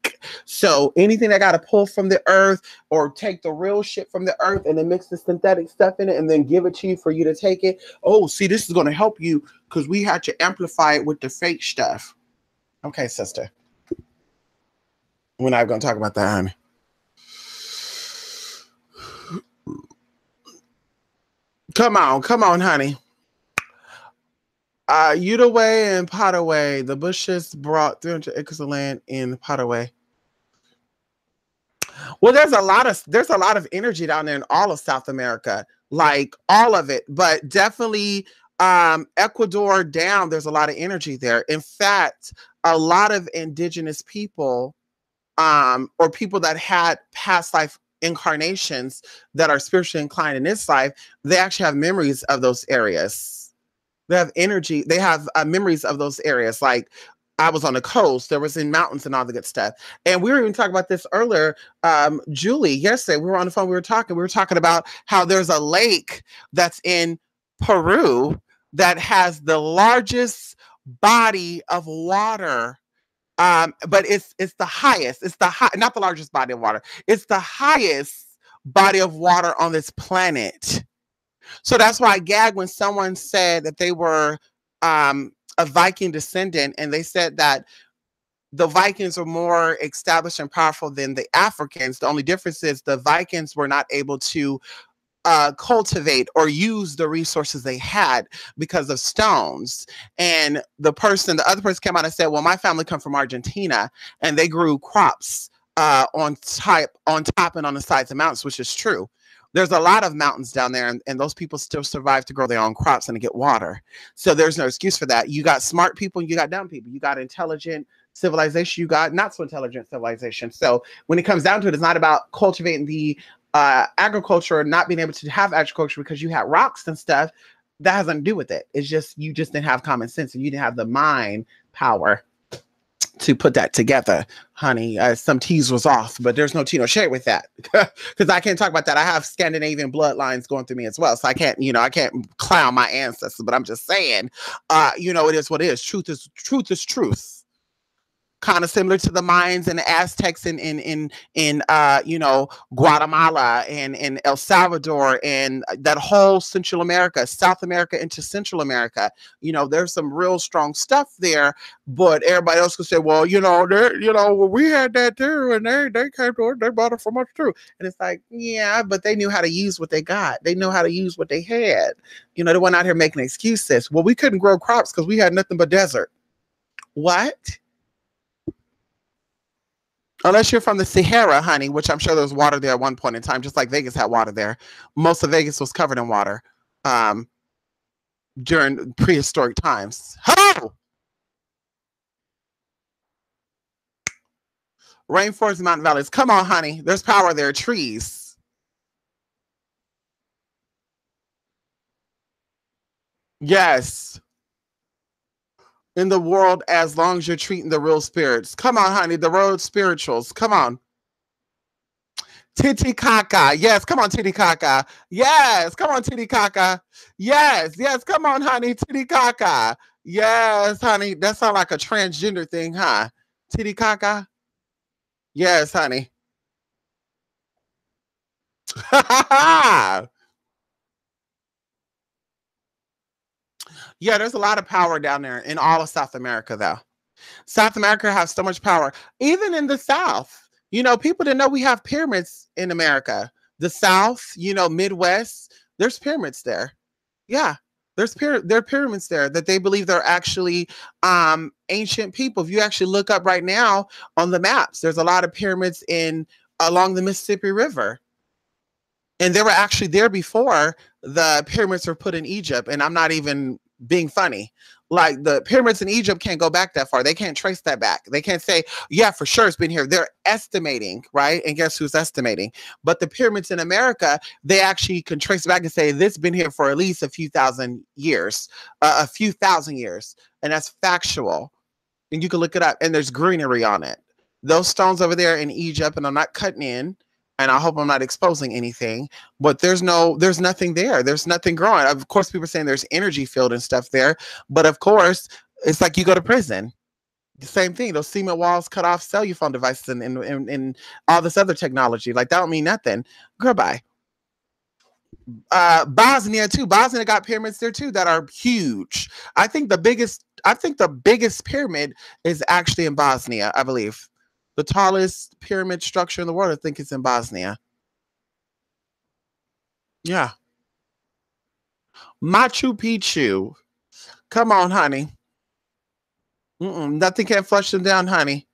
So anything that got to pull from the earth or take the real shit from the earth and then mix the synthetic stuff in it and then give it to you for you to take it. Oh, see, this is going to help you because we had to amplify it with the fake stuff. Okay, sister. We're not going to talk about that, honey. Come on, honey. Udaway and Potaway. The Bushes brought 300 acres of land in Potaway. Well, there's a lot of energy down there in all of South America, like all of it, but definitely Ecuador down, there's a lot of energy there. In fact, a lot of indigenous people or people that had past life incarnations that are spiritually inclined in this life, they actually have memories of those areas. They have energy. They have memories of those areas. Like I was on the coast, there was in mountains and all the good stuff. And we were even talking about this earlier. Julie, yesterday, we were on the phone, we were talking about how there's a lake that's in Peru that has the largest body of water. But it's the highest, not the largest body of water. It's the highest body of water on this planet. So that's why I gag when someone said that they were a Viking descendant, and they said that the Vikings were more established and powerful than the Africans. The only difference is the Vikings were not able to cultivate or use the resources they had because of stones. And the other person came out and said, well, my family come from Argentina and they grew crops on top and on the sides of mountains, which is true. There's a lot of mountains down there, and those people still survive to grow their own crops and to get water. So there's no excuse for that. You got smart people and you got dumb people. You got intelligent civilization, you got not so intelligent civilization. So when it comes down to it, it's not about cultivating the agriculture or not being able to have agriculture because you had rocks and stuff. That has nothing to do with it. It's just you just didn't have common sense and you didn't have the mind power to put that together, honey. Some T's was off, but there's no tea no shade with that because I can't talk about that. I have Scandinavian bloodlines going through me as well, so I can't clown my ancestors. But I'm just saying, it is what it is. Truth is truth. Kind of similar to the Mayans and the Aztecs in Guatemala and in El Salvador and that whole Central America, South America into Central America. There's some real strong stuff there, but everybody else could say, well, we had that too, and they came to it, they bought it from us too. And it's like, yeah, but they knew how to use what they got. They know how to use what they had. They weren't out here making excuses. Well, we couldn't grow crops because we had nothing but desert. What? Unless you're from the Sahara, honey, which I'm sure there was water there at one point in time, just like Vegas had water there. Most of Vegas was covered in water during prehistoric times. Oh! Rainforest, mountain valleys. Come on, honey. There's power there. Trees. Yes. In the world, as long as you're treating the real spirits. Come on, honey. The road spirituals. Come on. Titicaca. Yes, come on, Titicaca. Yes, come on, Titicaca. Yes, come on, honey, Titicaca. Yes, honey. That sounds like a transgender thing, huh? Titicaca. Yes, honey. Yeah, there's a lot of power down there in all of South America, though. South America has so much power. Even in the South, people didn't know we have pyramids in America. The South, Midwest, there's pyramids there. Yeah. There are pyramids there that they believe they're actually ancient people. If you actually look up right now on the maps, there's a lot of pyramids in along the Mississippi River. And they were actually there before the pyramids were put in Egypt. And I'm not even being funny. Like the pyramids in Egypt can't go back that far. They can't trace that back. They can't say, yeah, for sure it's been here. They're estimating, right? And guess who's estimating? But the pyramids in America, they actually can trace back and say this has been here for at least a few thousand years, And that's factual. And you can look it up, and there's greenery on it. Those stones over there in Egypt, and I'm not cutting in, and I hope I'm not exposing anything, but there's nothing there. There's nothing growing. Of course, people are saying there's energy field and stuff there, but of course, it's like you go to prison. The same thing. Those cement walls cut off cell phone devices and all this other technology. Like that don't mean nothing. Goodbye. Bosnia too. Bosnia got pyramids there too that are huge. I think the biggest pyramid is actually in Bosnia, I believe. The tallest pyramid structure in the world, I think, is in Bosnia. Yeah. Machu Picchu. Come on, honey. Nothing can flush them down, honey.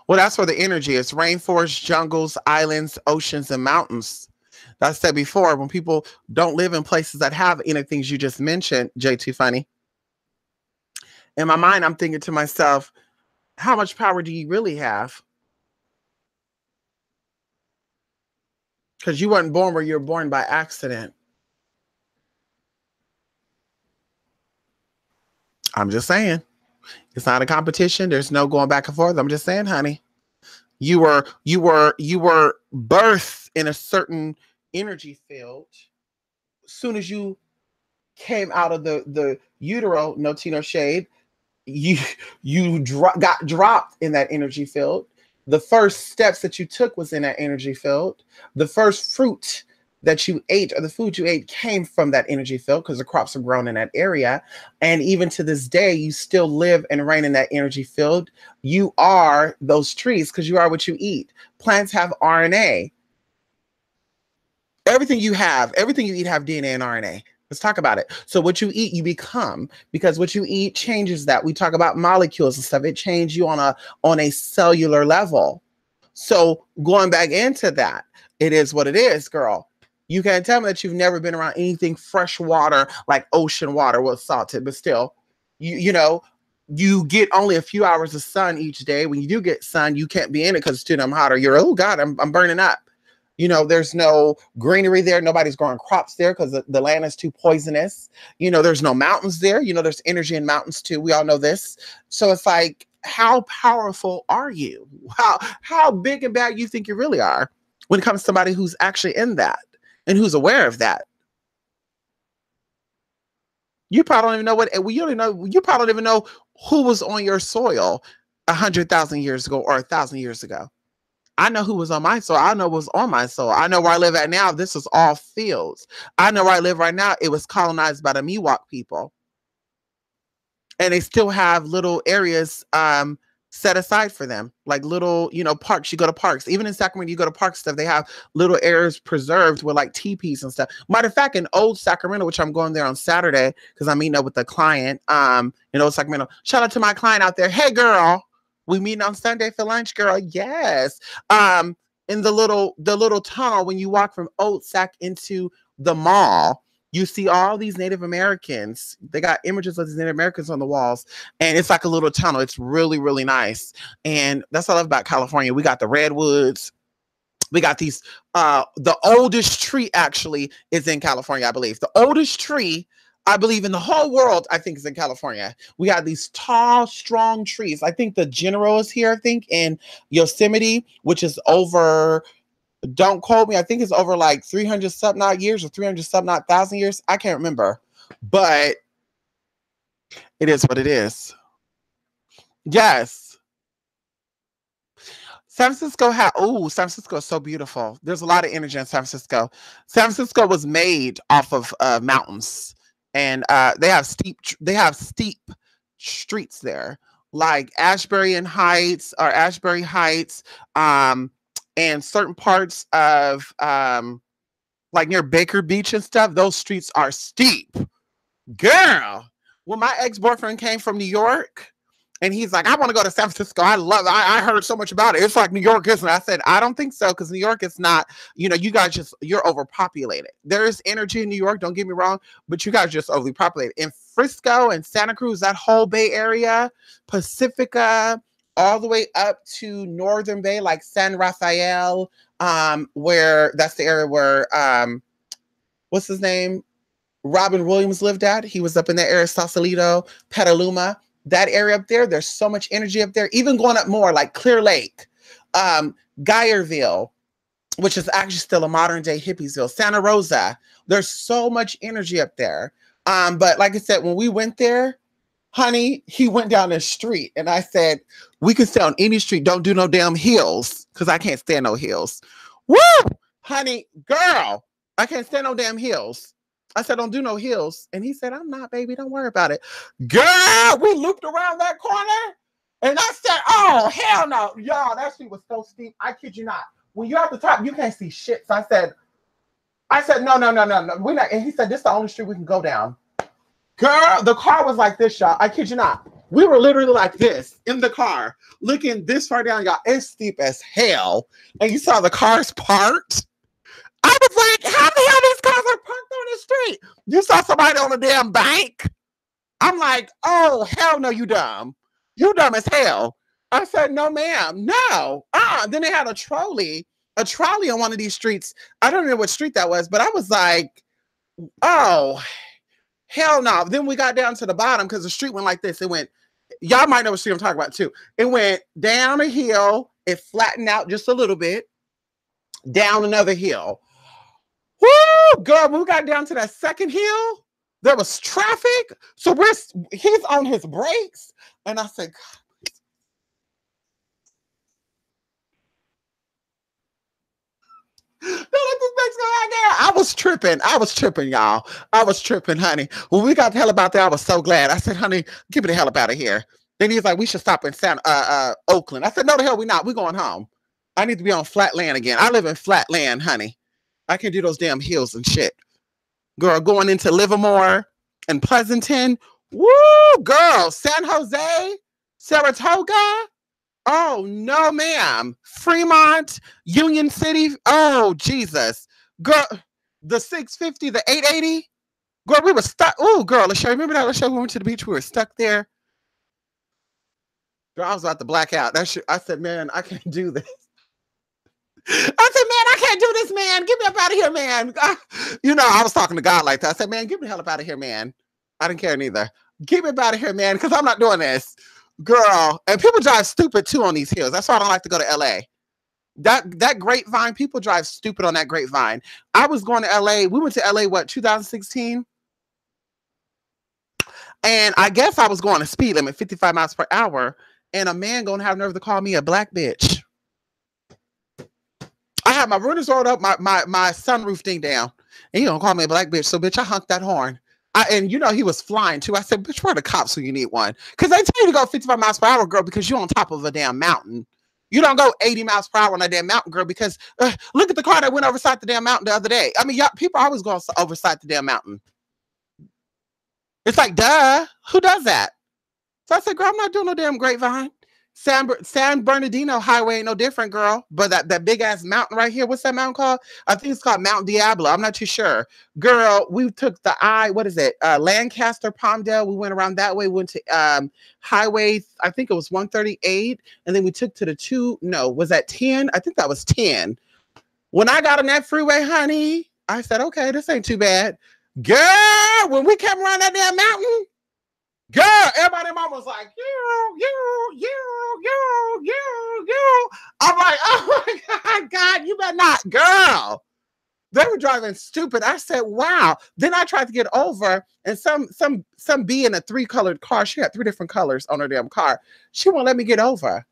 Well, that's where the energy is. Rainforests, jungles, islands, oceans, and mountains. Like I said before, when people don't live in places that have any things you just mentioned, JT Funny, in my mind, I'm thinking to myself, how much power do you really have? Because you weren't born where you were born by accident. I'm just saying. It's not a competition. There's no going back and forth. I'm just saying, honey. You were birthed in a certain energy field. As soon as you came out of the utero, no tea, no shade, you got dropped in that energy field. The first steps that you took was in that energy field. The first fruit that you ate or the food you ate came from that energy field because the crops are grown in that area. And even to this day, you still live and reign in that energy field. You are those trees because you are what you eat. Plants have RNA. Everything you eat have DNA and RNA. Let's talk about it. So what you eat, you become, because what you eat changes that. We talk about molecules and stuff. It changes you on a cellular level. So going back into that, it is what it is, girl. You can't tell me that you've never been around anything fresh water like ocean water was salted, but still, you get only a few hours of sun each day. When you do get sun, you can't be in it because it's too damn hot, or you're, oh God, I'm burning up. There's no greenery there. Nobody's growing crops there because the land is too poisonous. There's no mountains there. There's energy in mountains too. We all know this. So it's like, how powerful are you? How big and bad you think you really are when it comes to somebody who's actually in that and who's aware of that? You probably don't even know you probably don't even know who was on your soil 100,000 years ago or 1,000 years ago. I know who was on my soil. I know what was on my soil. I know where I live at now. This is all fields. I know where I live right now. It was colonized by the Miwok people. And they still have little areas set aside for them, like little, parks. You go to parks. Even in Sacramento, you go to park stuff. They have little areas preserved with like teepees and stuff. Matter of fact, in old Sacramento, which I'm going there on Saturday because I'm meeting up with a client in old Sacramento. Shout out to my client out there. Hey, girl. We meeting on Sunday for lunch, girl. Yes. In the little tunnel when you walk from Old Sac into the mall, you see all these Native Americans. They got images of these Native Americans on the walls, and it's like a little tunnel. It's really, really nice. And that's what I love about California. We got the redwoods. We got these, the oldest tree actually is in California, I believe. The oldest tree, I believe, in the whole world, I think, is in California. We got these tall, strong trees. I think the General is here, I think, in Yosemite, which is over, don't quote me, I think it's over like 300 something odd years or 300 something odd thousand years. I can't remember. But it is what it is. Yes. San Francisco is so beautiful. There's a lot of energy in San Francisco. San Francisco was made off of mountains, and they have steep streets there, like Ashbury Heights, um, and certain parts of like near Baker Beach and stuff. Those streets are steep. Girl, when my ex-boyfriend came from New York and he's like, I want to go to San Francisco. I heard so much about it. It's like New York, isn't it? I said, I don't think so, because New York is not, you guys you're overpopulated. There is energy in New York, don't get me wrong, but you guys are just overly populated. In Frisco and Santa Cruz, that whole Bay Area, Pacifica, all the way up to Northern Bay, like San Rafael, where that's the area where, what's his name? Robin Williams lived at. He was up in that area, Sausalito, Petaluma, that area up there. There's so much energy up there. Even going up more like Clear Lake, Guyerville, which is actually still a modern day hippiesville, Santa Rosa. There's so much energy up there. But like I said, when we went there, honey, he went down the street and I said, we can stay on any street. Don't do no damn hills, because I can't stand no hills. Woo! Honey, girl, I can't stand no damn hills. I said, don't do no hills. And he said, I'm not, baby. Don't worry about it. Girl, we looped around that corner. And I said, oh, hell no. Y'all, that street was so steep. I kid you not. When you're at the top, you can't see shit. So I said, no. We're not. And he said, this is the only street we can go down. Girl, the car was like this, y'all. I kid you not. We were literally like this in the car, looking this far down, y'all. It's steep as hell. And you saw the cars parked. I was like, how the hell these cars are parked on the street? You saw somebody on a damn bank? I'm like, oh, hell no, you dumb. You dumb as hell. I said, no, ma'am, no. Then they had a trolley on one of these streets. I don't know what street that was, but I was like, oh, hell no. Then we got down to the bottom because the street went like this. It went, y'all might know what street I'm talking about too. It went down a hill. It flattened out just a little bit. Down another hill. Woo, girl, when we got down to that second hill, there was traffic. So he's on his brakes. And I said, God, don't let this bitch go out there. I was tripping, y'all. I was tripping, honey. When we got the hell up out there, I was so glad. I said, honey, get me the hell up out of here. Then he's like, we should stop in Oakland. I said, no, the hell we not. We're going home. I need to be on flat land again. I live in flat land, honey. I can't do those damn hills and shit. Girl, going into Livermore and Pleasanton. Woo, girl. San Jose, Saratoga. Oh, no, ma'am. Fremont, Union City. Oh, Jesus. Girl, the 650, the 880. Girl, we were stuck. Oh, girl, Lachey, remember that? Lachey, we went to the beach. We were stuck there. Girl, I was about to black out. That shit, I said, man, I can't do this. I said, man, I can't do this, man. Get me up out of here, man. I was talking to God like that. I said, man, get me the hell up out of here, man. I didn't care neither. Get me up out of here, man, because I'm not doing this. Girl, and people drive stupid, too, on these hills. That's why I don't like to go to L.A. That Grapevine, people drive stupid on that Grapevine. I was going to L.A. We went to L.A., 2016? And I guess I was going to speed limit, 55 miles per hour, and a man going to have nerve to call me a black bitch. I had my runners rolled up, my sunroof thing down, and he gonna call me a black bitch. So, bitch, I honked that horn. And he was flying too. I said, bitch, where are the cops when you need one? Because they tell you to go 55 miles per hour, girl, because you're on top of a damn mountain. You don't go 80 miles per hour on a damn mountain, girl, because look at the car that went overside the damn mountain the other day. I mean, people always go overside the damn mountain. It's like, duh, who does that? So I said, girl, I'm not doing no damn Grapevine. San Bernardino Highway ain't no different, girl. But that big ass mountain right here, what's that mountain called? I think it's called Mount Diablo. I'm not too sure. Girl, we took the Lancaster, Palmdale. We went around that way, went to highway, I think it was 138. And then we took to was that 10? I think that was 10. When I got on that freeway, honey, I said, okay, this ain't too bad. Girl, when we came around that damn mountain, girl, everybody in my was like, you. I'm like, oh my God, you better not, girl. They were driving stupid. I said, wow. Then I tried to get over, and some bee in a 3-colored car. She had 3 different colors on her damn car. She won't let me get over.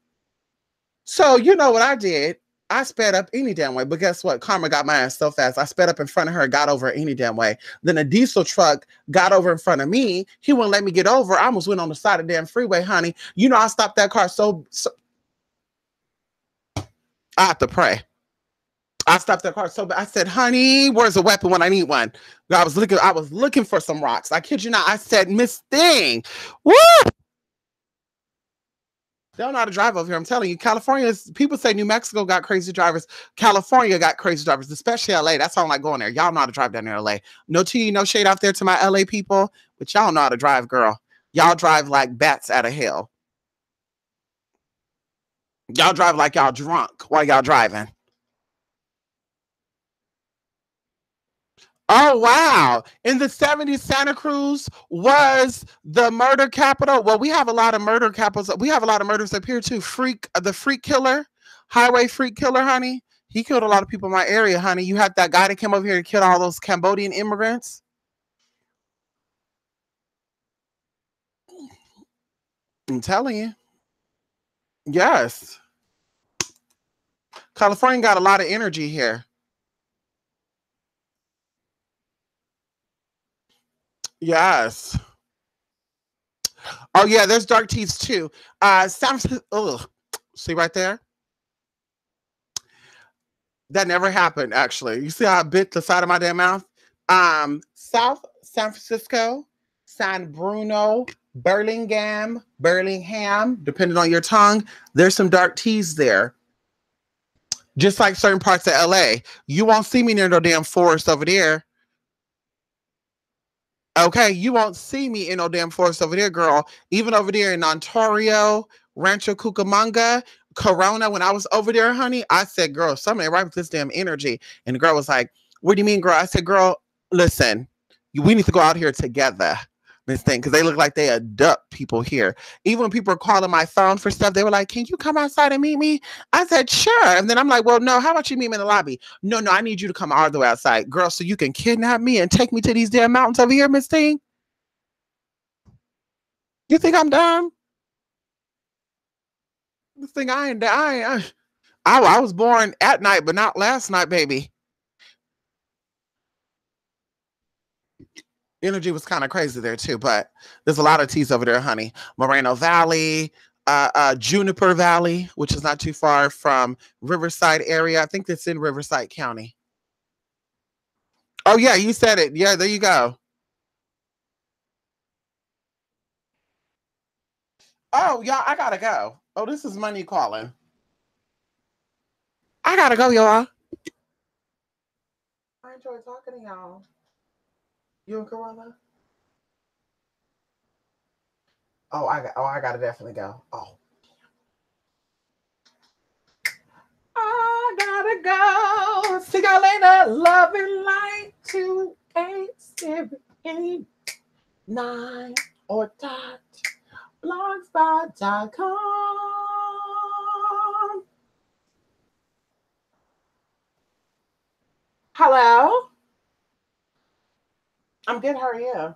So you know what I did? I sped up any damn way. But guess what? Karma got my ass so fast. I sped up in front of her, got over any damn way. Then a diesel truck got over in front of me. He wouldn't let me get over. I almost went on the side of the damn freeway, honey. You know, I stopped that car so I have to pray. I stopped that car so bad. I said, honey, where's a weapon when I need one? I was looking for some rocks. I kid you not. I said, Miss Thing, woo! They don't know how to drive over here. I'm telling you, California's people say New Mexico got crazy drivers. California got crazy drivers, especially LA. That's why I don't like going there. Y'all know how to drive down in LA. No tea, no shade out there to my LA people, but y'all know how to drive, girl. Y'all drive like bats out of hell. Y'all drive like y'all drunk while y'all driving. Oh wow. In the 70s, Santa Cruz was the murder capital. Well, we have a lot of murder capitals. We have a lot of murders up here too. The freak killer, highway freak killer, honey. He killed a lot of people in my area, honey. You had that guy that came over here and killed all those Cambodian immigrants. I'm telling you. Yes. California got a lot of energy here. Yes. Oh yeah, there's dark teas too. San Francisco, ugh. See right there? That never happened, actually. You see how I bit the side of my damn mouth? South San Francisco, San Bruno, Burlingham, depending on your tongue, there's some dark teas there. Just like certain parts of LA. You won't see me near no damn forest over there. Okay, you won't see me in no damn forest over there, girl. Even over there in Ontario, Rancho Cucamonga, Corona, when I was over there, honey, I said, girl, something ain't right with this damn energy. And the girl was like, what do you mean, girl? I said, girl, listen, we need to go out here together. This thing, because they look like they abduct people here. Even when people are calling my phone for stuff, they were like, can you come outside and meet me? I said, sure. And then I'm like, well, no, how about you meet me in the lobby? No, no, I need you to come all the way outside, girl, so you can kidnap me and take me to these damn mountains over here, Miss Thing. You think I'm dumb? This thing, I was born at night, but not last night, baby. Energy was kind of crazy there too, but there's a lot of teas over there, honey. Moreno Valley, Juniper Valley, which is not too far from Riverside area. I think that's in Riverside County. Oh yeah, you said it. Yeah, there you go. Oh yeah, I gotta go. Oh, this is money calling. I gotta go, y'all. I enjoy talking to y'all. You and Corolla? I gotta definitely go. Oh, I gotta go. See y'all later. Love and light 2879 or dot blogspot.com. Hello? I'm good. How are you?